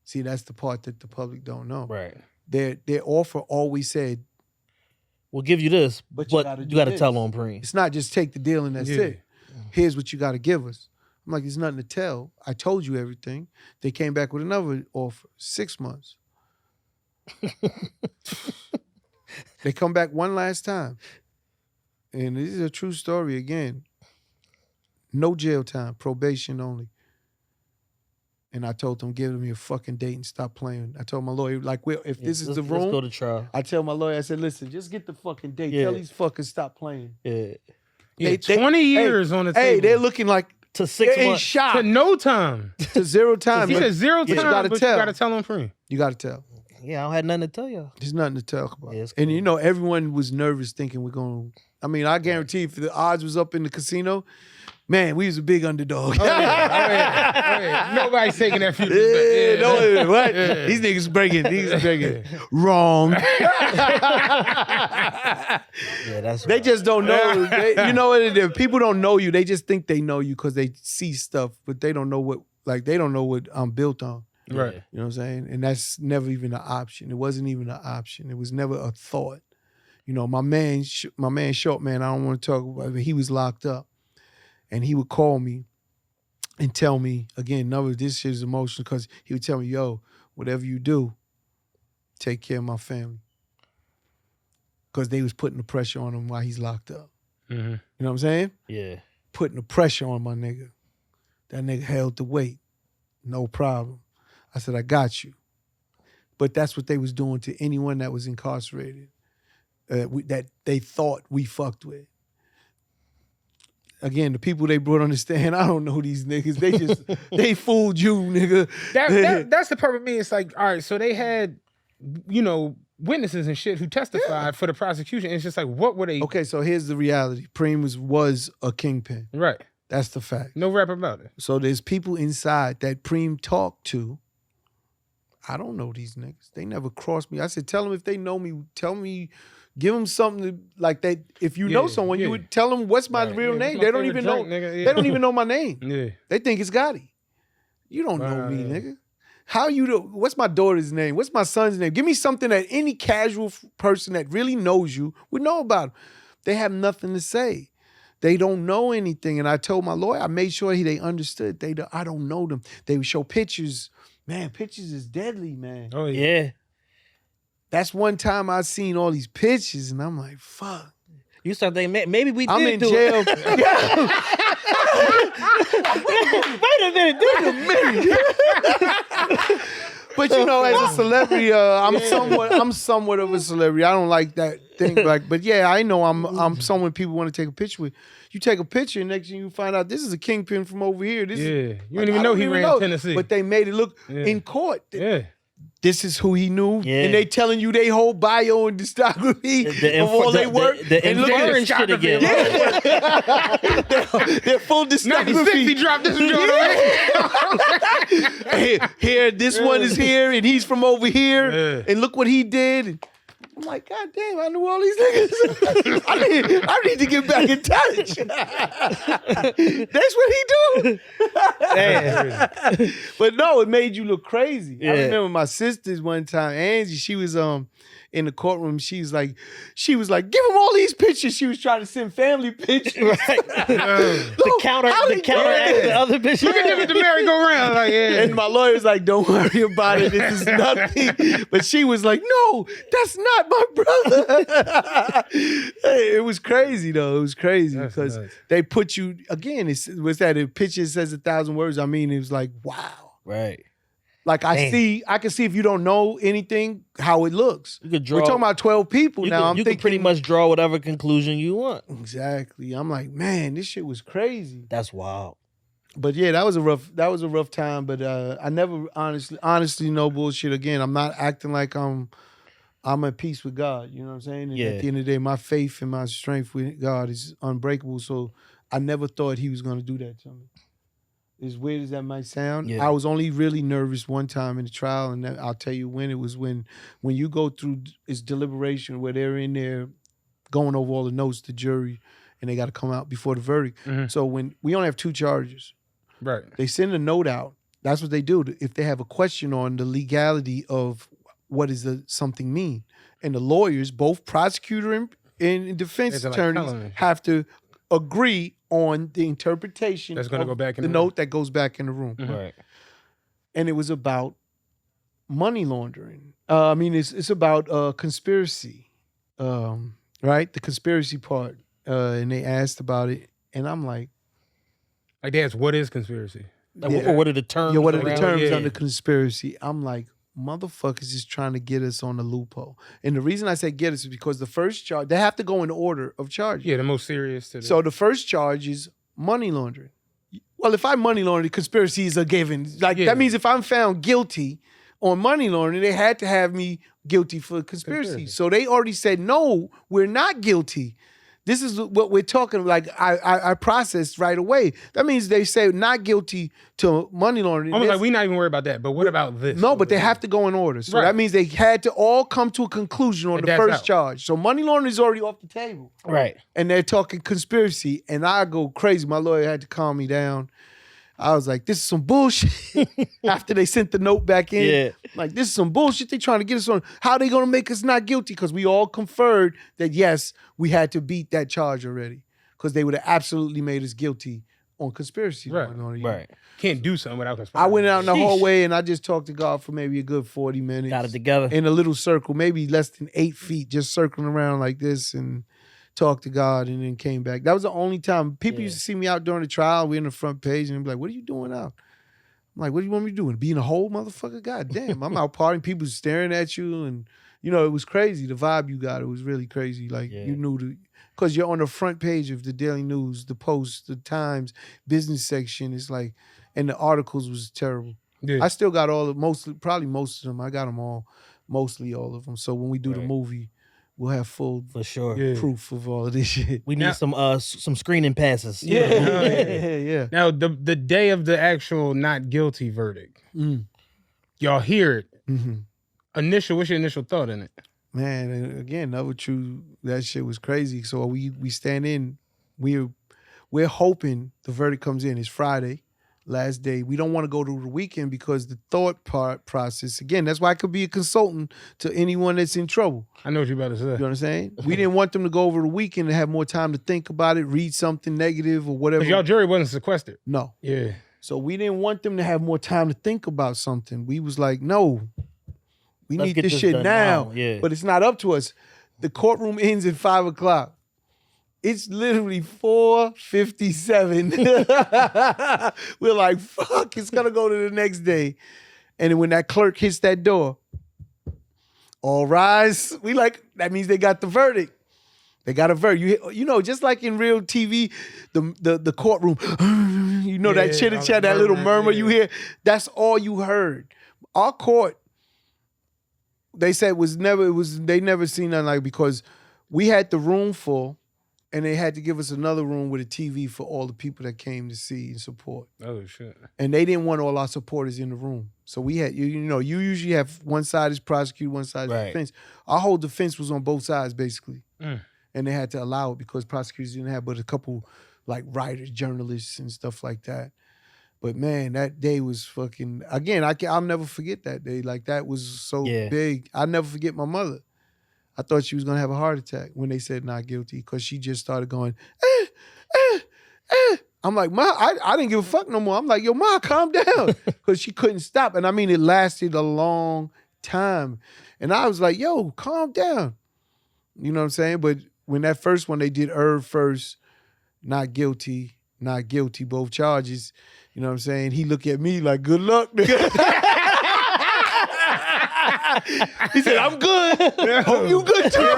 C: See, that's the part that the public don't know.
A: Right.
C: Their offer always said,
A: we'll give you this, but you got to tell on Preem.
C: It's not just take the deal and that's it. Here's what you got to give us. I'm like, there's nothing to tell. I told you everything. They came back with another offer, 6 months. They come back one last time. And this is a true story again. No jail time, probation only. And I told them, give me a fucking date and stop playing. I told my lawyer, like, if this is the room,
A: let's go to trial.
C: I tell my lawyer, I said, listen, just get the fucking date. Tell these fuckers stop playing.
D: Yeah, 20 years on the table.
C: Hey, they're looking like
A: to 6 months.
C: Shot.
D: To no time.
C: To zero time.
D: He said 0 time,
C: you gotta
D: but
C: tell.
D: you got to tell on Preem.
C: You got to tell.
A: Yeah, I don't have nothing to tell y'all.
C: There's nothing to talk about.
A: Yeah, cool.
C: And everyone was nervous thinking we're going to, I guarantee if the odds was up in the casino, man, we was a big underdog.
D: Oh, yeah. Nobody's taking that future.
C: What? Yeah. These niggas breaking. Wrong. They just don't know. You know what it is? People don't know you. They just think they know you because they see stuff, but they don't know what I'm built on.
D: Right.
C: You know what I'm saying? And that's never even an option. It wasn't even an option. It was never a thought. My man, Short Man, I don't want to talk about it, but he was locked up. And he would call me and tell me, again, none of this shit is emotional, because he would tell me, yo, whatever you do, take care of my family. Because they was putting the pressure on him while he's locked up.
D: Mm-hmm.
C: You know what I'm saying?
A: Yeah.
C: Putting the pressure on my nigga. That nigga held the weight. No problem. I said, I got you. But that's what they was doing to anyone that was incarcerated, that they thought we fucked with. Again, the people they brought on the stand, I don't know these niggas. They fooled you, nigga.
D: That's the part with me. It's like, all right, so they had, witnesses and shit who testified for the prosecution. It's just like, what were they?
C: Okay, so here's the reality. Preem was a kingpin.
D: Right.
C: That's the fact.
D: No rap about it.
C: So there's people inside that Preem talked to. I don't know these niggas. They never crossed me. I said, tell them if they know me, tell me. Give them something like that. If you know someone, you would tell them what's my real name. They don't even know. They don't even know my name.
D: Yeah.
C: They think it's Gotti. You don't know me, nigga. How you do? What's my daughter's name? What's my son's name? Give me something that any casual person that really knows you would know about. They have nothing to say. They don't know anything. And I told my lawyer, I made sure they understood. I don't know them. They would show pictures. Man, pictures is deadly, man.
D: Oh yeah.
C: That's one time I seen all these pictures, and I'm like, fuck.
A: You start thinking, maybe we did
C: I'm in jail.
A: Wait a minute.
C: But as a celebrity, I'm somewhat of a celebrity. I don't like that thing, but yeah, I know I'm someone people want to take a picture with. You take a picture, and next thing you find out this is a kingpin from over here.
D: You didn't even know he ran Tennessee,
C: but they made it look in court.
D: Yeah.
C: This is who he knew, and they telling you they whole bio and discography of all they work.
A: And look at shit again.
C: They're full discography.
D: 96, he dropped this
C: Here, this one is here, and he's from over here, and look what he did. I'm like, God damn, I knew all these niggas. I need to get back in touch. That's what he do. But no, it made you look crazy. I remember my sisters one time, Angie, she was in the courtroom. She was like, give him all these pictures. She was trying to send family pictures.
A: Right. The counter the other pictures.
D: Look at the merry-go-round. Like,
C: And my lawyer's like, don't worry about it. This is nothing. But she was like, no, that's not my brother. It was crazy, though. It was crazy because they put you, again, was that a picture says 1,000 words? I mean, it was like, wow.
A: Right.
C: Like I can see if you don't know anything, how it looks.
A: You could draw.
C: We're talking about 12 people now.
A: You can pretty much draw whatever conclusion you want.
C: Exactly. I'm like, man, this shit was crazy.
A: That's wild.
C: But yeah, that was a rough time. But I never honestly, no bullshit. Again, I'm not acting like I'm at peace with God. You know what I'm saying? And at the end of the day, my faith and my strength with God is unbreakable. So I never thought he was gonna do that to me. As weird as that might sound, I was only really nervous one time in the trial, and I'll tell you when. It was when you go through its deliberation where they're in there going over all the notes, the jury, and they got to come out before the verdict. Mm-hmm. So when we only have 2 charges,
D: right? They
C: send a note out. That's what they do. If they have a question on the legality of what does something mean, and the lawyers, both prosecutor and defense attorneys, have to agree on the interpretation
D: that's going to go back in
C: the note that goes back in the room.
D: Mm-hmm. Right.
C: And it was about money laundering. I mean, it's about conspiracy, right? The conspiracy part. And they asked about it, and I'm like
D: they asked, what is conspiracy?
A: Or what are the terms?
C: Yeah, what are the terms under conspiracy? I'm like, motherfuckers is trying to get us on the loophole. And the reason I say get us is because the first charge, they have to go in order of charges.
D: Yeah, the most serious.
C: So the first charge is money laundering. Well, if I money laundering, conspiracy is a given. That means if I'm found guilty on money laundering, they had to have me guilty for conspiracy. So they already said, no, we're not guilty. This is what we're talking, like I processed right away. That means they say not guilty to money laundering.
D: Almost like we're not even worried about that, but what about this?
C: No, but they have to go in order. So that means they had to all come to a conclusion on the first charge. So money laundering is already off the table.
A: Right.
C: And they're talking conspiracy, and I go crazy. My lawyer had to calm me down. I was like, this is some bullshit. After they sent the note back in. Like, this is some bullshit. They trying to get us on. How are they going to make us not guilty? Because we all conferred that, yes, we had to beat that charge already. Because they would have absolutely made us guilty on conspiracy.
D: Right. Can't do something without conspiracy.
C: I went out in the hallway and I just talked to God for maybe a good 40 minutes.
A: Got it together.
C: In a little circle, maybe less than 8 feet, just circling around like this and talked to God, and then came back. That was the only time. People used to see me out during the trial. We're in the front page, and they'd be like, what are you doing out? I'm like, what do you want me to do? Be in a hole, motherfucker? God damn. I'm out partying. People staring at you, and, it was crazy. The vibe you got, it was really crazy. Like, you knew because you're on the front page of the Daily News, the Post, the Times, business section. It's like, and the articles was terrible. Yeah. I still got probably most of them. I got them all, mostly all of them. So when we do the movie, we'll have full
A: for sure
C: proof of all of this shit.
A: We need some screening passes.
C: Yeah.
D: Now the day of the actual not guilty verdict, y'all hear it. Mm-hmm. What's your initial thought in it?
C: Man, and again, another true. That shit was crazy. So we stand in. We're hoping the verdict comes in. It's Friday. Last day. We don't want to go to the weekend because the thought process, again, that's why I could be a consultant to anyone that's in trouble.
D: I know what you're about to say.
C: You know what I'm saying? We didn't want them to go over the weekend and have more time to think about it, read something negative or whatever.
D: Because y'all jury wasn't sequestered.
C: No.
D: Yeah.
C: So we didn't want them to have more time to think about something. We was like, no, let's need this shit now.
A: Yeah.
C: But it's not up to us. The courtroom ends at 5 o'clock. It's literally 4:57. We're like, fuck, it's gonna go to the next day. And then when that clerk hits that door, all rise. We like, that means they got the verdict. They got a verdict. Just like in real TV, the courtroom, that chitter chat, that little murmur you hear, that's all you heard. Our court, they said they never seen nothing like, because we had the room full. and they had to give us another room with a TV for all the people that came to see and support.
D: Oh shit!
C: And they didn't want all our supporters in the room, so we had you usually have one side is prosecuted, one side is defense. Our whole defense was on both sides basically, and they had to allow it because prosecutors didn't have but a couple like writers, journalists, and stuff like that. But man, that day was fucking. Again, I'll never forget that day. Like that was so big. I'll never forget my mother. I thought she was gonna have a heart attack when they said not guilty because she just started going, I'm like, Ma, I didn't give a fuck no more. I'm like, yo, Ma, calm down. Because she couldn't stop. And I mean, it lasted a long time. And I was like, yo, calm down. You know what I'm saying? But when that first one, they did Irv first, not guilty, both charges. You know what I'm saying? He looked at me like, good luck, nigga. He said, I'm good. Hope you good too.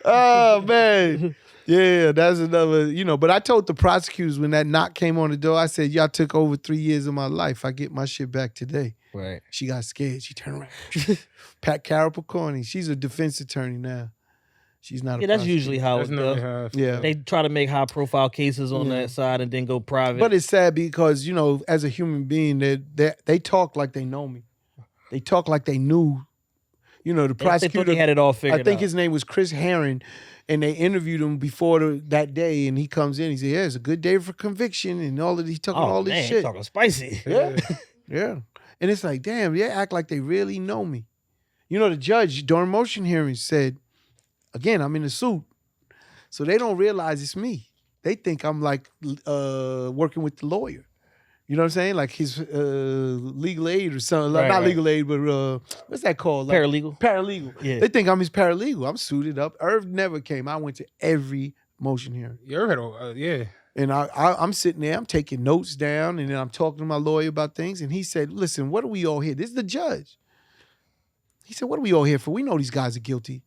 C: Oh, man. Yeah, that's another, but I told the prosecutors when that knock came on the door, I said, y'all took over 3 years of my life. I get my shit back today.
A: Right.
C: She got scared. She turned around. Pat Carol Picorni, she's a defense attorney now. She's not a
A: that's usually how it goes.
C: Yeah.
A: They try to make high profile cases on that side and then go private.
C: But it's sad because, as a human being, they talk like they know me. They talk like they knew, the prosecutor.
A: They had it all figured out.
C: I think his name was Chris Herron, and they interviewed him before that day, and he comes in, he said, yeah, it's a good day for conviction, and he's talking all this shit.
A: Talking spicy.
C: Yeah. Yeah. And it's like, damn, they act like they really know me. The judge during motion hearings said, again, I'm in a suit, so they don't realize it's me. They think I'm like working with the lawyer. You know what I'm saying? Like his legal aid or something. Right, not legal aid, but what's that called? Like,
A: paralegal.
C: Paralegal. Yeah. They think I'm his paralegal. I'm suited up. Irv never came. I went to every motion hearing.
D: Irv had
C: And I'm sitting there. I'm taking notes down, and then I'm talking to my lawyer about things. And he said, listen, what are we all here? This is the judge. He said, what are we all here for? We know these guys are guilty.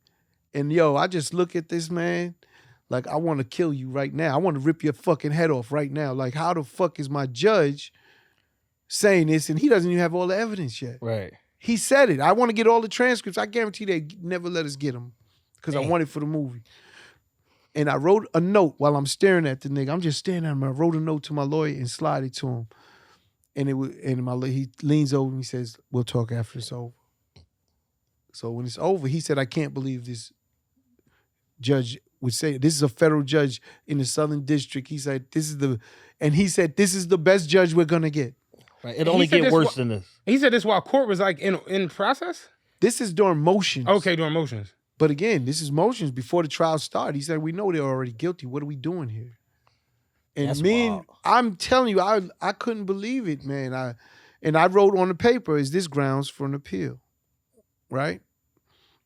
C: And I just look at this man like I want to kill you right now. I want to rip your fucking head off right now. Like how the fuck is my judge saying this and he doesn't even have all the evidence yet?
A: Right.
C: He said it. I want to get all the transcripts. I guarantee they never let us get them because I want it for the movie. And I wrote a note while I'm staring at the nigga. I'm just staring at him. I wrote a note to my lawyer and slide it to him. And he leans over and he says, we'll talk after it's over. So when it's over, he said, I can't believe this judge would say, this is a federal judge in the Southern District. He said, this is the best judge we're going to get.
A: Right. It only get worse than this.
D: He said this while court was like in process?
C: This is during motions.
D: Okay, during motions.
C: But again, this is motions before the trial started. He said, we know they're already guilty. What are we doing here? And
A: that's
C: wild. I'm telling you, I couldn't believe it, man. I wrote on the paper, is this grounds for an appeal? Right?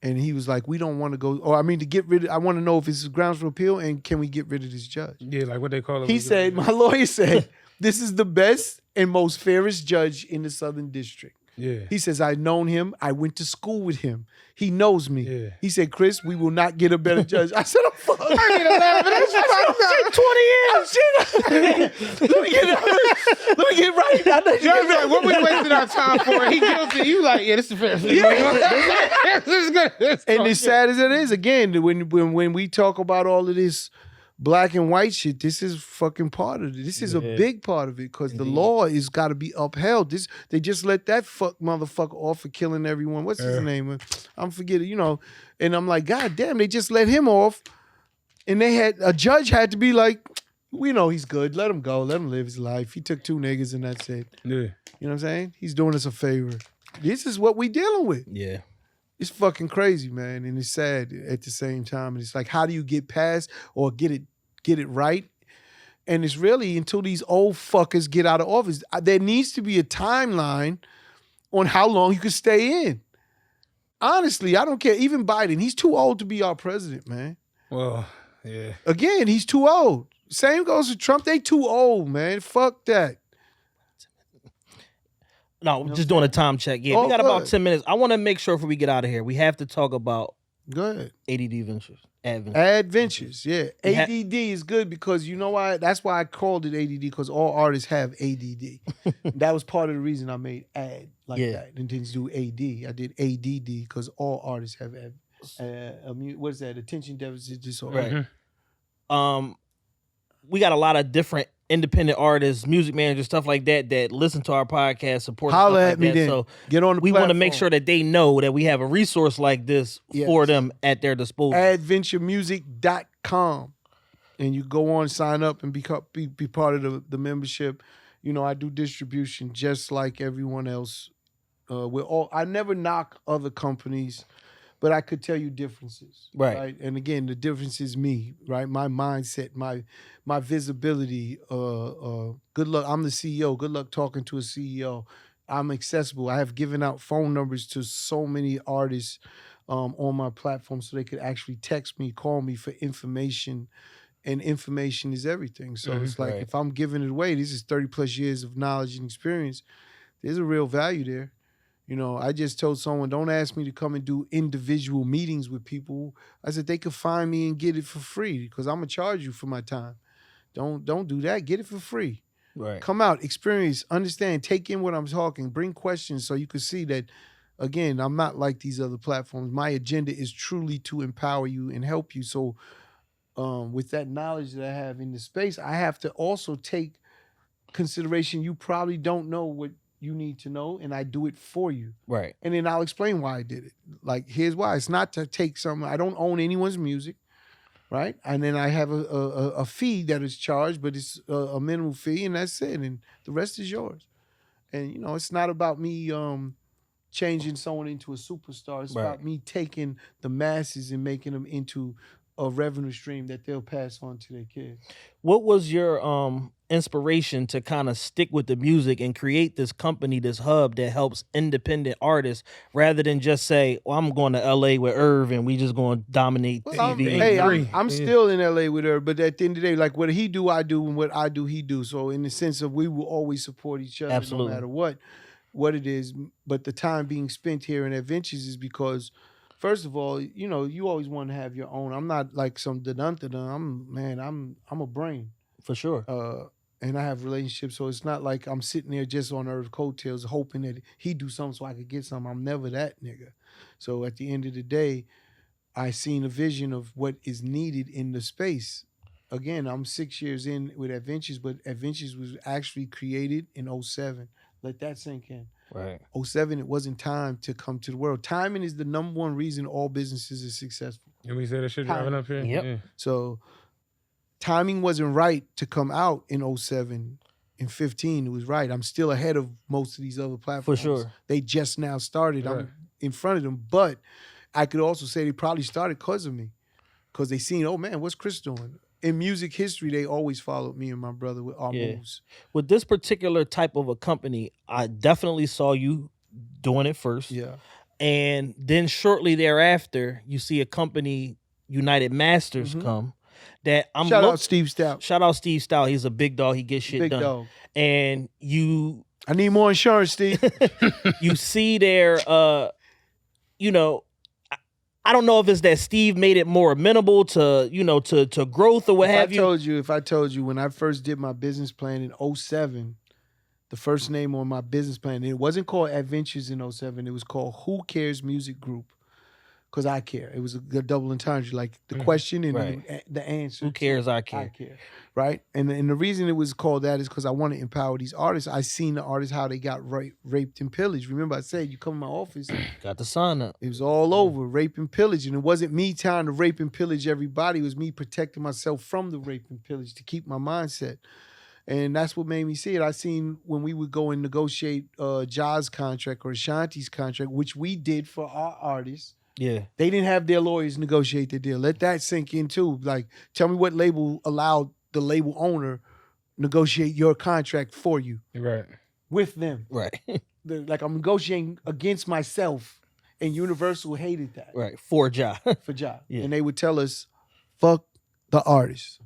C: And he was like, we don't want to go, to get rid of, I want to know if it's grounds for appeal and can we get rid of this judge?
D: Yeah, like what they call it.
C: He said, my lawyer said, this is the best and most fairest judge in the Southern District.
D: Yeah.
C: He says, I've known him. I went to school with him. He knows me.
D: Yeah.
C: He said, Chris, we will not get a better judge. I said, I'm fucked.
D: I need to laugh, but that's
C: 20 years. Let me get right.
D: Judge, like, what we wasting our time for? He guilty. You like, yeah, this is fair. This is good.
C: And as sad as it is, again, when we talk about all of this black and white shit, this is fucking part of it. This is a big part of it because the law is got to be upheld. They just let that motherfucker off for killing everyone. What's his name? I'm forgetting, And I'm like, God damn, they just let him off. And a judge had to be like, we know he's good. Let him go. Let him live his life. He took 2 niggas and that's it.
D: Yeah.
C: You know what I'm saying? He's doing us a favor. This is what we dealing with.
A: Yeah.
C: It's fucking crazy, man, and it's sad at the same time. And it's like, how do you get past or get it right? And it's really until these old fuckers get out of office. There needs to be a timeline on how long you can stay in. Honestly, I don't care. Even Biden, he's too old to be our president, man.
D: Well, yeah.
C: Again, he's too old. Same goes to Trump. They too old, man. Fuck that.
A: No, just doing a time check. Yeah, we got about 10 minutes. I want to make sure before we get out of here, we have to talk about
C: Go ahead.
A: ADD Ventures.
C: Adventures, yeah. ADD is good because you know why? That's why I called it ADD, because all artists have ADD. That was part of the reason I made ad like that. And didn't do AD. I did ADD because all artists have what is that? Attention deficit disorder.
A: Right. We got a lot of different independent artists, music managers, stuff like that listen to our podcast, support
C: Holla
A: stuff
C: at
A: like
C: me
A: that.
C: then.
A: So
C: get on the
A: we
C: platform.
A: want to make sure that they know that we have a resource like this for them at their disposal.
C: Adventuremusic.com. And you go on, sign up, and be part of the membership. You know, I do distribution just like everyone else. I never knock other companies, but I could tell you differences.
A: Right.
C: And again, the difference is me, right? My mindset, my visibility. Good luck. I'm the CEO. Good luck talking to a CEO. I'm accessible. I have given out phone numbers to so many artists on my platform so they could actually text me, call me for information. And information is everything. So it's like, if I'm giving it away, this is 30 plus years of knowledge and experience. There's a real value there. You know, I just told someone, don't ask me to come and do individual meetings with people. I said, they could find me and get it for free because I'm going to charge you for my time. Don't do that. Get it for free.
A: Right.
C: Come out, experience, understand, take in what I'm talking, bring questions so you can see that, again, I'm not like these other platforms. My agenda is truly to empower you and help you. So with that knowledge that I have in the space, I have to also take consideration. You probably don't know what you need to know, and I do it for you.
A: Right.
C: And then I'll explain why I did it. Like, here's why. It's not to take something. I don't own anyone's music, right? And then I have a fee that is charged, but it's a minimal fee, and that's it. And the rest is yours. And, you know, it's not about me changing someone into a superstar. It's about me taking the masses and making them into a revenue stream that they'll pass on to their kids.
A: What was your inspiration to kind of stick with the music and create this company, this hub that helps independent artists rather than just say, well, I'm going to LA with Irv and we just going to dominate TV?
C: I'm still in LA with Irv, but at the end of the day, like what he do, I do, and what I do, he do. So in the sense of we will always support each other. Absolutely. No matter what it is. But the time being spent here in Adventures is because, first of all, you know, you always want to have your own. I'm not like some I'm a brain.
A: For sure.
C: And I have relationships, so it's not like I'm sitting there just on Earth's coattails hoping that he do something so I could get something. I'm never that nigga. So at the end of the day, I seen a vision of what is needed in the space. Again, I'm 6 years in with Adventures, but Adventures was actually created in 2007. Let that sink in.
A: Right.
C: 2007, it wasn't time to come to the world. Timing is the number one reason all businesses are successful.
D: And we said that shit driving up here?
A: Yep.
D: Yeah.
C: So timing wasn't right to come out in 2007. In 2015, it was right. I'm still ahead of most of these other platforms.
A: For sure.
C: They just now started. Right. I'm in front of them. But I could also say they probably started because of me. Because they seen, oh man, what's Chris doing? In music history, they always followed me and my brother with our moves.
A: With this particular type of a company, I definitely saw you doing it first.
C: Yeah.
A: And then shortly thereafter, you see a company, United Masters, come. That I'm
C: Shout out Steve Stout.
A: Shout out Steve Stout. He's a big dog. He gets shit
C: big
A: done.
C: Dog.
A: And I
C: need more insurance, Steve.
A: You see there, you know, I don't know if it's that Steve made it more amenable to, you know, to growth or what have you.
C: If I told you when I first did my business plan in 2007, the first name on my business plan, it wasn't called Adventures in 2007. It was called Who Cares Music Group. Because I care. It was a double entendre, like the question and the answer.
A: Who cares? I care.
C: I care, right? And the reason it was called that is because I want to empower these artists. I seen the artists, how they got raped and pillaged. Remember I said, you come in my office.
A: Got the sign up.
C: It was all over, rape and pillage. And it wasn't me trying to rape and pillage everybody. It was me protecting myself from the rape and pillage to keep my mindset. And that's what made me see it. I seen when we would go and negotiate Ja's contract or Ashanti's contract, which we did for our artists.
A: Yeah.
C: They didn't have their lawyers negotiate the deal. Let that sink in too. Like, tell me what label allowed the label owner negotiate your contract for you.
D: Right.
C: With them.
A: Right.
C: Like, I'm negotiating against myself, and Universal hated that.
A: Right. For Ja.
C: For Ja.
A: Yeah.
C: And they would tell us, fuck the artist.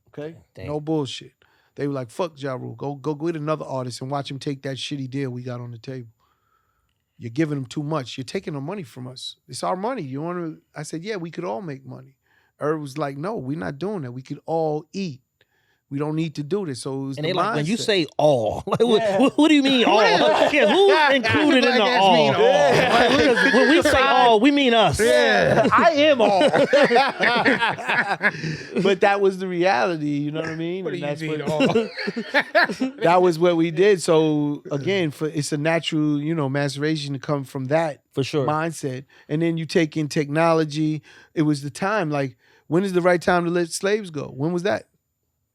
C: Okay?
A: Damn.
C: No bullshit. They were like, fuck Ja Rule. Go get another artist and watch him take that shitty deal we got on the table. You're giving them too much. You're taking the money from us. It's our money. You want to? I said, yeah, we could all make money. Irv was like, no, we're not doing that. We could all eat. We don't need to do this. So it was
A: And
C: the
A: they like, when you
C: mindset.
A: say all, like, what do you mean all? Yeah, who's included in the all?
D: mean all.
A: Like, when we say all, we mean us.
C: Yeah, I am all. But that was the reality, you know what I mean?
D: What do
C: And
D: you mean
C: that's
D: all?
C: that was what we did. So again, it's a natural, maceration to come from that
A: For sure.
C: mindset. And then you take in technology. It was the time, like, when is the right time to let slaves go? When was that?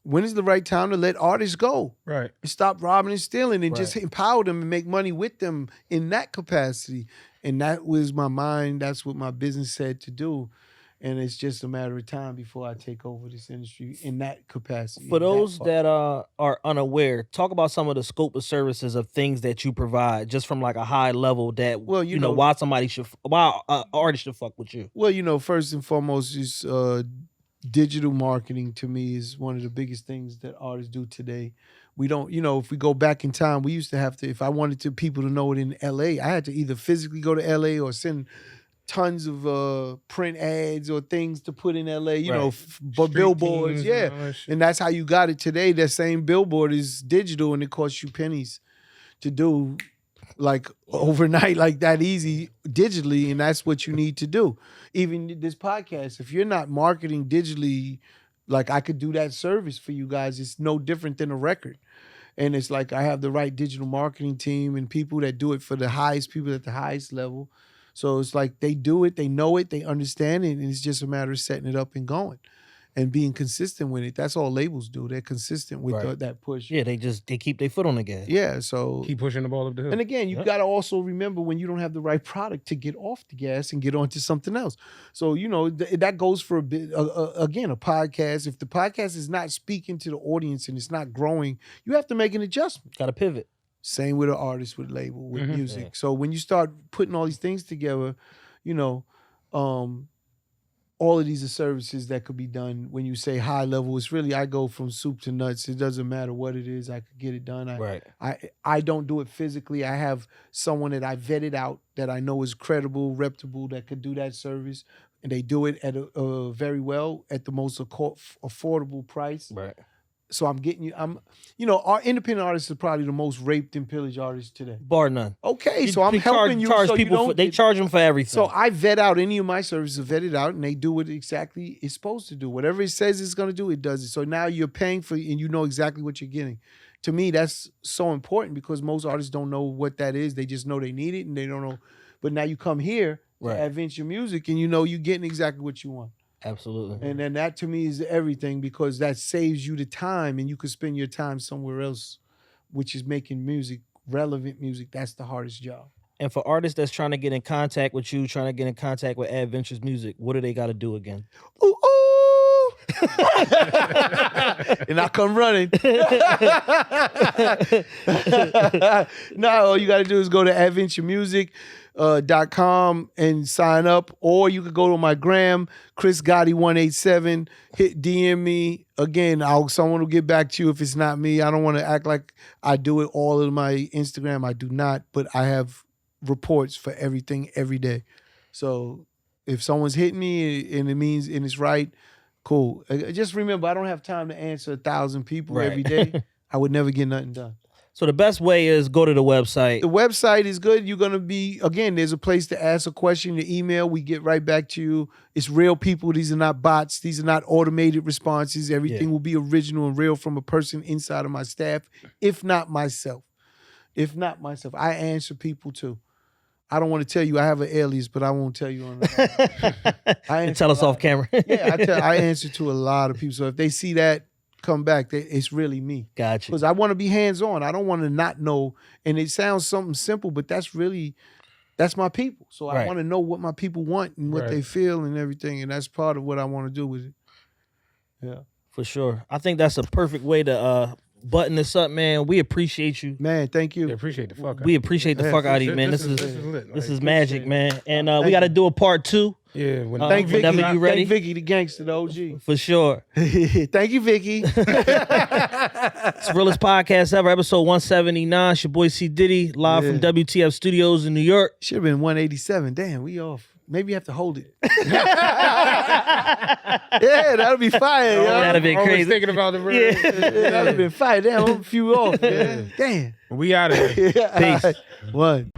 C: When is the right time to let artists go?
D: Right.
C: And stop robbing and stealing and just
A: Right.
C: empower them and make money with them in that capacity. And that was my mind. That's what my business said to do. And it's just a matter of time before I take over this industry in that capacity.
A: For those that are unaware, talk about some of the scope of services of things that you provide, just from like a high level that,
C: Well, you know-
A: why an artist should fuck with you.
C: Well, first and foremost is digital marketing. To me is one of the biggest things that artists do today. We don't, if we go back in time, we used to have to, if I wanted people to know it in LA, I had to either physically go to LA or send tons of print ads or things to put in LA,
A: Right.
C: but billboards,
D: teams
C: yeah.
D: and all that shit.
C: And that's how you got it today. That same billboard is digital and it costs you pennies to do, like overnight, like that easy digitally. And that's what you need to do. Even this podcast, if you're not marketing digitally, like I could do that service for you guys. It's no different than a record. And it's like I have the right digital marketing team and people that do it for the highest people at the highest level. So it's like they do it, they know it, they understand it, and it's just a matter of setting it up and going and being consistent with it. That's all labels do. They're consistent with
A: Right.
C: that push.
A: Yeah, they keep their foot on the gas.
C: Yeah, so
D: Keep pushing the ball up the hill.
C: and again, you got to also remember when you don't have the right product to get off the gas and get onto something else. So, that goes for a bit, again, a podcast. If the podcast is not speaking to the audience and it's not growing, you have to make an adjustment.
A: Got to pivot.
C: Same with an artist, with label, with music.
A: Yeah.
C: So when you start putting all these things together, all of these are services that could be done. When you say high level, it's really, I go from soup to nuts. It doesn't matter what it is. I could get it done.
A: Right.
C: I don't do it physically. I have someone that I vetted out that I know is credible, reputable, that could do that service. And they do it at a very well at the most affordable price.
A: Right.
C: So I'm getting you. Our independent artists are probably the most raped and pillaged artists today.
A: Bar none.
C: Okay, so I'm helping you.
A: Charge
C: So you
A: people.
C: don't
A: They
C: get-
A: charge them for everything.
C: So I vet out any of my services, vet it out, and they do what exactly it's supposed to do. Whatever it says it's going to do, it does it. So now you're paying for, and you know exactly what you're getting. To me, that's so important because most artists don't know what that is. They just know they need it, and they don't know. But now you come here
A: Right.
C: to Adventure Music, and you're getting exactly what you want.
A: Absolutely.
C: And then that to me is everything because that saves you the time, and you could spend your time somewhere else, which is making music, relevant music. That's the hardest job.
A: And for artists that's trying to get in contact with you, trying to get in contact with Adventures Music, what do they got to do again?
C: Ooh, ooh. And I come running. No, all you got to do is go to adventuremusic.com and sign up, or you could go to my gram, Chris Gotti 187. Hit DM me again. Someone will get back to you if it's not me. I don't want to act like I do it all in my Instagram. I do not, but I have reports for everything every day. So if someone's hitting me and it's right, cool. Just remember, I don't have time to answer 1,000 people
A: Right.
C: every day. I would never get nothing done.
A: So the best way is go to the website.
C: The website is good. You're going to be, again, there's a place to ask a question, the email, we get right back to you. It's real people. These are not bots. These are not automated responses. Everything will be original and real from a person inside of my staff, if not myself. I answer people too. I don't want to tell you I have an alias, but I won't tell you on the
A: Tell us off camera.
C: Yeah, I answer to a lot of people. So if they see that, come back, it's really me.
A: Gotcha.
C: Because I want to be hands-on. I don't want to not know. And it sounds something simple, but that's my people. So I
A: Right.
C: want to know what my people want and what
D: Right.
C: they feel and everything. And that's part of what I want to do with it. Yeah.
A: For sure. I think that's a perfect way to button this up, man. We appreciate you.
C: Man, thank you.
D: I appreciate the fuck out.
A: We appreciate the
C: Yeah,
A: fuck out of you, man.
D: This
A: This
D: is
A: is
D: lit.
A: this
D: Like,
A: is magic, man. And we
C: Thank
A: got to
C: you.
A: do a part 2.
D: Yeah, when
C: Thank Vicky.
A: whenever you ready.
C: Thank Vicky, the gangster, the OG.
A: For sure.
C: Thank you, Vicky.
A: It's the realest podcast ever, episode 179. It's your boy C. Diddy, live from WTF Studios in New York.
C: Should have been 187. Damn, we off. Maybe you have to hold it. Yeah, that'd be fire, yo.
A: That'd be
D: always
A: crazy.
D: thinking about the road.
C: Yeah, that'd have been fire. Damn, I'm a few off, man. Damn.
D: We out of here.
C: Yeah.
A: Peace.
C: One.